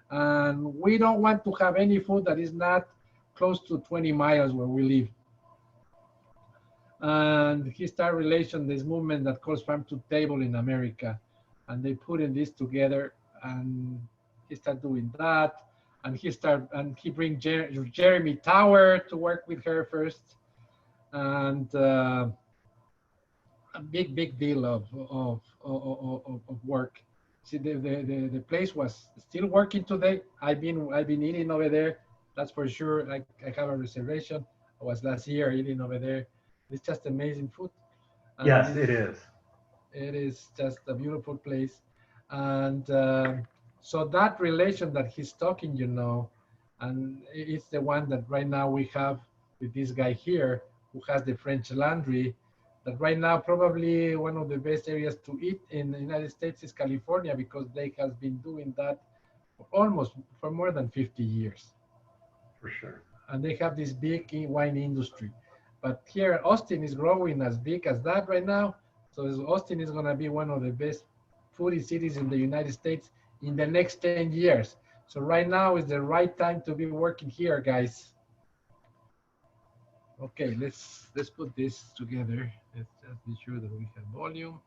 B: And we don't want to have any food that is not close to 20 miles where we live. And he started this movement that calls Farm to Table in America. And they put in this together, and he started doing that. And he bring Jeremy Tower to work with her first. And a big deal of work. See, the place was still working today. I've been eating over there. That's for sure. I have a reservation. I was last year eating over there. It's just amazing food.
E: Yes, it is.
B: It is just a beautiful place. And so that relation that he's talking, you know, and it's the one that right now we have with this guy here who has the French Laundry. That right now probably one of the best areas to eat in the United States is California, because they have been doing that for more than 50 years.
E: For sure.
B: And they have this big wine industry. But here Austin is growing as big as that right now. So Austin is gonna be one of the best foodie cities in the United States in the next 10 years. So right now is the right time to be working here, guys. Okay, let's put this together. Let's just be sure that we have volume.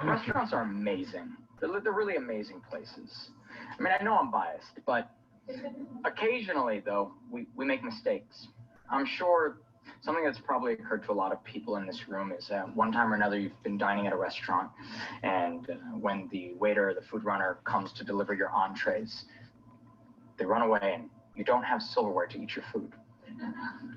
S: Restaurants are amazing. They're really amazing places. I mean, I know I'm biased, but occasionally, though, we make mistakes. I'm sure something that's probably occurred to a lot of people in this room is one time or another you've been dining at a restaurant, and when the waiter or the food runner comes to deliver your entrees, they run away and you don't have silverware to eat your food.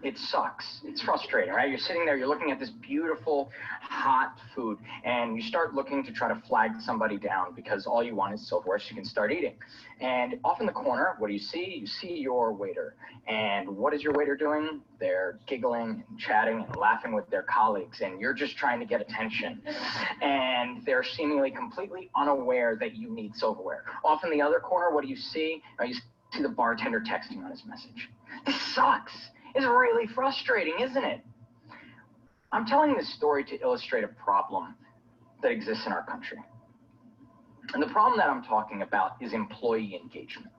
S: It sucks. It's frustrating, right? You're sitting there, you're looking at this beautiful, hot food, and you start looking to try to flag somebody down because all you want is silverware so you can start eating. And off in the corner, what do you see? You see your waiter. And what is your waiter doing? They're giggling and chatting and laughing with their colleagues, and you're just trying to get attention. And they're seemingly completely unaware that you need silverware. Off in the other corner, what do you see? You see the bartender texting on his message. This sucks. It's really frustrating, isn't it? I'm telling this story to illustrate a problem that exists in our country. And the problem that I'm talking about is employee engagement.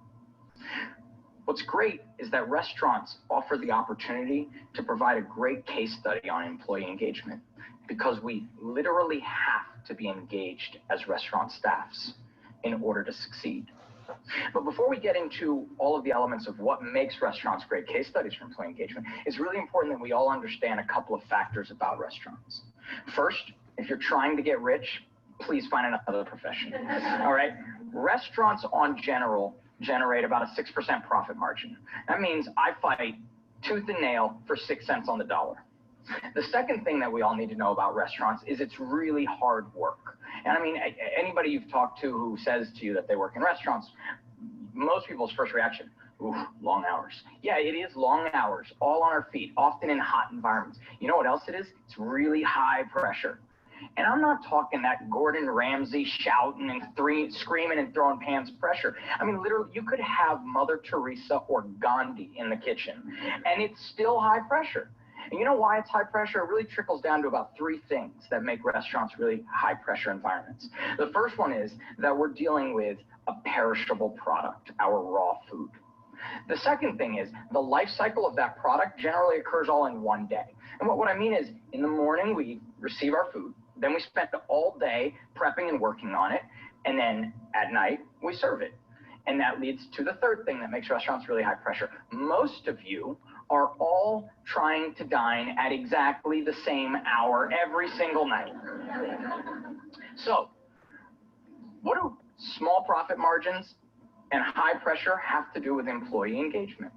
S: What's great is that restaurants offer the opportunity to provide a great case study on employee engagement because we literally have to be engaged as restaurant staffs in order to succeed. But before we get into all of the elements of what makes restaurants great case studies for employee engagement, it's really important that we all understand a couple of factors about restaurants. First, if you're trying to get rich, please find another profession. All right? Restaurants on general generate about a 6% profit margin. That means I fight tooth and nail for 6 cents on the dollar. The second thing that we all need to know about restaurants is it's really hard work. And I mean, anybody you've talked to who says to you that they work in restaurants, most people's first reaction, ooh, long hours. Yeah, it is long hours, all on our feet, often in hot environments. You know what else it is? It's really high pressure. And I'm not talking that Gordon Ramsay shouting and screaming and throwing pans pressure. I mean, literally, you could have Mother Teresa or Gandhi in the kitchen, and it's still high pressure. And you know why it's high pressure? It really trickles down to about 3 things that make restaurants really high pressure environments. The first one is that we're dealing with a perishable product, our raw food. The second thing is the life cycle of that product generally occurs all in one day. And what I mean is in the morning, we receive our food. Then we spend all day prepping and working on it. And then at night, we serve it. And that leads to the third thing that makes restaurants really high pressure. Most of you are all trying to dine at exactly the same hour every single night. So, what do small profit margins and high pressure have to do with employee engagement?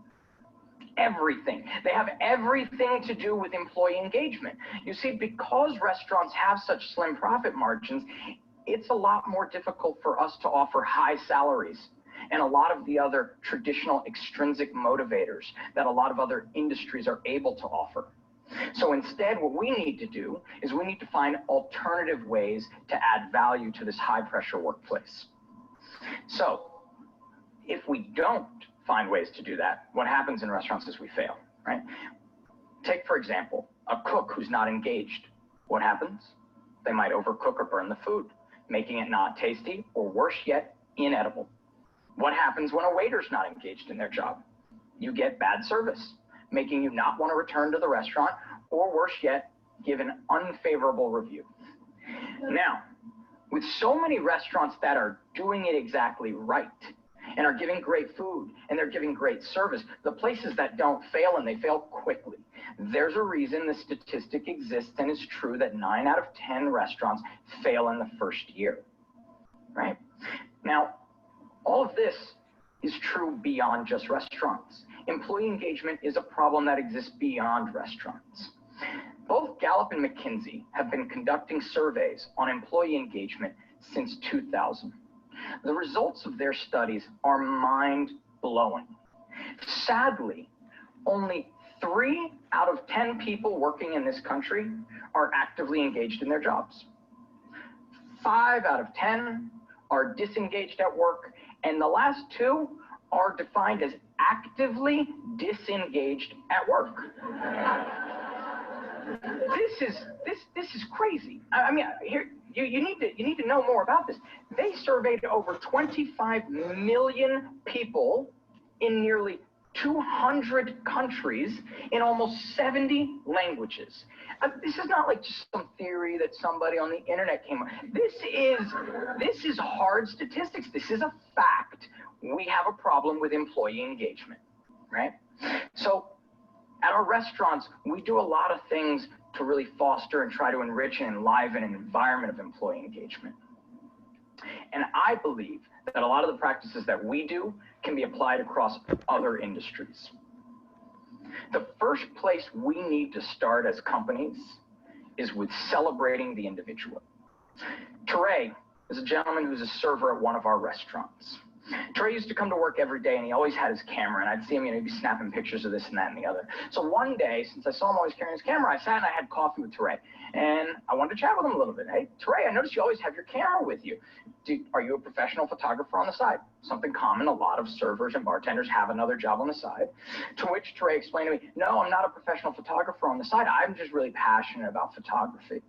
S: Everything. They have everything to do with employee engagement. You see, because restaurants have such slim profit margins, it's a lot more difficult for us to offer high salaries and a lot of the other traditional extrinsic motivators that a lot of other industries are able to offer. So instead, what we need to do is we need to find alternative ways to add value to this high pressure workplace. So if we don't find ways to do that, what happens in restaurants is we fail, right? Take, for example, a cook who's not engaged. What happens? They might overcook or burn the food, making it not tasty, or worse yet, inedible. What happens when a waiter's not engaged in their job? You get bad service, making you not want to return to the restaurant, or worse yet, give an unfavorable review. Now, with so many restaurants that are doing it exactly right, and are giving great food, and they're giving great service, the places that don't fail, and they fail quickly, there's a reason the statistic exists and is true that 9 out of 10 restaurants fail in the first year, right? Now, all of this is true beyond just restaurants. Employee engagement is a problem that exists beyond restaurants. Both Gallup and McKinsey have been conducting surveys on employee engagement since 2000. The results of their studies are mind-blowing. Sadly, only 3 out of 10 people working in this country are actively engaged in their jobs. 5 out of 10 are disengaged at work, and the last 2 are defined as actively disengaged at work. This is crazy. I mean, here you need to know more about this. They surveyed over 25 million people in nearly 200 countries in almost 70 languages. This is not like just some theory that somebody on the internet came up. This is hard statistics. This is a fact. We have a problem with employee engagement, right? So at our restaurants, we do a lot of things to really foster and try to enrich and enliven an environment of employee engagement. And I believe that a lot of the practices that we do can be applied across other industries. The first place we need to start as companies is with celebrating the individual. Teray is a gentleman who's a server at one of our restaurants. Teray used to come to work every day, and he always had his camera, and I'd see him, he'd be snapping pictures of this and that and the other. So one day, since I saw him always carrying his camera, I sat and I had coffee with Teray, and I wanted to chat with him a little bit. Hey, Teray, I noticed you always have your camera with you. Are you a professional photographer on the side? Something common, a lot of servers and bartenders have another job on the side. To which Teray explained to me, no, I'm not a professional photographer on the side. I'm just really passionate about photography.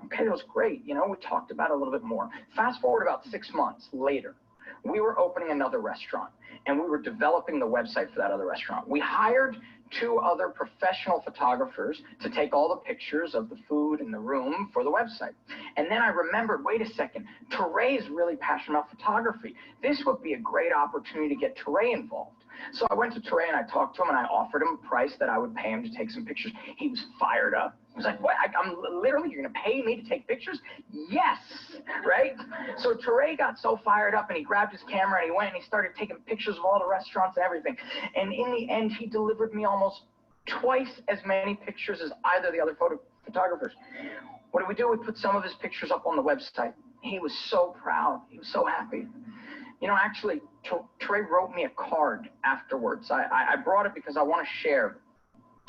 S: Okay, that was great. You know, we talked about it a little bit more. Fast forward about 6 months later, we were opening another restaurant, and we were developing the website for that other restaurant. We hired 2 other professional photographers to take all the pictures of the food in the room for the website. And then I remembered, wait a second, Teray is really passionate about photography. This would be a great opportunity to get Teray involved. So I went to Teray and I talked to him and I offered him a price that I would pay him to take some pictures. He was fired up. He was like, what? I'm literally, you're going to pay me to take pictures? Yes, right? So Teray got so fired up and he grabbed his camera and he went and he started taking pictures of all the restaurants and everything. And in the end, he delivered me almost twice as many pictures as either of the other photographers. What did we do? We put some of his pictures up on the website. He was so proud. He was so happy. You know, actually, Teray wrote me a card afterwards. I brought it because I want to share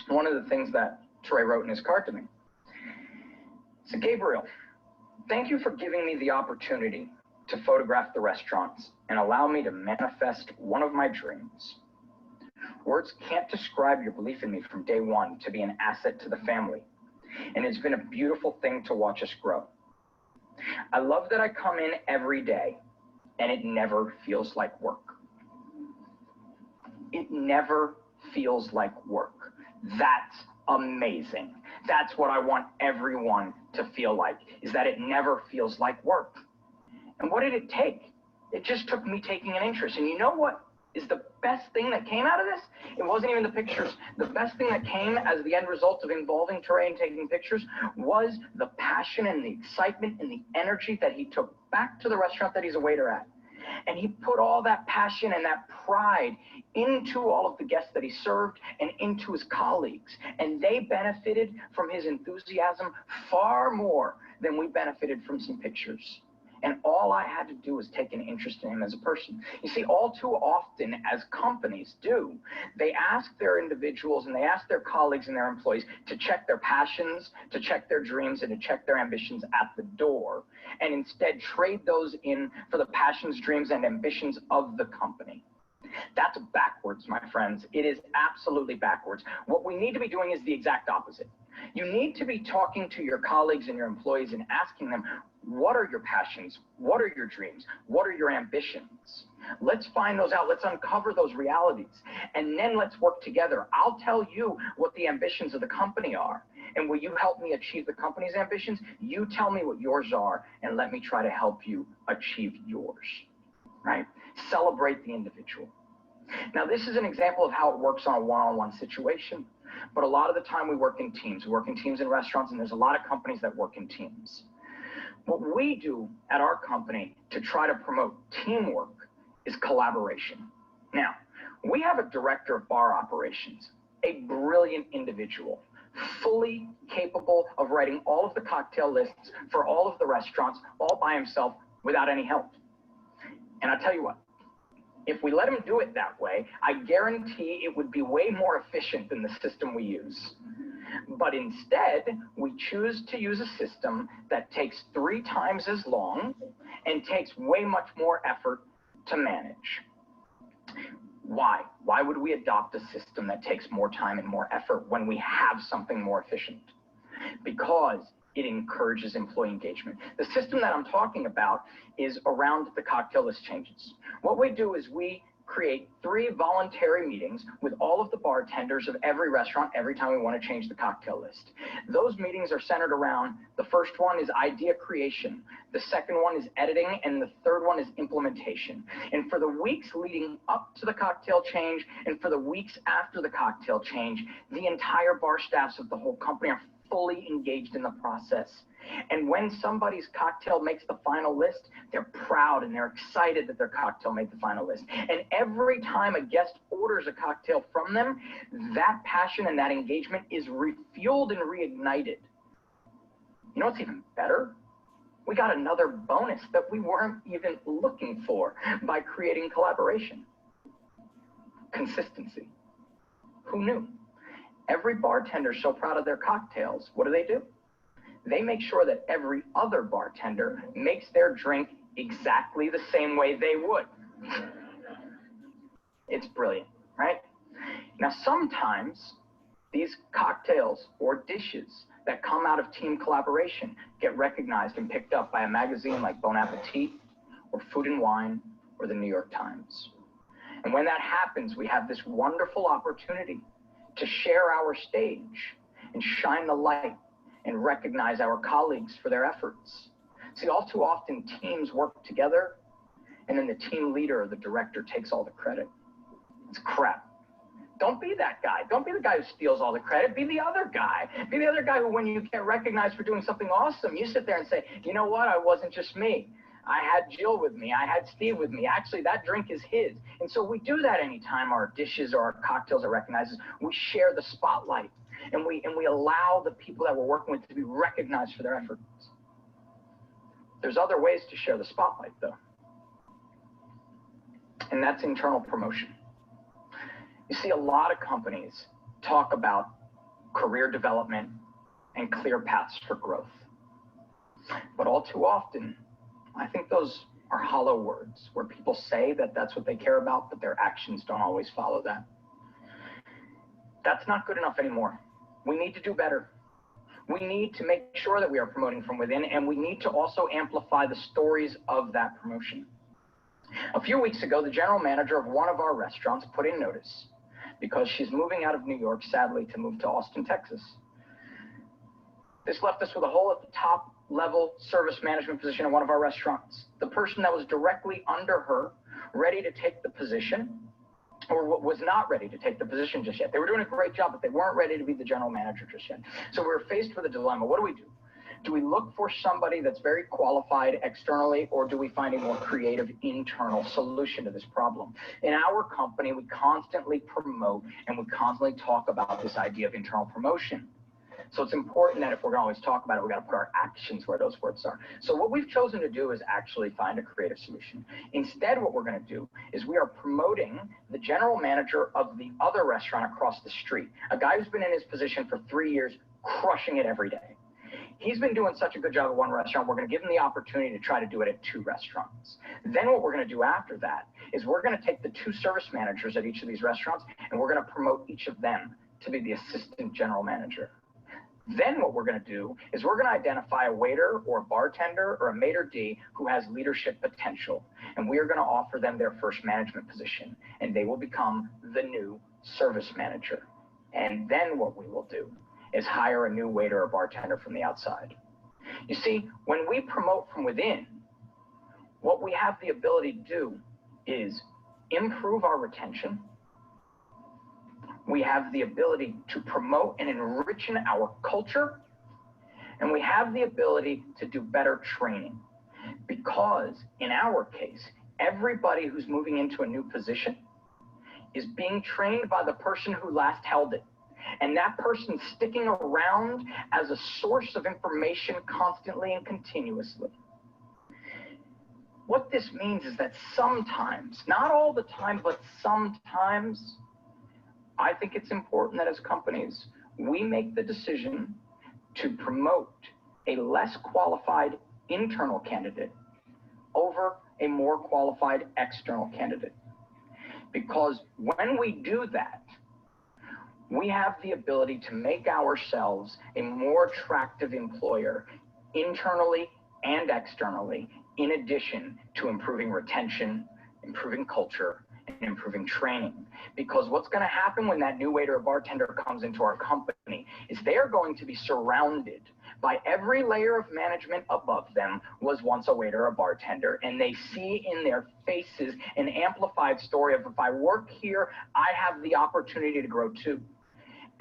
S: one of the things that Teray wrote in his card to me. So, Gabriel, thank you for giving me the opportunity to photograph the restaurants and allow me to manifest one of my dreams. Words can't describe your belief in me from day one to be an asset to the family, and it's been a beautiful thing to watch us grow. I love that I come in every day and it never feels like work. It never feels like work. That's amazing. That's what I want everyone to feel like, is that it never feels like work. And what did it take? It just took me taking an interest. And you know what is the best thing that came out of this? It wasn't even the pictures. The best thing that came as the end result of involving Teray and taking pictures was the passion and the excitement and the energy that he took back to the restaurant that he's a waiter at. And he put all that passion and that pride into all of the guests that he served and into his colleagues. And they benefited from his enthusiasm far more than we benefited from some pictures. And all I had to do was take an interest in him as a person. You see, all too often, as companies do, they ask their individuals and they ask their colleagues and their employees to check their passions, to check their dreams, and to check their ambitions at the door, and instead trade those in for the passions, dreams, and ambitions of the company. That's backwards, my friends. It is absolutely backwards. What we need to be doing is the exact opposite. You need to be talking to your colleagues and your employees and asking them, what are your passions? What are your dreams? What are your ambitions? Let's find those out. Let's uncover those realities. And then let's work together. I'll tell you what the ambitions of the company are. And will you help me achieve the company's ambitions? You tell me what yours are, and let me try to help you achieve yours. Right? Celebrate the individual. Now, this is an example of how it works on a one-on-one situation. But a lot of the time we work in teams. We work in teams in restaurants, and there's a lot of companies that work in teams. What we do at our company to try to promote teamwork is collaboration. Now, we have a director of bar operations, a brilliant individual, fully capable of writing all of the cocktail lists for all of the restaurants all by himself without any help. And I tell you what, if we let him do it that way, I guarantee it would be way more efficient than the system we use. But instead, we choose to use a system that takes 3 times as long and takes way much more effort to manage. Why? Why would we adopt a system that takes more time and more effort when we have something more efficient? Because it encourages employee engagement. The system that I'm talking about is around the cocktail list changes. What we do is we create 3 voluntary meetings with all of the bartenders of every restaurant every time we want to change the cocktail list. Those meetings are centered around, the first one is idea creation, the second one is editing, and the third one is implementation. And for the weeks leading up to the cocktail change and for the weeks after the cocktail change, the entire bar staffs of the whole company are fully engaged in the process. And when somebody's cocktail makes the final list, they're proud and they're excited that their cocktail made the final list. And every time a guest orders a cocktail from them, that passion and that engagement is refueled and reignited. You know what's even better? We got another bonus that we weren't even looking for by creating collaboration. Consistency. Who knew? Every bartender's so proud of their cocktails. What do? They make sure that every other bartender makes their drink exactly the same way they would. It's brilliant, right? Now, sometimes these cocktails or dishes that come out of team collaboration get recognized and picked up by a magazine like Bon Appetit or Food and Wine or the New York Times. And when that happens, we have this wonderful opportunity to share our stage and shine the light and recognize our colleagues for their efforts. See, all too often teams work together and then the team leader or the director takes all the credit. It's crap. Don't be that guy. Don't be the guy who steals all the credit. Be the other guy. Be the other guy who, when you get recognized for doing something awesome, you sit there and say, you know what, I wasn't just me. I had Jill with me. I had Steve with me. Actually, that drink is his. And so we do that anytime our dishes or our cocktails are recognized. We share the spotlight. And we allow the people that we're working with to be recognized for their efforts. There's other ways to share the spotlight, though. And that's internal promotion. You see, a lot of companies talk about career development and clear paths for growth. But all too often, I think those are hollow words where people say that that's what they care about, but their actions don't always follow that. That's not good enough anymore. We need to do better. We need to make sure that we are promoting from within, and we need to also amplify the stories of that promotion. A few weeks ago, the general manager of one of our restaurants put in notice because she's moving out of New York, sadly, to move to Austin, Texas. This left us with a hole at the top level service management position in one of our restaurants. The person that was directly under her, ready to take the position, or was not ready to take the position just yet. They were doing a great job, but they weren't ready to be the general manager just yet. So we were faced with a dilemma. What do we do? Do we look for somebody that's very qualified externally, or do we find a more creative internal solution to this problem? In our company, we constantly promote and we constantly talk about this idea of internal promotion. So it's important that if we're going to always talk about it, we got to put our actions where those words are. So what we've chosen to do is actually find a creative solution. Instead, what we're going to do is we are promoting the general manager of the other restaurant across the street, a guy who's been in his position for 3 years, crushing it every day. He's been doing such a good job at one restaurant, we're going to give him the opportunity to try to do it at 2 restaurants. Then what we're going to do after that is we're going to take the 2 service managers at each of these restaurants, and we're going to promote each of them to be the assistant general manager. Then what we're going to do is we're going to identify a waiter or a bartender or a maitre d' who has leadership potential, and we are going to offer them their first management position, and they will become the new service manager. And then what we will do is hire a new waiter or bartender from the outside. You see, when we promote from within, what we have the ability to do is improve our retention. We have the ability to promote and enrich our culture, and we have the ability to do better training. Because in our case, everybody who's moving into a new position is being trained by the person who last held it. And that person's sticking around as a source of information constantly and continuously. What this means is that sometimes, not all the time, but sometimes, I think it's important that as companies, we make the decision to promote a less qualified internal candidate over a more qualified external candidate. Because when we do that, we have the ability to make ourselves a more attractive employer internally and externally, in addition to improving retention, improving culture, and improving training. Because what's going to happen when that new waiter or bartender comes into our company is they're going to be surrounded by every layer of management above them was once a waiter or bartender, and they see in their faces an amplified story of, if I work here, I have the opportunity to grow too.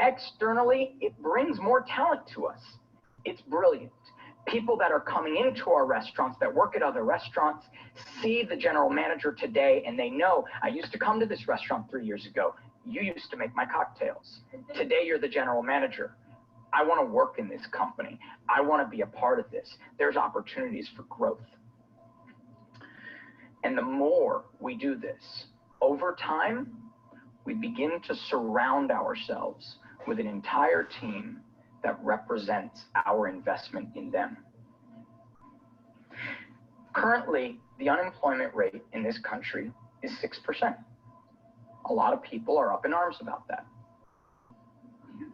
S: Externally, it brings more talent to us. It's brilliant. People that are coming into our restaurants, that work at other restaurants, see the general manager today and they know, I used to come to this restaurant 3 years ago. You used to make my cocktails. Today you're the general manager. I want to work in this company. I want to be a part of this. There's opportunities for growth. And the more we do this, over time, we begin to surround ourselves with an entire team that represents our investment in them. Currently, the unemployment rate in this country is 6%. A lot of people are up in arms about that.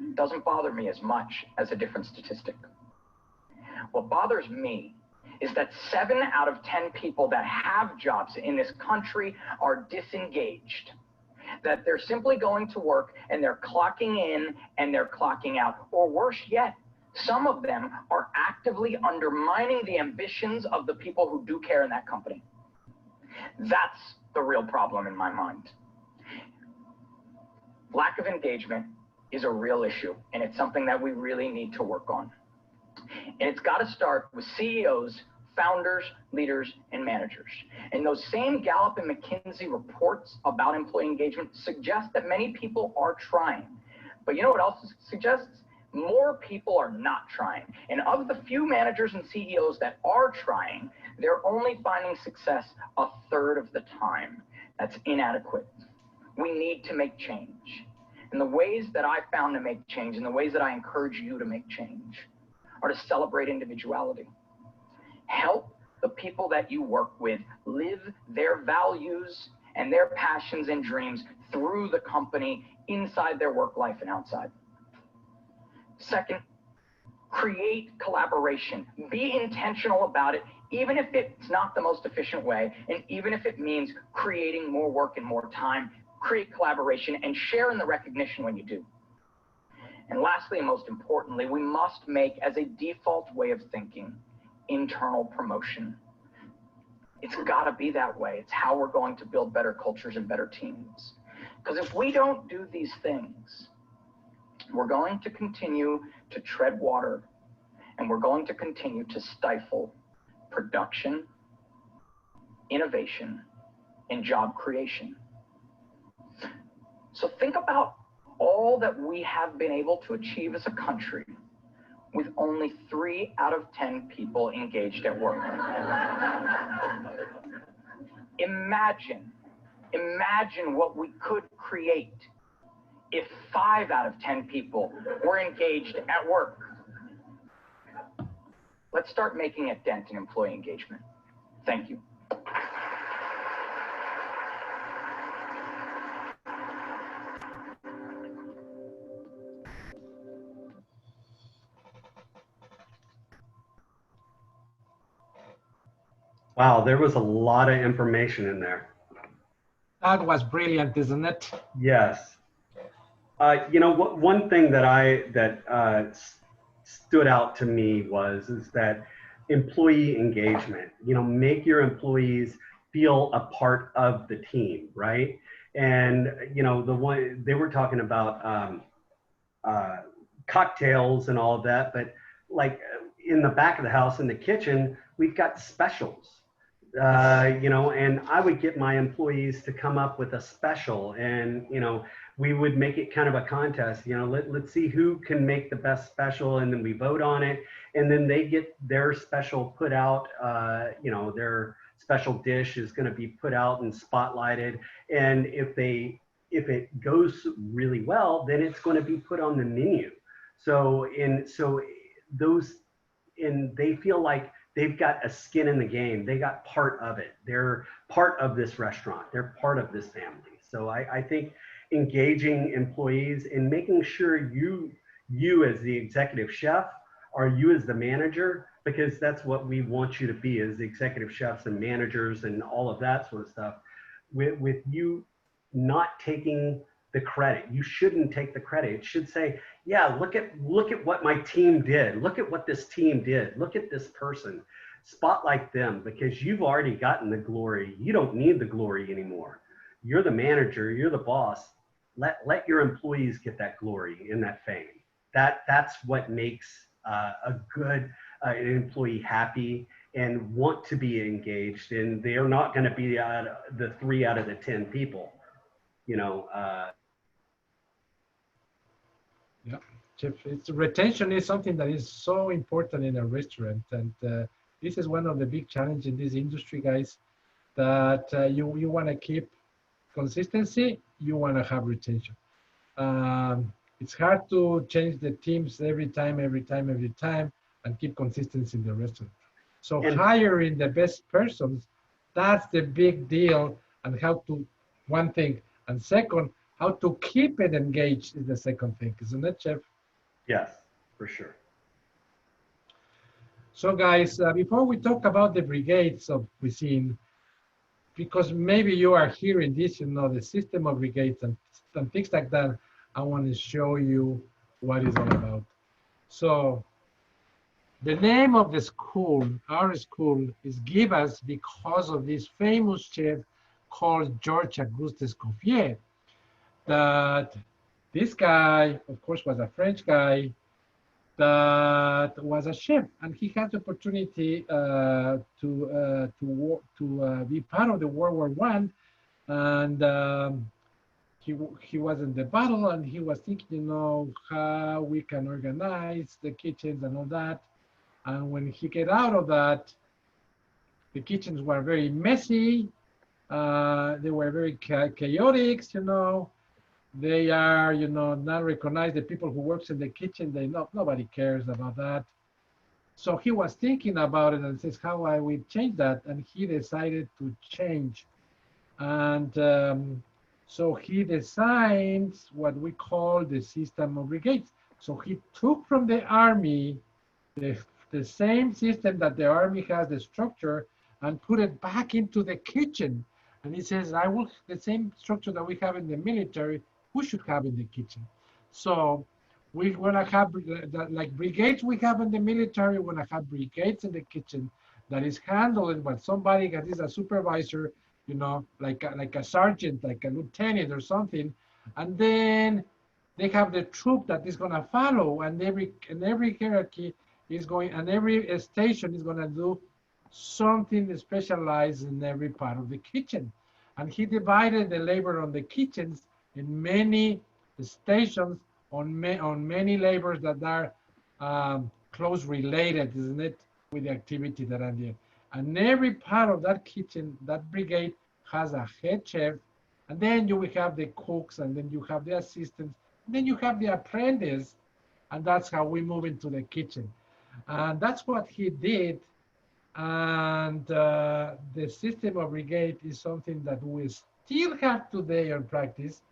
S: It doesn't bother me as much as a different statistic. What bothers me is that 7 out of 10 people that have jobs in this country are disengaged. That they're simply going to work and they're clocking in and they're clocking out. Or worse yet, some of them are actively undermining the ambitions of the people who do care in that company. That's the real problem in my mind. Lack of engagement is a real issue, and it's something that we really need to work on. And it's got to start with CEOs, founders, leaders, and managers. And those same Gallup and McKinsey reports about employee engagement suggest that many people are trying. But you know what else it suggests? More people are not trying. And of the few managers and CEOs that are trying, they're only finding success a third of the time. That's inadequate. We need to make change. And the ways that I found to make change, and the ways that I encourage you to make change, are to celebrate individuality. Help the people that you work with live their values and their passions and dreams through the company, inside their work life and outside. Second, create collaboration. Be intentional about it, even if it's not the most efficient way, and even if it means creating more work and more time. Create collaboration and share in the recognition when you do. And lastly, and most importantly, we must make as a default way of thinking internal promotion. It's got to be that way. It's how we're going to build better cultures and better teams. Because if we don't do these things, we're going to continue to tread water, and we're going to continue to stifle production, innovation, and job creation. So think about all that we have been able to achieve as a country with only 3 out of 10 people engaged at work. Imagine what we could create if 5 out of 10 people were engaged at work. Let's start making a dent in employee engagement. Thank you.
E: Wow, there was a lot of information in there.
B: That was brilliant, isn't it?
E: Yes. You know, one thing that stood out to me is that employee engagement. You know, make your employees feel a part of the team, right? And you know, the one they were talking about cocktails and all of that, but like in the back of the house in the kitchen, we've got specials. You know, and I would get my employees to come up with a special, and you know, we would make it kind of a contest. You know, let's see who can make the best special, and then we vote on it, and then they get their special put out. You know, their special dish is going to be put out and spotlighted, and if it goes really well, then it's going to be put on the menu. So they feel like they've got a skin in the game. They got part of it. They're part of this restaurant. They're part of this family. So I think engaging employees and making sure you as the executive chef or you as the manager, because that's what we want you to be as executive chefs and managers and all of that sort of stuff, with you not taking the credit. You shouldn't take the credit. It should say, yeah, look at what my team did. Look at what this team did. Look at this person. Spotlight them, because you've already gotten the glory. You don't need the glory anymore. You're the manager, you're the boss. Let your employees get that glory and that fame. That's what makes a good employee happy and want to be engaged. And they're not going to be the 3 out of the 10 people, you know.
B: Yeah, Jeff, retention is something that is so important in a restaurant, and this is one of the big challenges in this industry, guys. That you want to keep consistency, you want to have retention. It's hard to change the teams every time, and keep consistency in the restaurant. So hiring the best persons, that's the big deal, and how to, one thing. And second, how to keep it engaged is the second thing, isn't it, Chef?
E: Yes, for sure.
B: So guys, before we talk about the brigades of cuisine, because maybe you are hearing this, you know, the system of brigades and things like that, I want to show you what it's all about. So the name of the school, our school, is given because of this famous chef called Georges Auguste Escoffier. That this guy, of course, was a French guy that was a chef, and he had the opportunity to be part of the World War I, and he was in the battle, and he was thinking, you know, how we can organize the kitchens and all that. And when he get out of that, the kitchens were very messy. They were very chaotic, you know. They are, you know, not recognized. The people who works in the kitchen, nobody cares about that. So he was thinking about it and says, how I will change that? And he decided to change. And so he designed what we call the system of brigades. So he took from the army the same system that the army has, the structure, and put it back into the kitchen. And he says, the same structure that we have in the military, we should have in the kitchen. So we're gonna have, like brigades we have in the military, we're gonna have brigades in the kitchen that is handling what somebody that is a supervisor, you know, like a sergeant, like a lieutenant or something. And then they have the troop that is gonna follow, and every hierarchy is going, and every station is gonna do something specialized in every part of the kitchen. And he divided the labor on the kitchens in many stations on many labors that are close related, isn't it, with the activity that are there. And every part of that kitchen, that brigade, has a head chef, and then you will have the cooks, and then you have the assistants, and then you have the apprentice, and that's how we move into the kitchen. And that's what he did. And the system of brigade is something that we still have today in practice.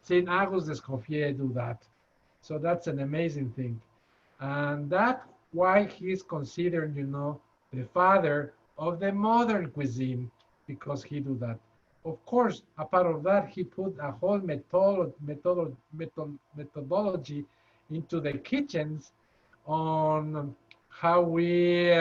B: St. Auguste Escoffier do that. So that's an amazing thing. And that's why he's considered, you know, the father of the modern cuisine, because he do that. Of course, a part of that, he put a whole methodology into the kitchens on how we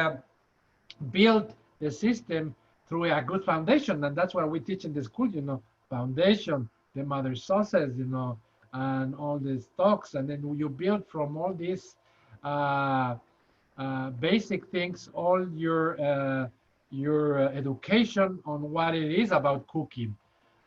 B: build the system through a good foundation. And that's what we teach in the school, you know, foundation, the mother sauces, you know, and all the stocks. And then you build from all these basic things, all your education on what it is about cooking.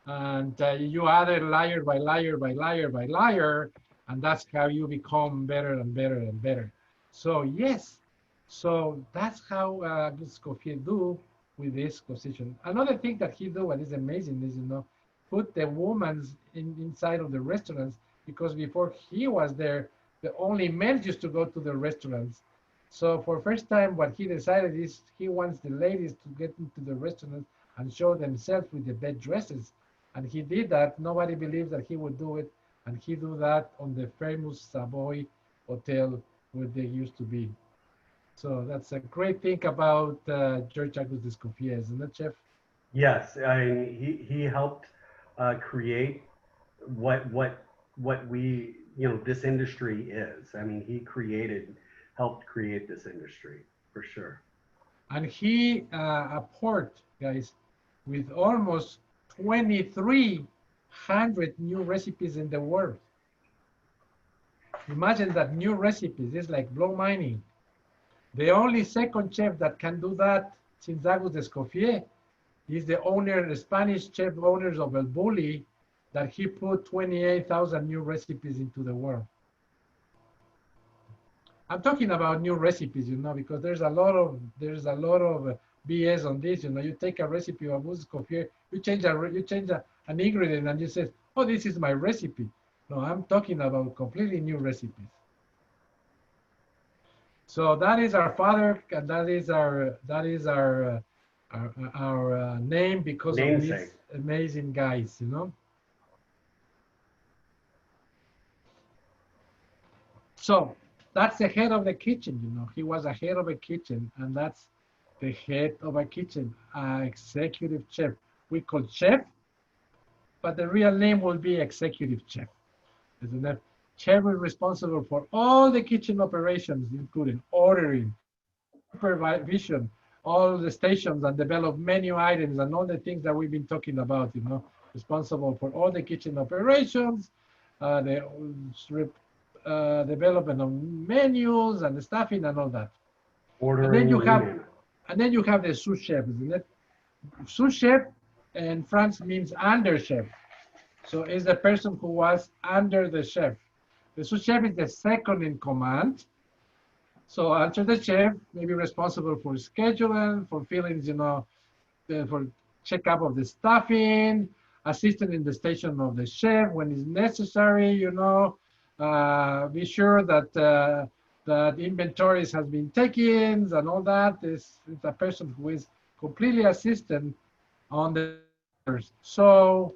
B: And you add it layer by layer by layer by layer, and that's how you become better and better and better. So yes, so that's how Escoffier do with this position. Another thing that he do, what is amazing, is, you know, put the women inside of the restaurants, because before he was there, the only men used to go to the restaurants. So for first time, what he decided is he wants the ladies to get into the restaurant and show themselves with the best dresses. And he did that. Nobody believes that he would do it. And he do that on the famous Savoy Hotel where they used to be. So that's a great thing about George Auguste Escoffier, isn't it, Chef?
E: Yes, I mean, he helped create what we, this industry is. I mean, he helped create this industry for sure.
B: And he a port, guys, with almost 2,300 new recipes in the world. Imagine that, new recipes. It's like blow mining. The only second chef that can do that since Auguste Escoffier is the owner, the Spanish chef owners of El Bulli, that he put 28,000 new recipes into the world. I'm talking about new recipes, because there's a lot of BS on this. You take a recipe of Auguste Escoffier, you change an ingredient, and you say, "Oh, this is my recipe." No, I'm talking about completely new recipes. So that is our father, and that is our name because of these amazing guys, So that's the head of the kitchen, He was a head of a kitchen, and that's the head of a kitchen, executive chef. We call chef, but the real name will be executive chef. Isn't that? Chef is responsible for all the kitchen operations, including ordering, supervision, all the stations, and develop menu items and all the things that we've been talking about, responsible for all the kitchen operations, the development of menus and the staffing and all that. And then you have the sous chef, isn't it? Sous chef in France means under chef. So it's the person who was under the chef. The sous chef is the second in command. So under the chef may be responsible for scheduling, for filling, for checkup of the staffing, assisting in the station of the chef when it's necessary, be sure that that inventories has been taken and all that. It's a person who is completely assistant on the. So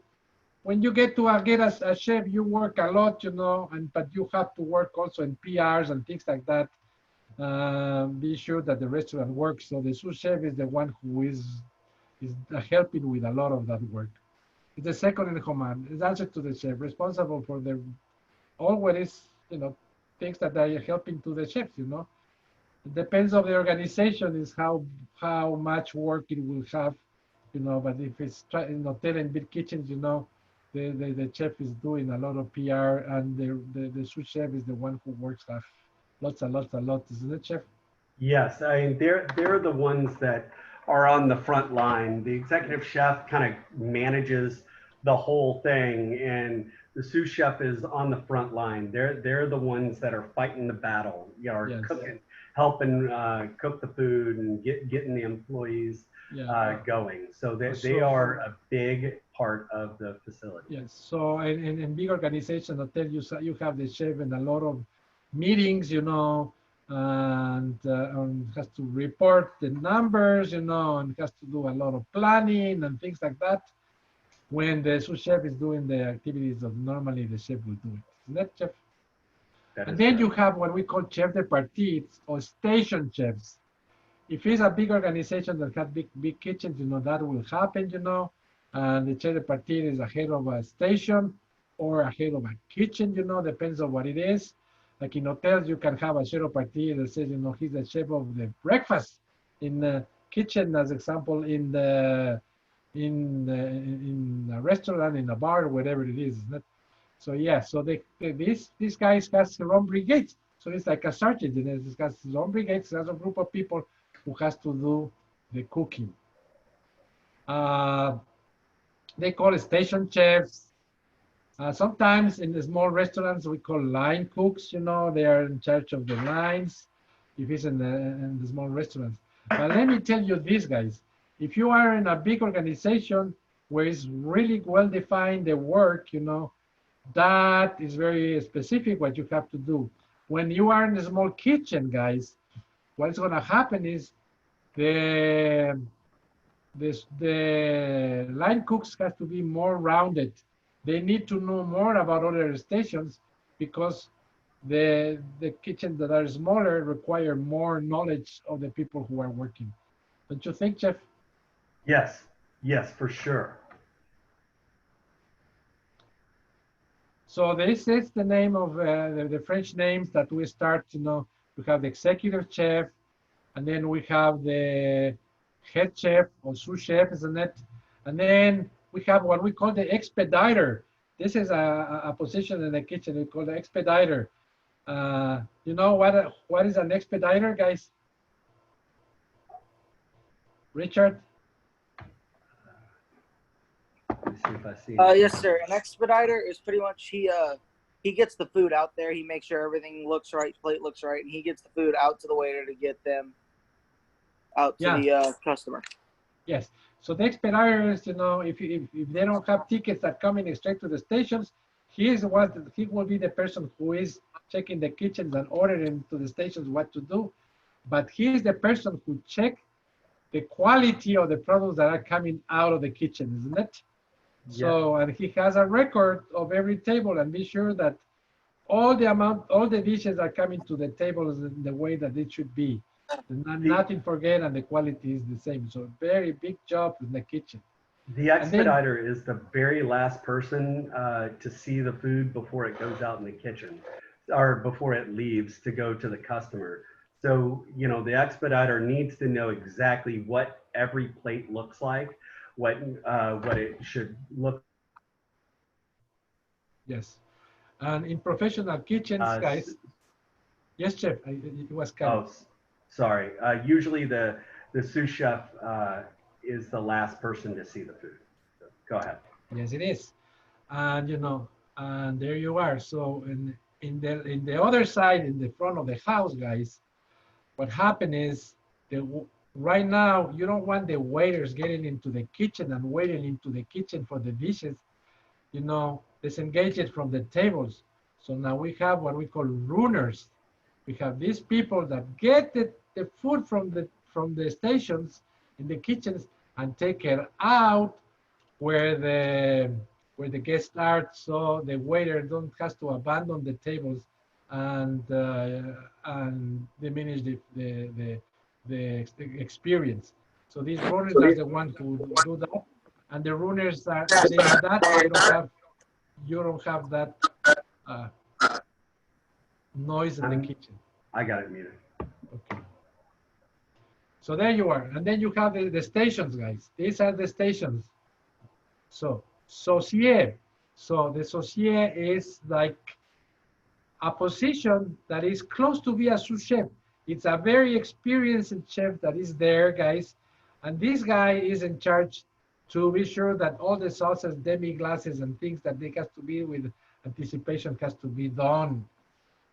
B: when you get to get a chef, you work a lot, but you have to work also in PRs and things like that. Be sure that the restaurant works. So the sous chef is the one who is helping with a lot of that work. It's the second in command. It's answer to the chef, responsible for the always, things that are helping to the chefs. It depends on the organization is how much work it will have, But if it's hotel and big kitchens, the chef is doing a lot of PR, and the sous chef is the one who works lots, isn't it, chef?
E: Yes, I mean, they're the ones that are on the front line. The executive chef kind of manages the whole thing, and the sous chef is on the front line. They're the ones that are fighting the battle, cooking, helping cook the food and getting the employees going. So they are a big part of the facility.
B: Yes. So in big organizations, I tell you have the chef in a lot of meetings, and has to report the numbers, and has to do a lot of planning and things like that. When the sous chef is doing the activities that normally the chef will do it. Isn't that, chef? And then you have what we call chef de partie or station chefs. If it's a big organization that has big kitchens, that will happen, and the chef de partie is a head of a station or a head of a kitchen, depends on what it is. Like in hotels, you can have a chef de partie that says, he's the chef of the breakfast. In the kitchen, as example, in a restaurant, in a bar, whatever it is. So yeah, so these guys has their own brigades. So it's like a sergeant, It's got his own brigades, has a group of people who has to do the cooking. They call it station chefs. Sometimes in the small restaurants, we call line cooks, they are in charge of the lines, if it's in the small restaurants. But let me tell you this, guys. If you are in a big organization where it's really well-defined, the work, that is very specific what you have to do. When you are in a small kitchen, guys, what's going to happen is the the line cooks have to be more rounded. They need to know more about other stations because the kitchens that are smaller require more knowledge of the people who are working. Don't you think, Chef?
E: Yes, yes, for sure.
B: So this is the name of the French names that we start to know. We have the executive chef, and then we have the head chef or sous chef, isn't it? And then we have what we call the expediter. This is a position in the kitchen we call the expediter. You know what is an expediter, guys? Richard?
E: Let me see if I see.
T: Yes, sir. An expediter is pretty much he gets the food out there. He makes sure everything looks right, plate looks right, and he gets the food out to the waiter to get them out to the customer.
B: Yes. So the expediter is, you know, if they don't have tickets that coming straight to the stations, he will be the person who is checking the kitchens and ordering to the stations what to do. But he is the person who check the quality of the products that are coming out of the kitchen, isn't it?
E: Yeah.
B: So, and he has a record of every table and be sure that all the dishes are coming to the tables in the way that it should be. Nothing forget, and the quality is the same. So very big job in the kitchen.
E: The expediter is the very last person to see the food before it goes out in the kitchen or before it leaves to go to the customer. So, you know, the expediter needs to know exactly what every plate looks like, what it should look.
B: Yes. And in professional kitchens, guys. Yes, Chef, it was coming.
E: Oh, sorry. Usually the sous chef is the last person to see the food. So, go ahead.
B: Yes, it is. And, you know, and there you are. So in the other side, in the front of the house, guys, what happened is right now you don't want the waiters getting into the kitchen and waiting into the kitchen for the dishes, you know, disengage it from the tables. So now we have what we call runners. We have these people that get the food from the stations in the kitchens and take it out where the guests are, so the waiter don't have to abandon the tables and diminish the experience. So these runners are the ones who do that, and the runners are saying that you don't have that noise in the kitchen.
E: I got it muted.
B: Okay. So there you are, and then you have the stations, guys. These are the stations. So saucier. So the saucier is like a position that is close to be a sous chef. It's a very experienced chef that is there, guys. And this guy is in charge to be sure that all the sauces, demi-glasses, and things that they have to be with anticipation has to be done.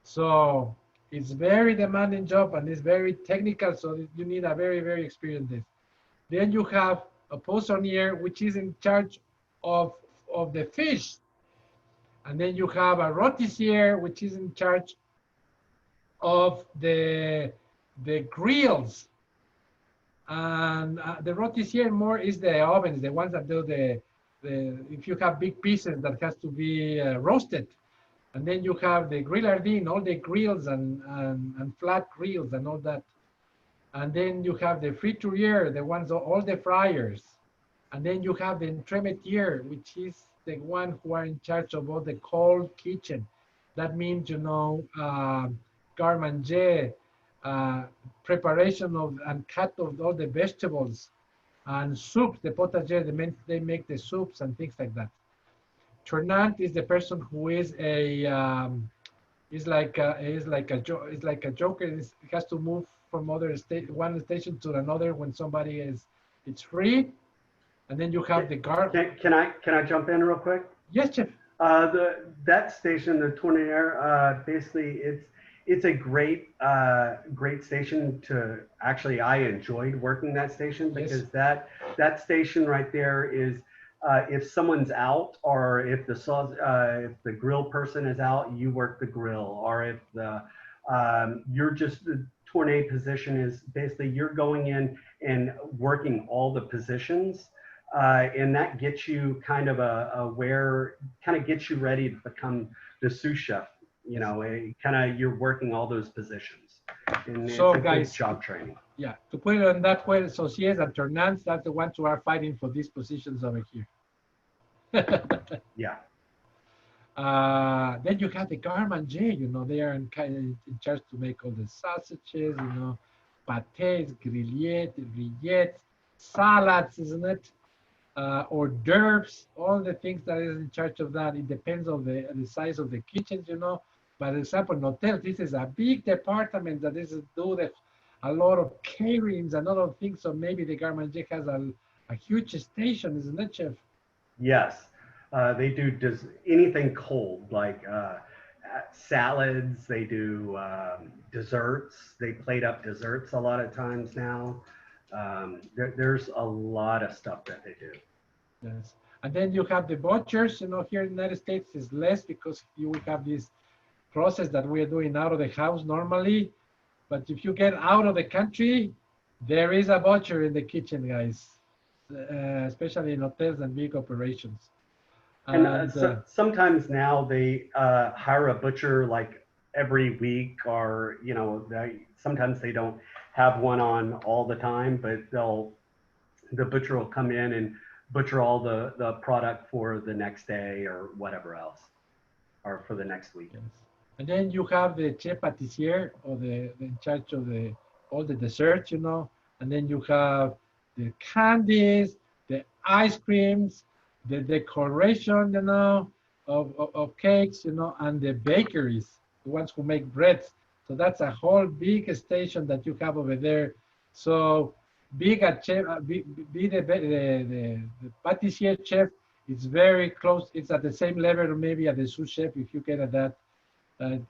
B: So it's very demanding job and it's very technical. So you need a very, very experienced. Then you have a poissonnier, which is in charge of the fish. And then you have a rôtissier, which is in charge of the grills. And the rôtissier more is the ovens, the ones that do if you have big pieces that has to be roasted. And then you have the grillardine, all the grills and flat grills and all that. And then you have the friturier, the ones, all the fryers. And then you have the entremetier, which is the one who are in charge of all the cold kitchen. That means, you know, garde-manger, preparation of and cut of all the vegetables and soups, the potager, they make the soups and things like that. Tournant is the person who is like a joker. It has to move from one station to another when somebody it's free. And then you have the guard.
E: Can I jump in real quick?
B: Yes, Chef.
E: That station, the tournier, basically it's a great station to actually. I enjoyed working that station because that station right there is if someone's out or if the grill person is out, you work the grill, or if you're just tournée position is basically you're going in and working all the positions. And that gets you kind of gets you ready to become the sous chef. You know, you're working all those positions. And
B: So,
E: it's a
B: guys,
E: good job training.
B: Yeah, to put it in that way, associates and turnants, that's the ones who are fighting for these positions over here.
E: Yeah.
B: Then you have the garde-manger, you know, they are in charge to make all the sausages, you know, pâtés, grillettes, rillettes, salads, isn't it? Hors d'oeuvres, all the things that is in charge of that. It depends on the size of the kitchens, you know. By example, in hotels, this is a big department that is a lot of caterings and a lot of things. So maybe the garde-manger has a huge station, isn't it, Chef?
E: Yes. They do anything cold, like salads. They do desserts. They plate up desserts a lot of times now. There's a lot of stuff that they do.
B: Yes. And then you have the butchers, you know, here in the United States is less because you will have this process that we are doing out of the house normally. But if you get out of the country, there is a butcher in the kitchen, guys, especially in hotels and big operations.
E: And sometimes now they hire a butcher like every week, or, you know, sometimes they don't have one on all the time, but the butcher will come in and butcher all the product for the next day or whatever else, or for the next week.
B: Yes. And then you have the chef pâtissier, or the in charge of all the desserts, you know. And then you have the candies, the ice creams, the decoration, you know, of cakes, you know, and the bakeries, the ones who make breads. So that's a whole big station that you have over there. So be the pâtissier chef, it's very close. It's at the same level, maybe at the sous chef, if you get at that.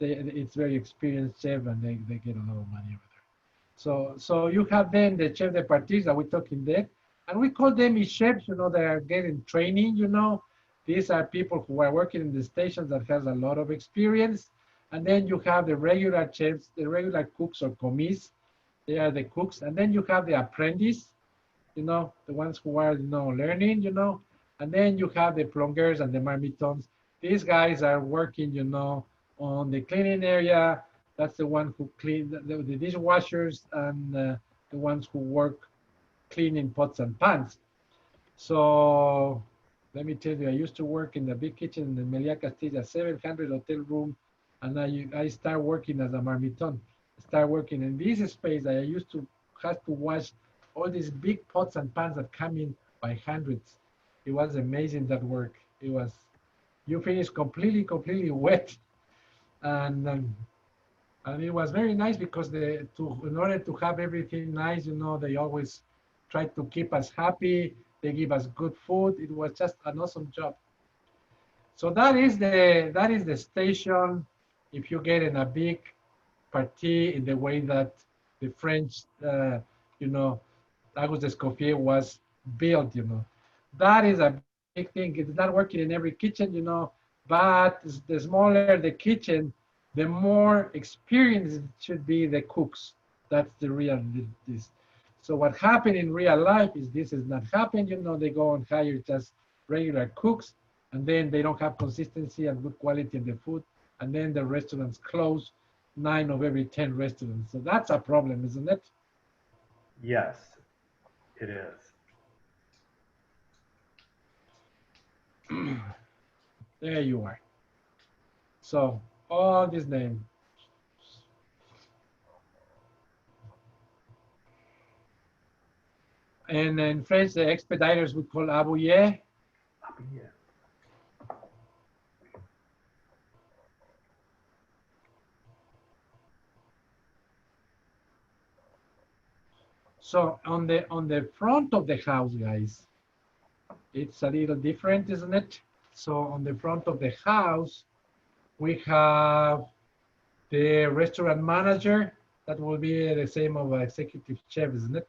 B: It's very experienced chef, and they get a lot of money over there. So you have then the chef de partie that we're talking there, and we call them chefs, you know, they are getting training, you know. These are people who are working in the stations that has a lot of experience. And then you have the regular chefs, the regular cooks or commis, they are the cooks. And then you have the apprentice, you know, the ones who are, you know, learning, you know. And then you have the plongeurs and the marmitons. These guys are working, you know, on the cleaning area. That's the one who clean the dishwashers, and the ones who work cleaning pots and pans. So let me tell you, I used to work in the big kitchen in the Meliá Castilla 700 hotel room, and I started working as a marmiton. I started working in this space. I used to have to wash all these big pots and pans that come in by hundreds. It was amazing, that work. It was, you finish completely wet. And it was very nice because in order to have everything nice, you know, they always try to keep us happy. They give us good food. It was just an awesome job. So that is the station. If you get in a big party in the way that the French, you know, Auguste Escoffier was built, you know, that is a big thing. It's not working in every kitchen, you know, but the smaller the kitchen, the more experienced it should be the cooks. That's the real this. So what happened in real life is this is not happening, you know, they go and hire just regular cooks, and then they don't have consistency and good quality in the food, and then the restaurants close, 9 of every 10 restaurants. So that's a problem, isn't it?
E: Yes, it is.
B: There you are. So all this name. And in French, the expediters we call abouillé. So on the front of the house, guys, it's a little different, isn't it? So on the front of the house, we have the restaurant manager. That will be the same of an executive chef, isn't it?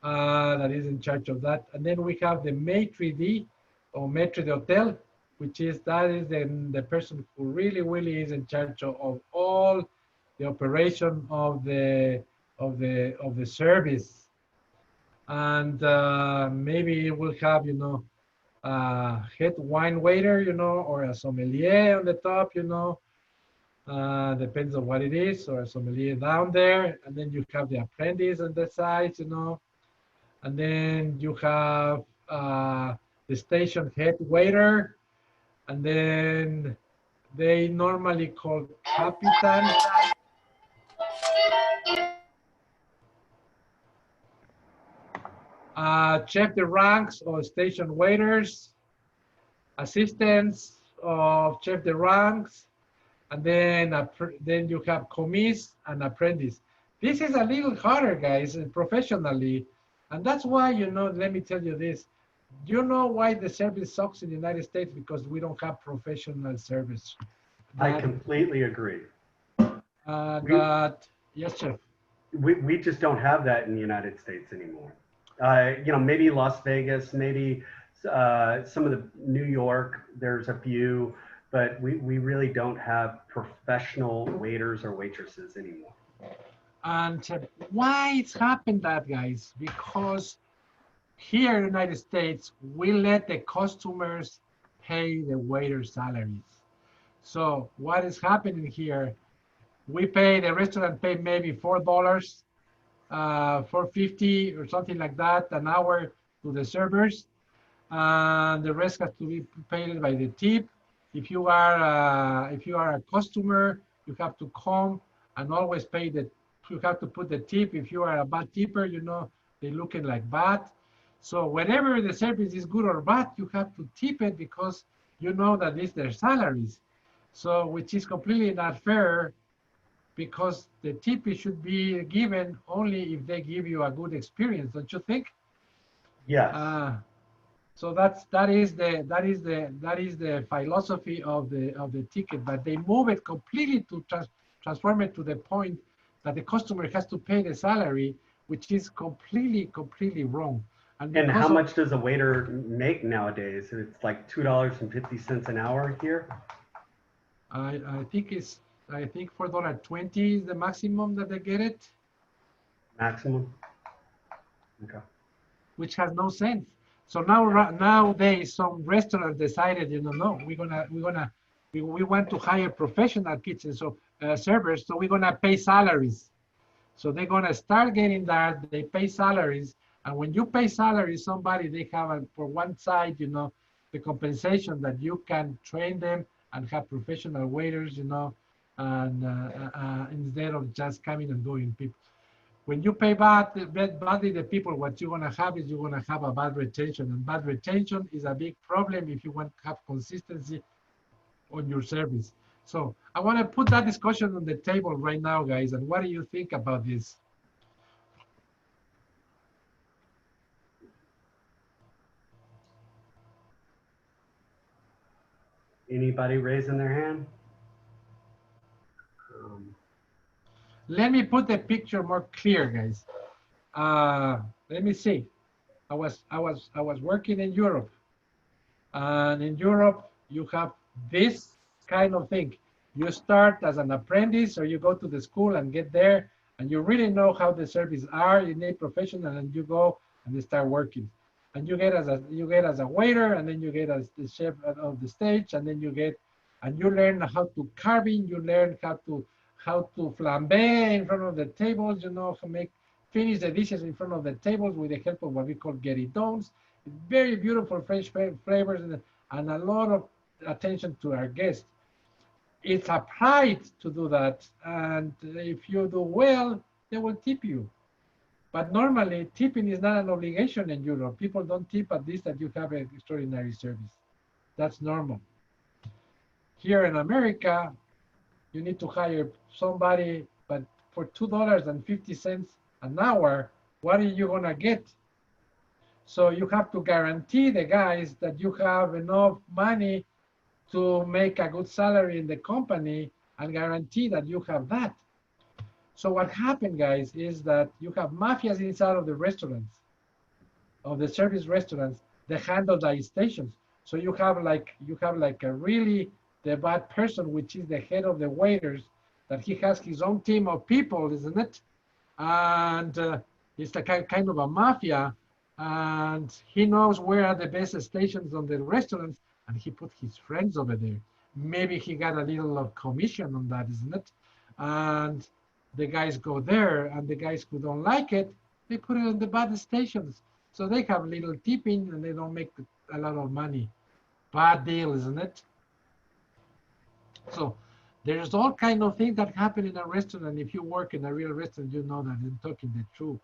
B: That is in charge of that. And then we have the maitre d' or maitre d'hotel, which is the person who really is in charge of all the operation of the the service, and maybe we'll have head wine waiter, or a sommelier on the top, depends on what it is, or a sommelier down there, and then you have the apprentice on the sides, and then you have the station head waiter, and then they normally call Capitan. Chef de ranks or station waiters, assistants of chef de ranks, and then you have commis and apprentice. This is a little harder, guys, professionally, and that's why, let me tell you this. You know why the service sucks in the United States? Because we don't have professional service.
E: I completely agree.
B: Yes, Chef.
E: We just don't have that in the United States anymore. Maybe Las Vegas, maybe some of the New York, there's a few, but we really don't have professional waiters or waitresses anymore.
B: And why it's happened that, guys? Because here in the United States, we let the customers pay the waiters' salaries. So what is happening here? The restaurant pay maybe $4, $4.50 or something like that an hour to the servers, and the rest has to be paid by the tip. If you are a customer, you have to come and always pay you have to put the tip. If you are a bad tipper, they're looking like bad. So whenever the service is good or bad, you have to tip it because you know that it's their salaries. So which is completely not fair, because the tip should be given only if they give you a good experience, don't you think?
E: Yeah.
B: So that is the philosophy of the ticket, but they move it completely to transform it to the point that the customer has to pay the salary, which is completely wrong.
E: And how much does a waiter make nowadays? It's like $2.50 an hour here.
B: I think $4.20 is the maximum that they get it.
E: Maximum. Okay.
B: Which has no sense. So nowadays some restaurants decided, no, we want to hire professional kitchen servers, so we're gonna pay salaries. So they're gonna start getting that. They pay salaries, and when you pay salaries, they have for one side, the compensation that you can train them and have professional waiters, and instead of just coming and going people. When you pay badly the people, what you're gonna have is you're gonna have a bad retention, and bad retention is a big problem if you want to have consistency on your service. So I want to put that discussion on the table right now, guys. And what do you think about this?
E: Anybody raising their hand?
B: Let me put the picture more clear, guys. Let me see. I was working in Europe, and in Europe you have this kind of thing. You start as an apprentice, or you go to the school and get there, and you really know how the service are. You need professional, and you go and you start working. And you get as a waiter, and then you get as the chef of the stage, and then you learn how to carving. You learn how to flambe in front of the tables. Finish the dishes in front of the tables with the help of what we call guéridons. Very beautiful French flavors and a lot of attention to our guests. It's a pride to do that, and if you do well, they will tip you. But normally, tipping is not an obligation in Europe. People don't tip at least that you have an extraordinary service. That's normal. Here in America, you need to hire somebody, but for $2.50 an hour, what are you gonna get? So you have to guarantee the guys that you have enough money to make a good salary in the company and guarantee that you have that. So what happened, guys, is that you have mafias inside of the restaurants, of the service restaurants, that handle the stations. So you have like a really the bad person, which is the head of the waiters, that he has his own team of people, isn't it? and it's like a kind of a mafia, and he knows where are the best stations on the restaurants, and he put his friends over there. Maybe he got a little of commission on that, isn't it? And the guys go there, and the guys who don't like it, they put it on the bad stations. So they have little tipping, and they don't make a lot of money. Bad deal, isn't it? So there's all kind of things that happen in a restaurant. If you work in a real restaurant, you know that I'm talking the truth.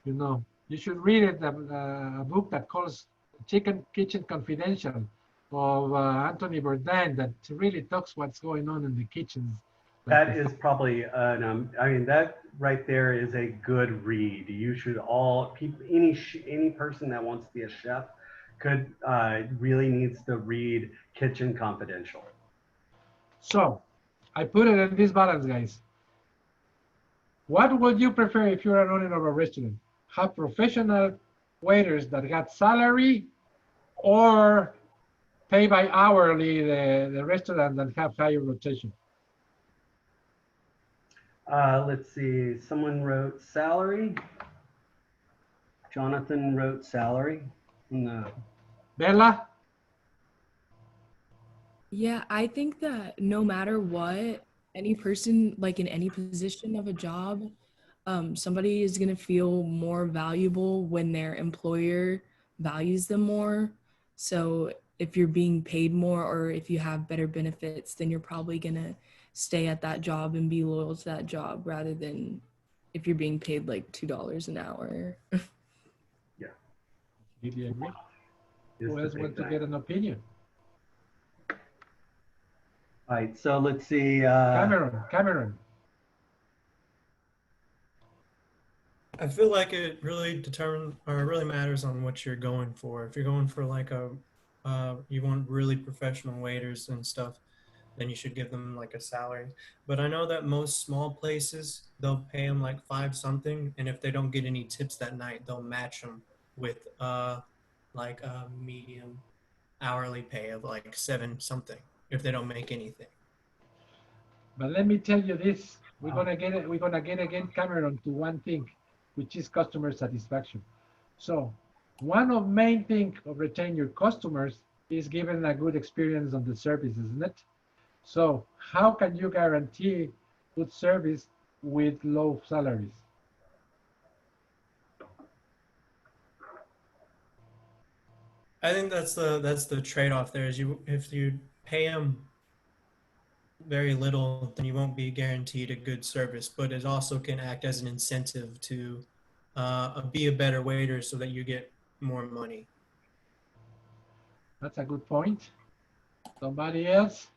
B: You know, you should read it, a book that calls Chicken Kitchen Confidential of Anthony Bourdain that really talks what's going on in the kitchens.
E: That is probably, I mean, that right there is a good read. You should all, any person that wants to be a chef could really needs to read Kitchen Confidential.
B: So I put it in this balance, guys. What would you prefer if you're an owner of a restaurant? Have professional waiters that got salary, or pay by hourly the restaurant that have higher rotation?
E: Let's see, someone wrote salary. Jonathan wrote salary. No.
B: Bella?
N: Yeah, I think that no matter what, any person, like in any position of a job, somebody is going to feel more valuable when their employer values them more. So if you're being paid more, or if you have better benefits, then you're probably going to stay at that job and be loyal to that job, rather than if you're being paid like $2 an hour.
E: Yeah.
B: Did you agree?
E: It's
B: Who else wants to get an opinion?
E: All right, so let's see.
B: Cameron.
F: I feel like it really really matters on what you're going for. If you're going for like you want really professional waiters and stuff, then you should give them like a salary. But I know that most small places, they'll pay them like 5 something, and if they don't get any tips that night, they'll match them with like a medium hourly pay of like 7 something if they don't make anything.
B: But let me tell you this: we're gonna get again, Cameron, to one thing, which is customer satisfaction. So one of main things of retaining your customers is giving a good experience on the service, isn't it? So how can you guarantee good service with low salaries?
F: I think that's the trade-off there. Is if you pay them very little, then you won't be guaranteed a good service. But it also can act as an incentive to be a better waiter, so that you get more money.
B: That's a good point. Somebody else?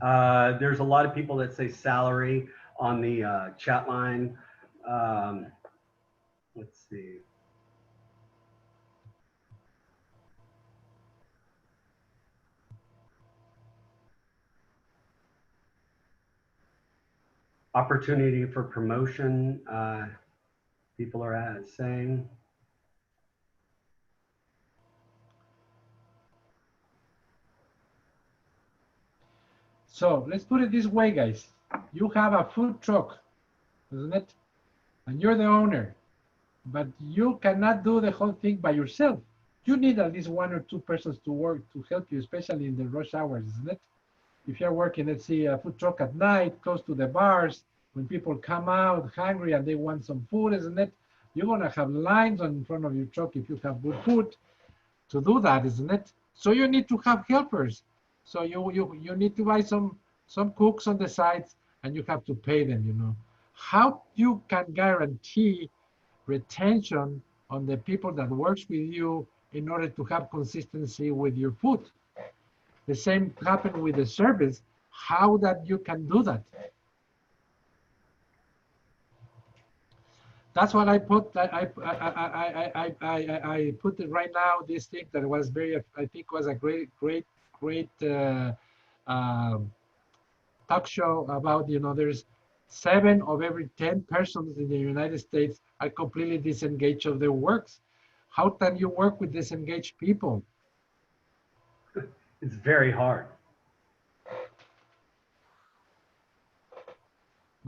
E: There's a lot of people that say salary on the chat line. Let's see. Opportunity for promotion, people are saying.
B: So let's put it this way, guys. You have a food truck, isn't it? And you're the owner, but you cannot do the whole thing by yourself. You need at least 1 or 2 persons to work to help you, especially in the rush hours, isn't it? If you're working, let's say, a food truck at night, close to the bars, when people come out hungry and they want some food, isn't it? You're gonna have lines in front of your truck if you have good food to do that, isn't it? So you need to have helpers. So you need to buy some cooks on the sides, and you have to pay them, you know. How you can guarantee retention on the people that works with you in order to have consistency with your food? The same happened with the service. How that you can do that? That's what I put. I put it right now. This thing that was very, I think, was a great talk show about, you know, there's 7 of every 10 persons in the United States are completely disengaged of their works. How can you work with disengaged people?
E: It's very hard.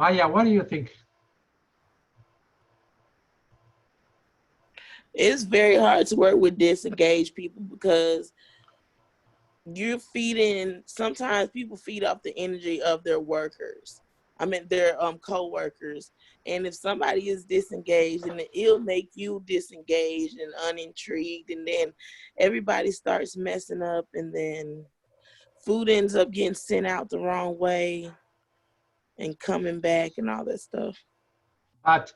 B: Maya, what do you think?
H: It's very hard to work with disengaged people because you're feeding, sometimes people feed off the energy of their workers. I mean, their co-workers. And if somebody is disengaged, then it'll make you disengaged and unintrigued. And then everybody starts messing up, and then food ends up getting sent out the wrong way and coming back and all that stuff.
B: But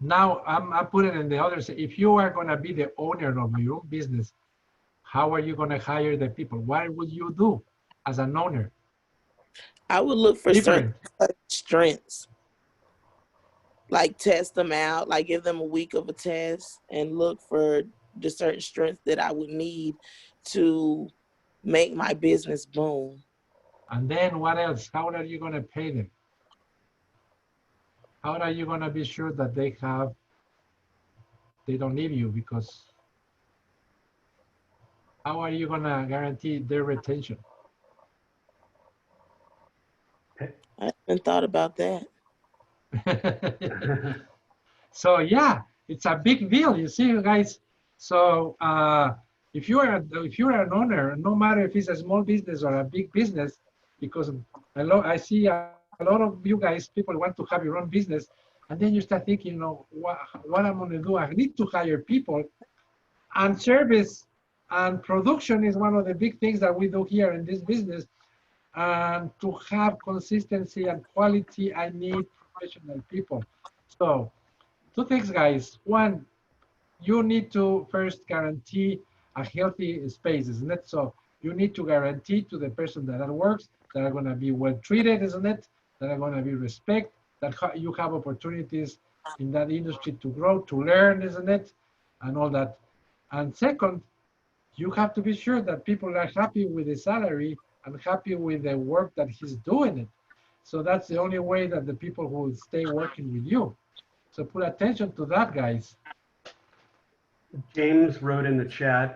B: now I put it in the other side. If you are going to be the owner of your own business, how are you going to hire the people? What would you do as an owner?
H: I would look for certain
B: Different.
H: strengths, like test them out, like give them a week of a test and look for the certain strengths that I would need to make my business boom.
B: And then what else? How are you going to pay them? How are you going to be sure that they don't leave you? Because how are you going to guarantee their retention?
H: I haven't thought about that.
B: So yeah, it's a big deal. You see, guys. So if you're an owner, no matter if it's a small business or a big business, because I see a lot of you guys, people want to have your own business, and then you start thinking, you know, what I'm going to do? I need to hire people, and service and production is one of the big things that we do here in this business. And to have consistency and quality, I need professional people. So, two things, guys. One, you need to first guarantee a healthy space, isn't it? So you need to guarantee to the person that works that are going to be well treated, isn't it? That are going to be respected, that you have opportunities in that industry to grow, to learn, isn't it? And all that. And second, you have to be sure that people are happy with the salary and happy with the work that he's doing it. So that's the only way that the people will stay working with you. So put attention to that, guys.
E: James wrote in the chat,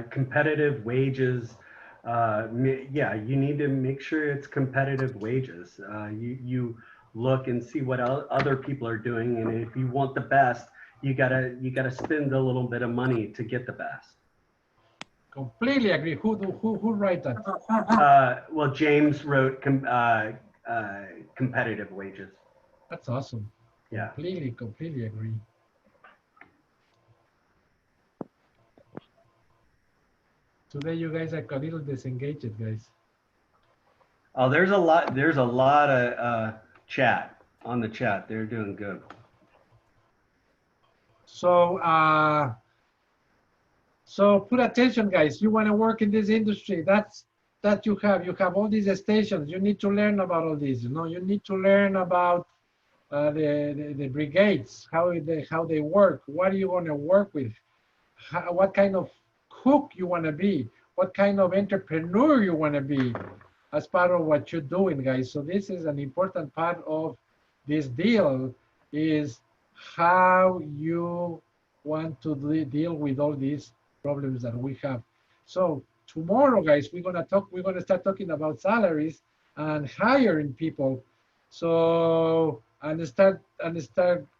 E: competitive wages. Yeah, you need to make sure it's competitive wages. You look and see what other people are doing, and if you want the best, you gotta spend a little bit of money to get the best.
B: Completely agree. Who write that?
E: Well, James wrote competitive wages.
B: That's awesome.
E: Yeah.
B: Completely agree. Today you guys are a little disengaged, guys.
E: Oh, there's a lot of chat on the chat. They're doing good.
B: So so put attention, guys. You want to work in this industry. That you have all these stations. You need to learn about all these. You know, you need to learn about the brigades, how they work. What are you going to work with? What kind of cook you want to be? What kind of entrepreneur you want to be as part of what you're doing, guys? So this is an important part of this deal, is how you want to deal with all these problems that we have. So tomorrow, guys, we're gonna start talking about salaries and hiring people. So and start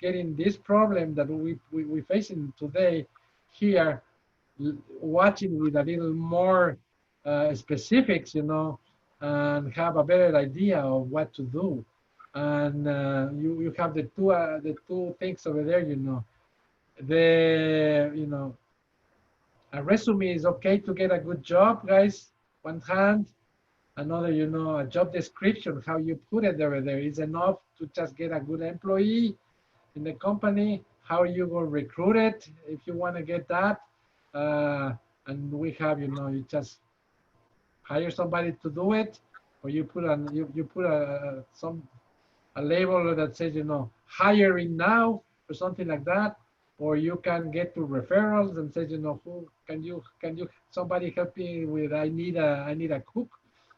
B: getting this problem that we're facing today here, watching with a little more specifics, you know, and have a better idea of what to do. And you have the two things over there, you know. A resume is okay to get a good job, guys. One hand, another, you know, a job description, how you put it over there is enough to just get a good employee in the company. How you will recruit it if you want to get that. And we have, you know, you just hire somebody to do it, or you put a label that says, you know, hiring now or something like that. Or you can get to referrals and say, you know, who can you somebody help me with, I need a cook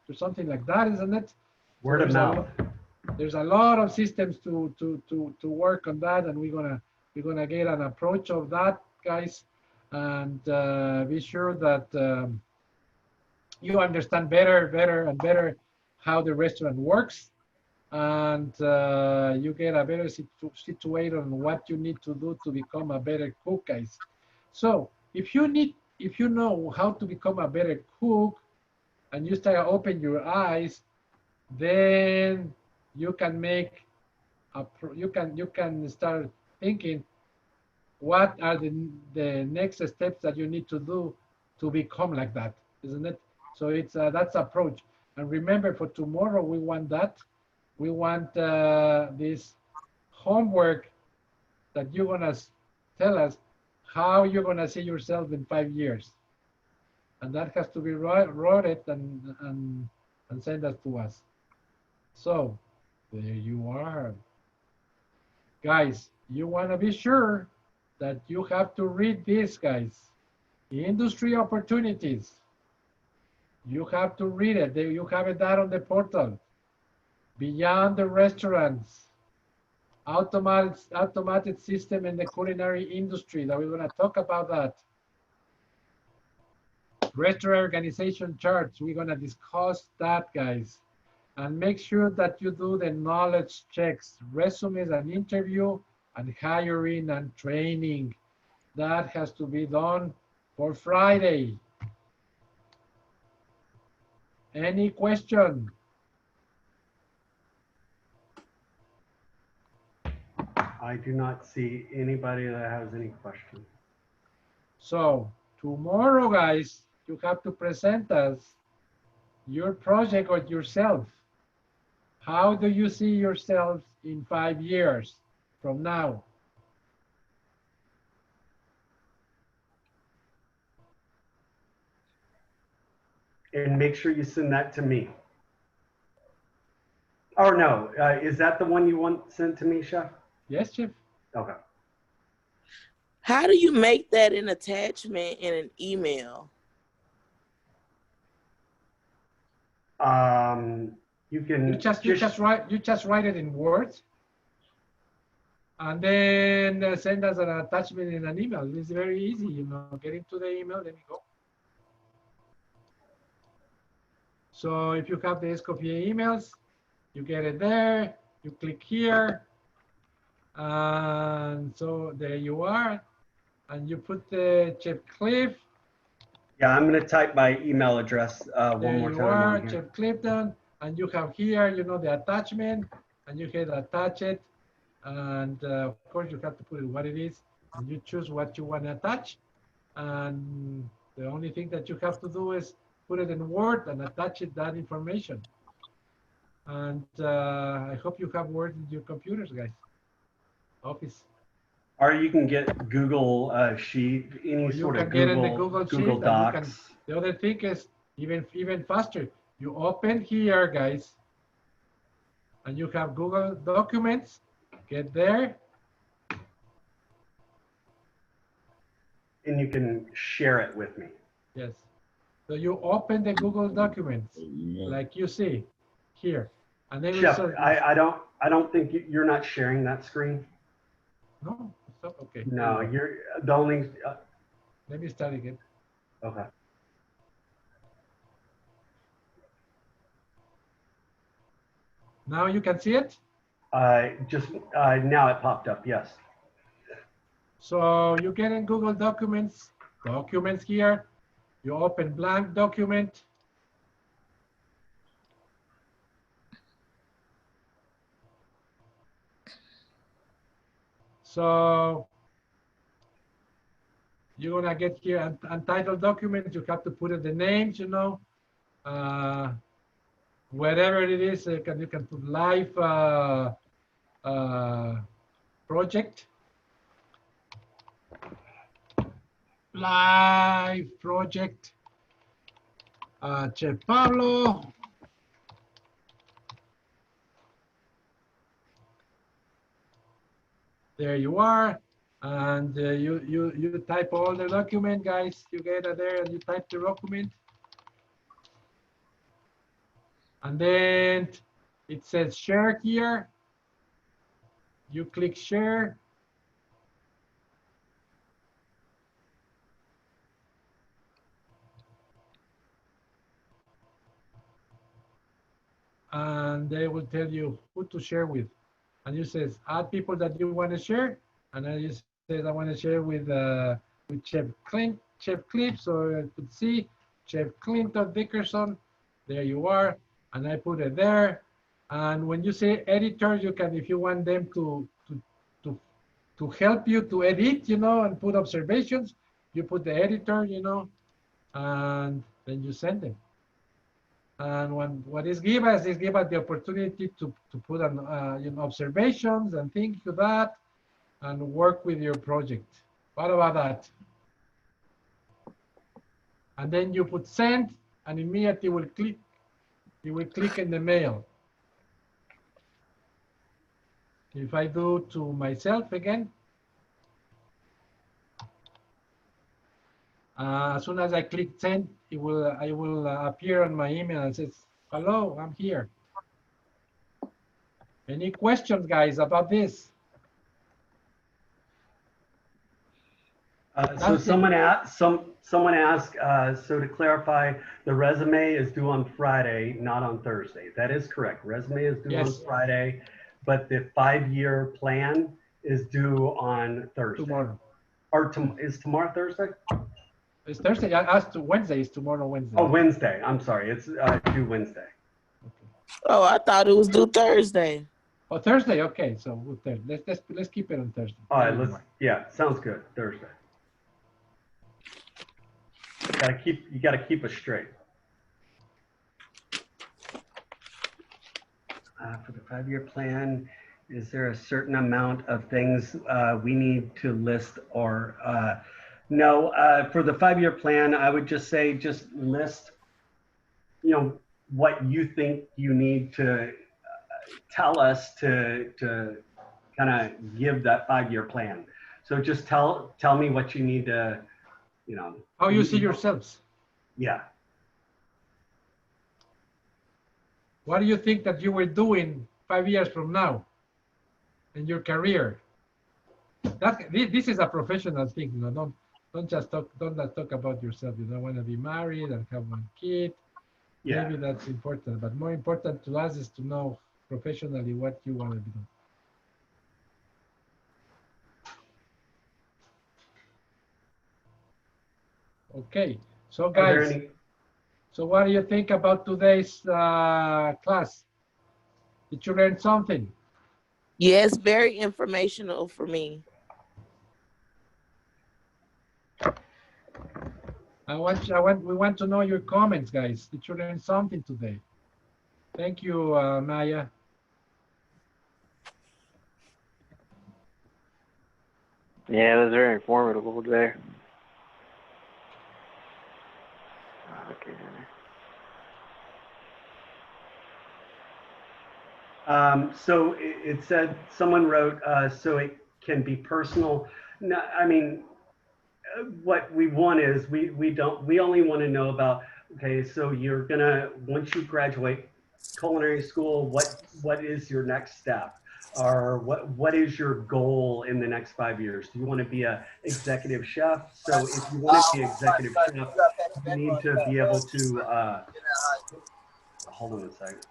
B: or something like that, isn't it?
E: Word of mouth.
B: There's a lot of systems to work on that, and we're gonna get an approach of that, guys, and be sure that you understand better how the restaurant works, and you get a better situated on what you need to do to become a better cook, guys. So if you know how to become a better cook, and you start to open your eyes, then you can make you can start thinking what are the next steps that you need to do to become like that, isn't it? So it's that's approach. And remember, for tomorrow we want that. We want this homework that you're gonna tell us how you're gonna see yourself in 5 years, and that has to be wrote it and send that to us. So there you are, guys. You want to be sure that you have to read this, guys. Industry opportunities. You have to read it. You have it out on the portal. Beyond the restaurants, automated system in the culinary industry, that we're going to talk about that. Restaurant organization charts, we're going to discuss that, guys. And make sure that you do the knowledge checks, resumes and interview, and hiring and training. That has to be done for Friday. Any question?
E: I do not see anybody that has any questions.
B: So tomorrow, guys, you have to present us your project or yourself. How do you see yourself in 5 years from now?
E: And make sure you send that to me. Or no, is that the one you want sent to me, Chef?
B: Yes, Chef.
E: Okay.
H: How do you make that an attachment in an email?
E: You can
B: you just write it in Word, and then send us an attachment in an email. It's very easy, you know. Get into the email, then you go. So if you have the Escoffier emails, you get it there. You click here, and so there you are. And you put the Chef Cliff.
E: Yeah, I'm going to type my email address one more time.
B: There you are,
E: on here.
B: Chef Clifton, and you have here, you know, the attachment, and you hit attach it, and of course you have to put it what it is, and you choose what you want to attach, and the only thing that you have to do is put it in Word and attach it, that information. And I hope you have Word in your computers, guys. Office.
E: Or you can get Google Sheet, any sort of Google
B: Sheet,
E: Docs.
B: The other thing is even faster. You open here, guys, and you have Google Documents. Get there.
E: And you can share it with me.
B: Yes. So you open the Google Documents, like you see here, and then
E: Chef, I don't think you're not sharing that screen.
B: No. Okay.
E: No, you're the only.
B: Let me start again.
E: Okay.
B: Now you can see it?
E: Just now it popped up, yes.
B: So you get in Google Documents here. You open blank document. So you're gonna get here untitled documents. You have to put in the names, you know, wherever it is. You can put live project, Chef Pablo. There you are, and you type all the document, guys. You get it there, and you type the document, and then it says share here. You click share. and they will tell you who to share with. And you says, add people that you want to share, and then you says, I want to share with Chef Clips, or you could see Chef Clinton Dickerson. There you are, and I put it there. And when you say editor, you can, if you want them to help you to edit, you know, and put observations, you put the editor, you know, and then you send them. And what is give us is give us the opportunity to put on you know, observations and things to that, and work with your project. What about that? And then you put send, and immediately you will click in the mail. If I do to myself again, as soon as I click send, I will appear on my email and says, hello, I'm here. Any questions, guys, about this?
E: So someone asked, so to clarify, the resume is due on Friday, not on Thursday. That is correct. Resume is due on Friday, but the 5-year plan is due on Thursday.
B: Tomorrow.
E: Or is tomorrow Thursday?
B: It's Thursday. I asked Wednesday. It's tomorrow Wednesday.
E: Oh, Wednesday. I'm sorry. It's due Wednesday.
H: Oh, I thought it was due Thursday.
B: Oh, Thursday. Okay, so let's keep it on Thursday.
E: All right. Yeah, sounds good. Thursday. You gotta keep us straight. For the 5-year plan, is there a certain amount of things we need to list, or no? For the 5-year plan, I would just say just list, you know, what you think you need to tell us to kind of give that 5-year plan. So just tell me what you need to, you know.
B: How you see yourselves.
E: Yeah.
B: What do you think that you were doing 5 years from now in your career? This is a professional thing. You know, don't just talk about yourself. You don't want to be married and have one kid. Yeah. Maybe that's important, but more important to us is to know professionally what you want to be doing. Okay, so guys, so what do you think about today's class? Did you learn something?
H: Yes, very informational for me.
B: We want to know your comments, guys. Did you learn something today? Thank you, Maya.
U: Yeah, it was very informative today. Okay.
E: So it said, someone wrote, so it can be personal. No, I mean, what we want is we only want to know about, okay, so you're gonna, once you graduate culinary school, what is your next step? Or what is your goal in the next 5 years? Do you want to be a executive chef? So if you want to be executive chef, you need to be able to, hold on a second.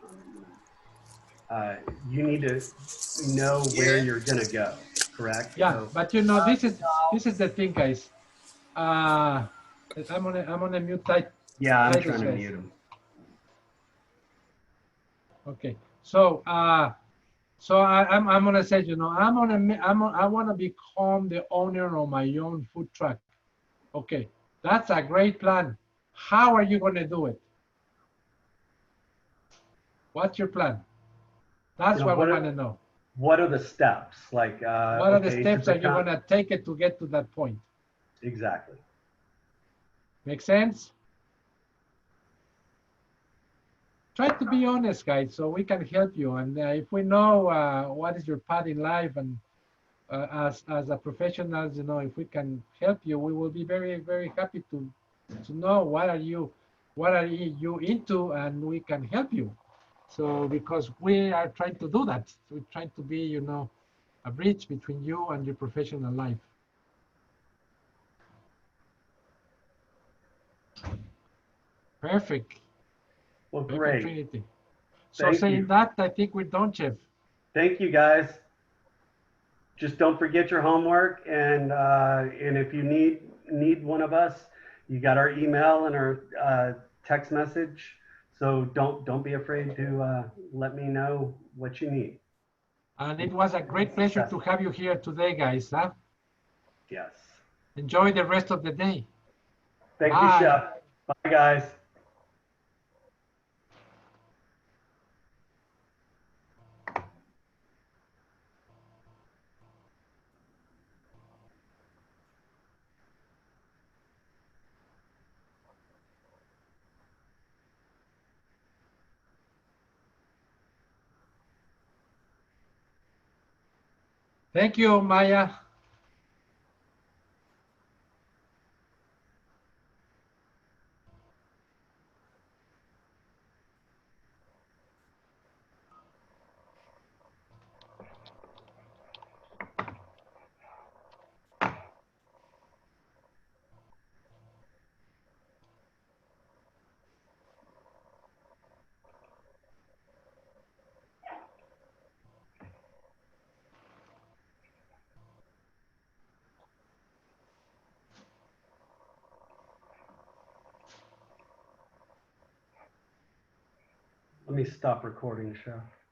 E: You need to know where you're gonna go, correct?
B: Yeah,
E: so,
B: but you know, this is the thing, guys. I'm on a mute type.
E: Yeah, I'm trying to mute him.
B: Okay, so I'm gonna say, you know, I want to become the owner of my own food truck. Okay, that's a great plan. How are you gonna do it? What's your plan? That's what we want to know.
E: What are the steps? Like,
B: what are the steps that you're gonna take it to get to that point?
E: Exactly.
B: Make sense? Try to be honest, guys, so we can help you. And if we know what is your path in life, and as a professional, you know, if we can help you, we will be very, very happy to know what are you into, and we can help you. So because we are trying to do that, so we're trying to be, you know, a bridge between you and your professional life. Perfect.
E: Well, great.
B: Trinity. So
E: Thank
B: saying
E: you.
B: that, I think we're done, Chef.
E: Thank you, guys. Just don't forget your homework, and if you need one of us, you got our email and our text message. So don't be afraid to let me know what you need.
B: And it was a great pleasure to have you here today, guys. Huh?
E: Yes.
B: Enjoy the rest of the day.
E: Thank
B: Bye.
E: you, Chef. Bye, guys.
B: Thank you, Maya.
E: Let me stop recording, Chef.